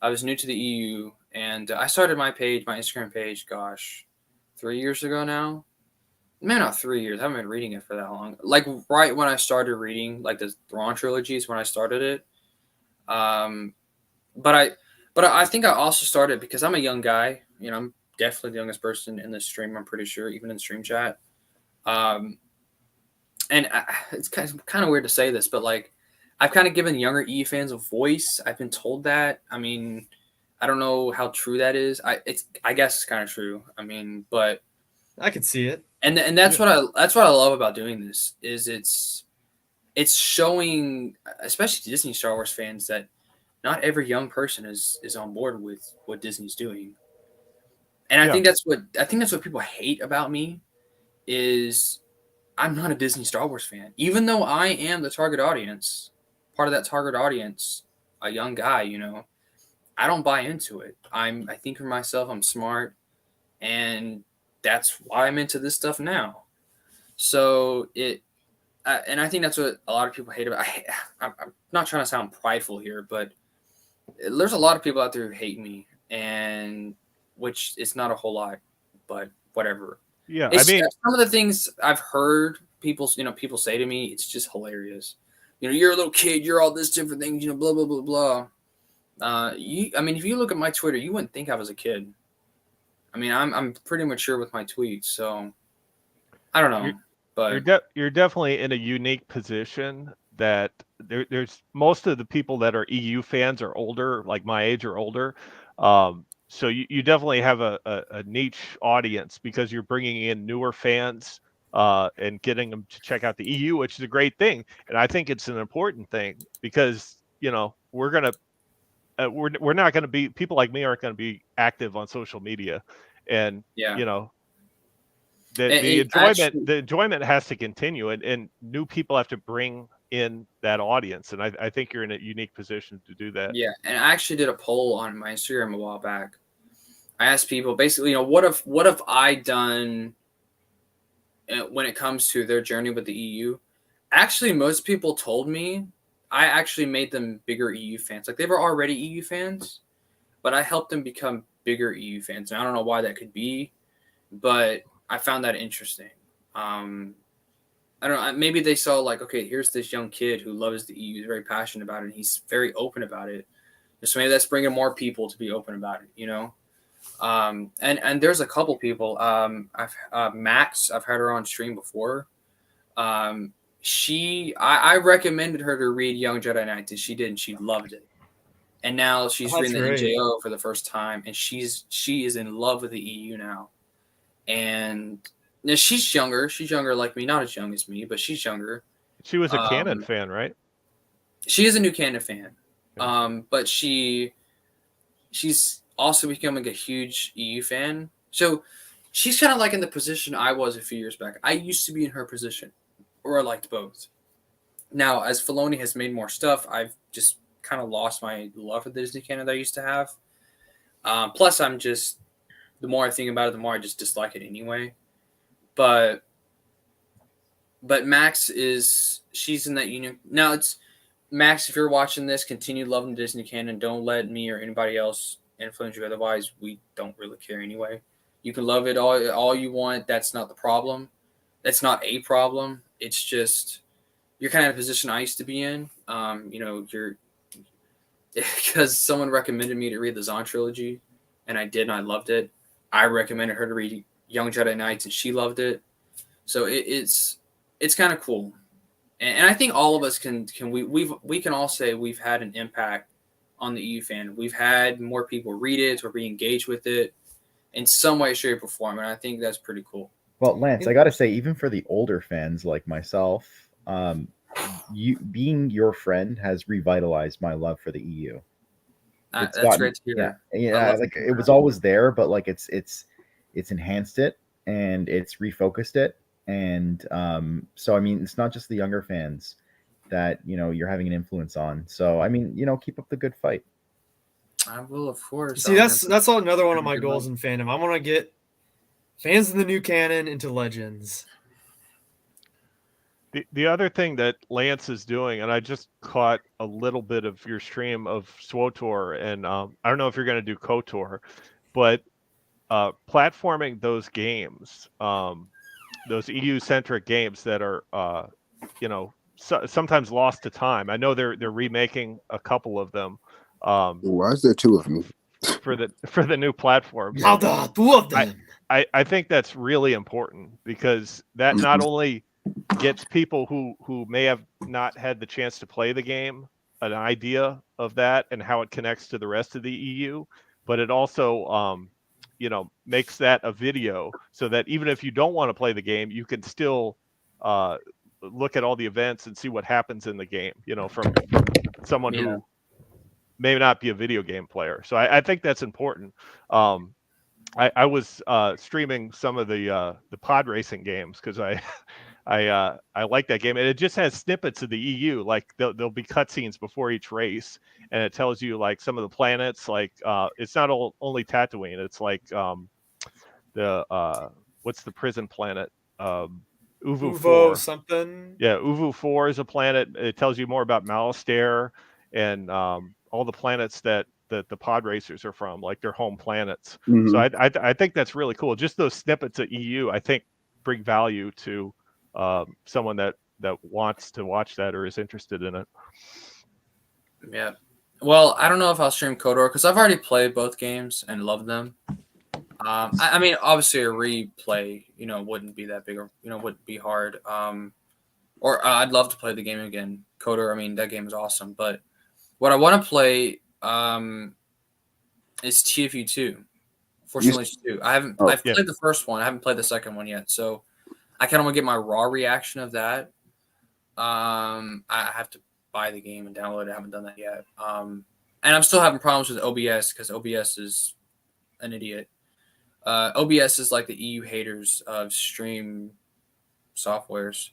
I was new to the EU, and I started my Instagram page, gosh, 3 years ago now. Maybe not 3 years. I haven't been reading it for that long. Like right when I started reading, like the Thrawn trilogies, when I started it. Um, but I think I also started because I'm a young guy. You know, I'm definitely the youngest person in the stream. I'm pretty sure, even in stream chat. And it's kind of weird to say this, but like I've kind of given younger EU fans a voice. I've been told that. I mean, I don't know how true that is. I guess it's kind of true. I mean, but I could see it. and that's what I love about doing this is it's showing, especially Disney Star Wars fans, that not every young person is on board with what Disney's doing. And I think that's what people hate about me is I'm not a Disney Star Wars fan. Even though I am the target audience, part of that target audience, a young guy, you know, I don't buy into it. I think for myself, I'm smart, and that's why I'm into this stuff now. So and I think that's what a lot of people hate about. I'm not trying to sound prideful here, but there's a lot of people out there who hate me, and which is not a whole lot, but whatever. Yeah, I mean, some of the things I've heard people say to me, it's just hilarious. You know, you're a little kid, you're all this different things, you know, blah blah blah blah. I mean, if you look at my Twitter, you wouldn't think I was a kid. I mean, I'm pretty mature with my tweets, so I don't know. But you're definitely in a unique position that there's most of the people that are EU fans are older, like my age or older. So you definitely have a niche audience because you're bringing in newer fans and getting them to check out the EU, which is a great thing. And I think it's an important thing because, you know, we're not going to be, people like me aren't going to be active on social media. And, you know, the enjoyment has to continue, and new people have to bring in that audience. And I think you're in a unique position to do that. Yeah. And I actually did a poll on my Instagram a while back. I asked people basically, you know, what have I done when it comes to their journey with the EU? Actually, most people told me I actually made them bigger EU fans. Like they were already EU fans, but I helped them become bigger EU fans. And I don't know why that could be, but I found that interesting. I don't know. Maybe they saw like, okay, here's this young kid who loves the EU, he's very passionate about it, and he's very open about it. So maybe that's bringing more people to be open about it, you know? And there's a couple people. Max, I've had her on stream before. I recommended her to read Young Jedi Knights, and she did, and she loved it. And now she's reading the NJO for the first time, and she is in love with the EU now. And now she's younger. She's younger like me, not as young as me, but she's younger. She was a Canon fan, right? She is a new Canon fan. Yeah. But she's also becoming a huge EU fan. So she's kind of like in the position I was a few years back. I used to be in her position, or I liked both. Now, as Filoni has made more stuff, I've just kind of lost my love for the Disney canon that I used to have. Plus, the more I think about it, the more I just dislike it anyway. But Max she's in that union. Now, it's Max, if you're watching this, continue loving Disney canon. Don't let me or anybody else influence you. Otherwise, we don't really care anyway. You can love it all you want. That's not the problem. That's not a problem. It's just you're kind of in a position I used to be in. You know, you're because someone recommended me to read the Zahn trilogy, and I did, and I loved it. I recommended her to read Young Jedi Knights, and she loved it. So it's kind of cool, and I think all of us can all say we've had an impact on the EU fan. We've had more people read it or be engaged with it in some way, shape, or form, and I think that's pretty cool. Well, Lance, I got to say, even for the older fans like myself, you being your friend has revitalized my love for the EU. That's great to hear. Yeah, like it was always there, but like it's enhanced it and it's refocused it, and so I mean, it's not just the younger fans that you're having an influence on. So I mean, keep up the good fight. I will, of course. See, that's all another one of my goals in fandom. I want to get fans of the new canon into Legends. The other thing that Lance is doing, and I just caught a little bit of your stream of SWOTOR, and I don't know if you're going to do KOTOR, but platforming those games, those EU-centric games that are, sometimes lost to time. I know they're remaking a couple of them. Why is there two of them? For the new platform. Now the two of them. I think that's really important because that not only gets people who may have not had the chance to play the game an idea of that and how it connects to the rest of the EU, but it also makes that a video so that even if you don't want to play the game, you can still look at all the events and see what happens in the game, from someone who may not be a video game player. So I think that's important. I was streaming some of the pod racing games because I like that game, and it just has snippets of the EU. Like there'll be cutscenes before each race, and it tells you like some of the planets. Like it's not only Tatooine. It's like what's the prison planet? Uvu 4 something. Yeah, Uvu 4 is a planet. It tells you more about Malastare and all the planets that the pod racers are from, like their home planets. Mhm. So I think that's really cool. Just those snippets of EU, I think, bring value to someone that wants to watch that or is interested in it. Yeah. Well, I don't know if I'll stream KOTOR because I've already played both games and loved them. I mean, obviously a replay, wouldn't be that big or, wouldn't be hard. Or I'd love to play the game again. KOTOR, I mean, that game is awesome. But what I want to play is TFU 2. Fortunately, 2. I've played the first one. I haven't played the second one yet. So I kind of want to get my raw reaction of that. I have to buy the game and download it. I haven't done that yet. And I'm still having problems with OBS because OBS is an idiot. OBS is like the EU haters of stream softwares.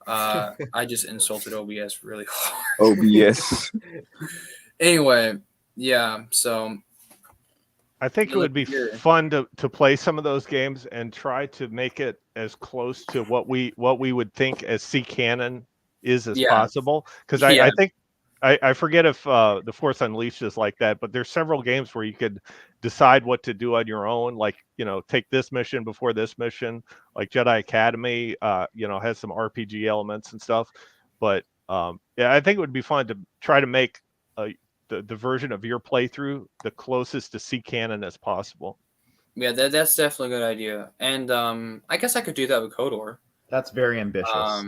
I just insulted OBS really hard. OBS. Anyway, yeah. So I think it would be fun to play some of those games and try to make it as close to what we would think as C canon is as possible. Because I think I forget if the Force Unleashed is like that, but there's several games where you could decide what to do on your own, like take this mission before this mission. Like Jedi Academy, has some RPG elements and stuff. But I think it would be fun to try to make the version of your playthrough the closest to C canon as possible. Yeah, that's definitely a good idea, and I guess I could do that with KOTOR. That's very ambitious. I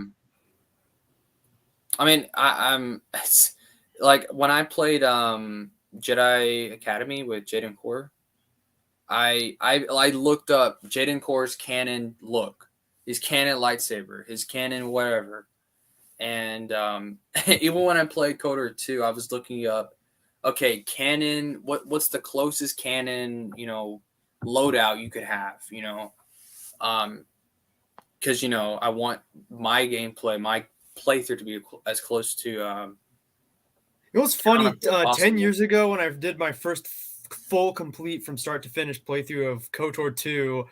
mean, I'm it's like when I played Jedi Academy with Jaden Core, I looked up Jaden Core's canon look, his canon lightsaber, his canon whatever, and even when I played KOTOR 2, I was looking up, okay, canon, what's the closest canon, loadout you could have, because I want my gameplay, my playthrough to be as close to. It was funny. 10 years ago, when I did my first full complete from start to finish playthrough of KOTOR 2,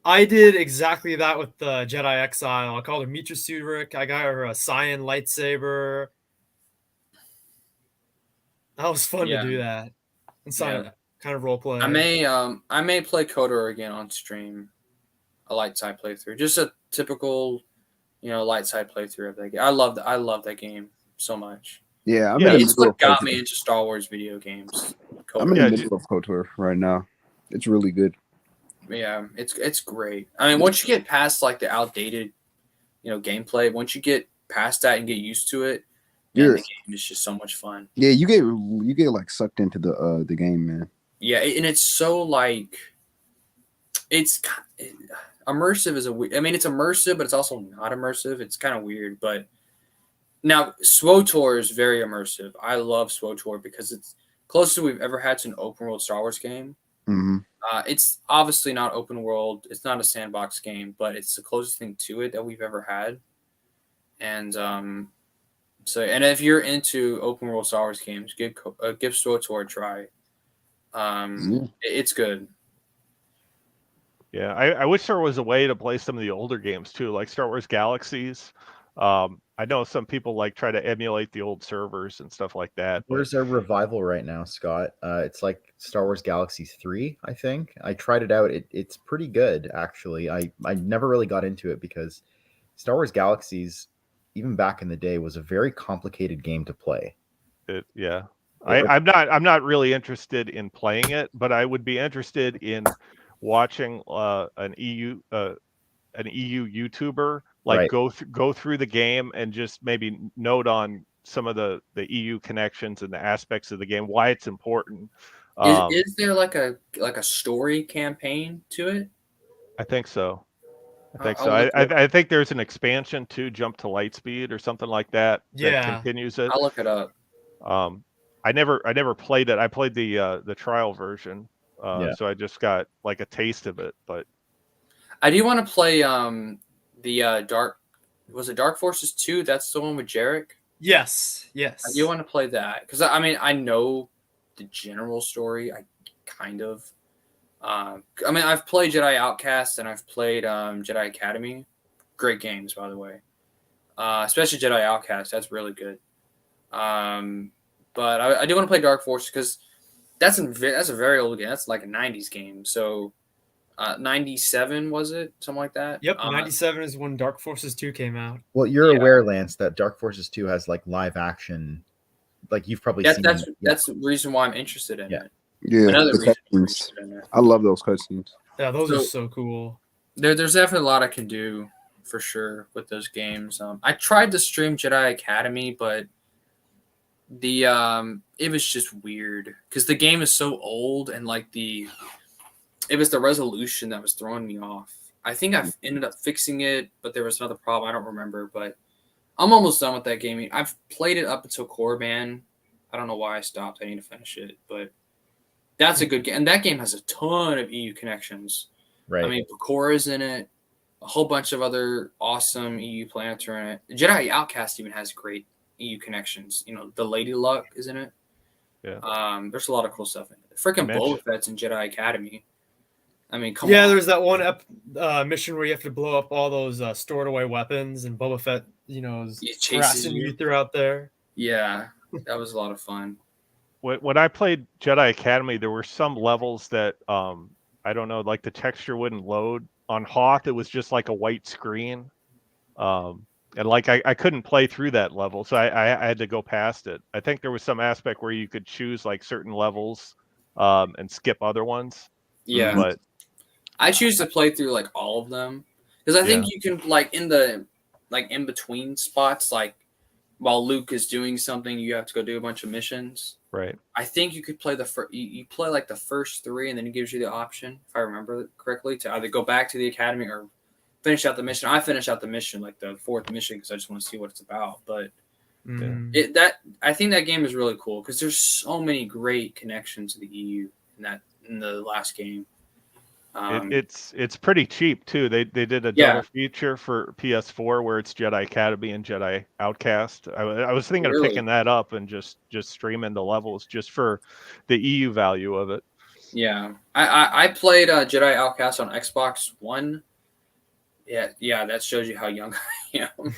I did exactly that with the Jedi Exile. I called her Mitra Surik. I got her a cyan lightsaber. That was fun to do that. And kind of role play. I may play KOTOR again on stream, a light side playthrough, just a typical, light side playthrough of that game. I love that game so much. Yeah, it's what got me into Star Wars video games. KOTOR. I'm in the middle of KOTOR right now. It's really good. Yeah, it's great. I mean, once you get past like the outdated, gameplay, once you get past that and get used to it, the game is just so much fun. Yeah, you get like sucked into the game, man. Yeah, and it's so like immersive is it's immersive, but it's also not immersive. It's kind of weird, but now SWOTOR is very immersive. I love SWOTOR because it's closest we've ever had to an open world Star Wars game. Mm-hmm. It's obviously not open world. It's not a sandbox game, but it's the closest thing to it that we've ever had. And and if you're into open world Star Wars games, give SWOTOR a try. It's good. Yeah, I wish there was a way to play some of the older games too, like Star Wars Galaxies. I know some people like try to emulate the old servers and stuff like that. But There's a revival right now, Scott. It's like Star Wars Galaxy 3, I think. I tried it out. It's pretty good, actually. I never really got into it because Star Wars Galaxies, even back in the day, was a very complicated game to play. yeah, It- I'm not really interested in playing it, but I would be interested in watching an EU YouTuber like Right. go through the game and just maybe note on some of the EU connections and the aspects of the game, why it's important. Is there like a story campaign to it? I think so. I'll look it up. I think there's an expansion to Jump to Lightspeed or something like that that Yeah. continues it. I'll look it up. I never played it. I played the trial version, Yeah. so I just got like a taste of it. But I do want to play the Dark Forces 2? That's the one with Jarek. Yes. Yes. I do want to play that because I mean I know the general story. I kind of. I mean I've played Jedi Outcast and I've played Jedi Academy. Great games, by the way. Especially Jedi Outcast. That's really good. But I do want to play Dark Forces because that's a very old game. That's like a 90s game. So 97 was it? Something like that? Yep. 97 is when Dark Forces 2 came out. Well, you're Yeah. aware, Lance, that Dark Forces 2 has like live action. Like you've probably seen. That's the reason why I'm interested in Yeah. it. Yeah, Another the reason I'm cutscenes. interested in it. I love those cutscenes. Yeah, those are So- so cool. There's definitely a lot I can do for sure with those games. I tried to stream Jedi Academy, but the it was just weird because the game is so old and like it was the resolution that was throwing me off. I think I ended up fixing it, but there was another problem. I don't remember, but I'm almost done with that game. I've played it up until Korriban. I don't know why I stopped. I need to finish it, but that's a good game. And that game has a ton of EU connections. Right. I mean, Pakora's in it. A whole bunch of other awesome EU planets are in it. Jedi Outcast even has great EU connections. You know, the Lady Luck is in it. Yeah. There's a lot of cool stuff in it. Freaking Boba Fett's in Jedi Academy. I mean, come on. Yeah, there's that one mission where you have to blow up all those stored away weapons, and Boba Fett, is He chases harassing you throughout there. Yeah, that was a lot of fun. when I played Jedi Academy, there were some levels that I don't know, like the texture wouldn't load. On Hoth, it was just like a white screen, and like I couldn't play through that level, so I had to go past it. I think there was some aspect where you could choose like certain levels and skip other ones. Yeah, But I choose to play through like all of them because I think you can like in between spots, like while Luke is doing something, you have to go do a bunch of missions. right. I think you could play you play like the first three, and then it gives you the option, if I remember correctly, to either go back to the academy or finish out the mission. I finished out the mission, like the fourth mission, because I just want to see what it's about. But I think that game is really cool because there's so many great connections to the EU in the last game. It's pretty cheap too. They did a double feature for PS4 where it's Jedi Academy and Jedi Outcast. I was thinking of picking that up and just streaming the levels just for the EU value of it. Yeah, I played Jedi Outcast on Xbox One. Yeah, that shows you how young I am.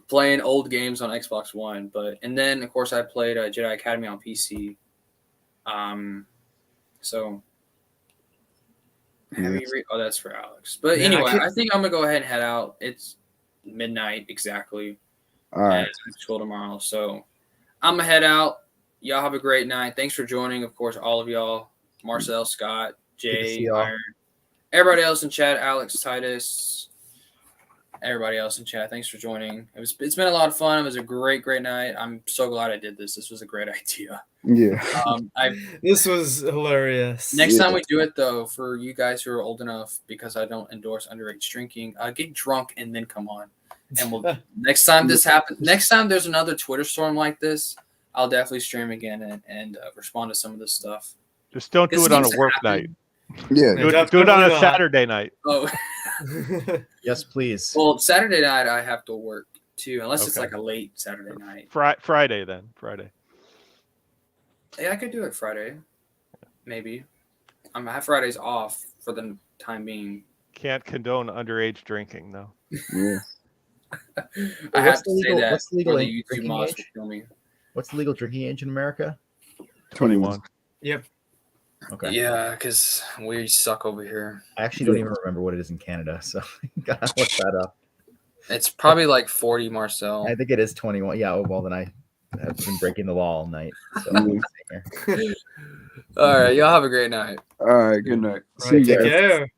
Playing old games on Xbox One, and then of course I played Jedi Academy on PC. So. Oh, that's for Alex. But anyway, I think I'm gonna go ahead and head out. It's midnight exactly. All right. And it's school tomorrow, so I'm gonna head out. Y'all have a great night. Thanks for joining, of course, all of y'all. Marcel, Scott, Jay, Iron, everybody else in chat, Alex, Titus, everybody else in chat. Thanks for joining. It's been a lot of fun. It was a great night. I'm so glad I did this. This was a great idea. Yeah. This was hilarious. Next time we do it, though, for you guys who are old enough, because I don't endorse underage drinking, get drunk and then come on. And we'll next time this happens, next time there's another Twitter storm like this, I'll definitely stream again and respond to some of this stuff. Just don't do it on a work night. Yeah. Do it on a Saturday night. Oh. Yes, please. Well, Saturday night I have to work too, unless it's like a late Saturday night. Friday then. Friday. Yeah, I could do it Friday. Maybe. I have Fridays off for the time being. Can't condone underage drinking, though. Yeah. I have What's the to say legal- that what's the legal or the age- YouTube drinking mods age? will kill me. What's the legal drinking age in America? 21. Yep. Okay. Yeah, because we suck over here. I actually don't even remember what it is in Canada, so gotta look that up. It's probably like 40, Marcel. I think it is 21. Yeah, oh, well, then I have been breaking the law all night. So All right, y'all have a great night. All right, good night. All See right, you take guys. care.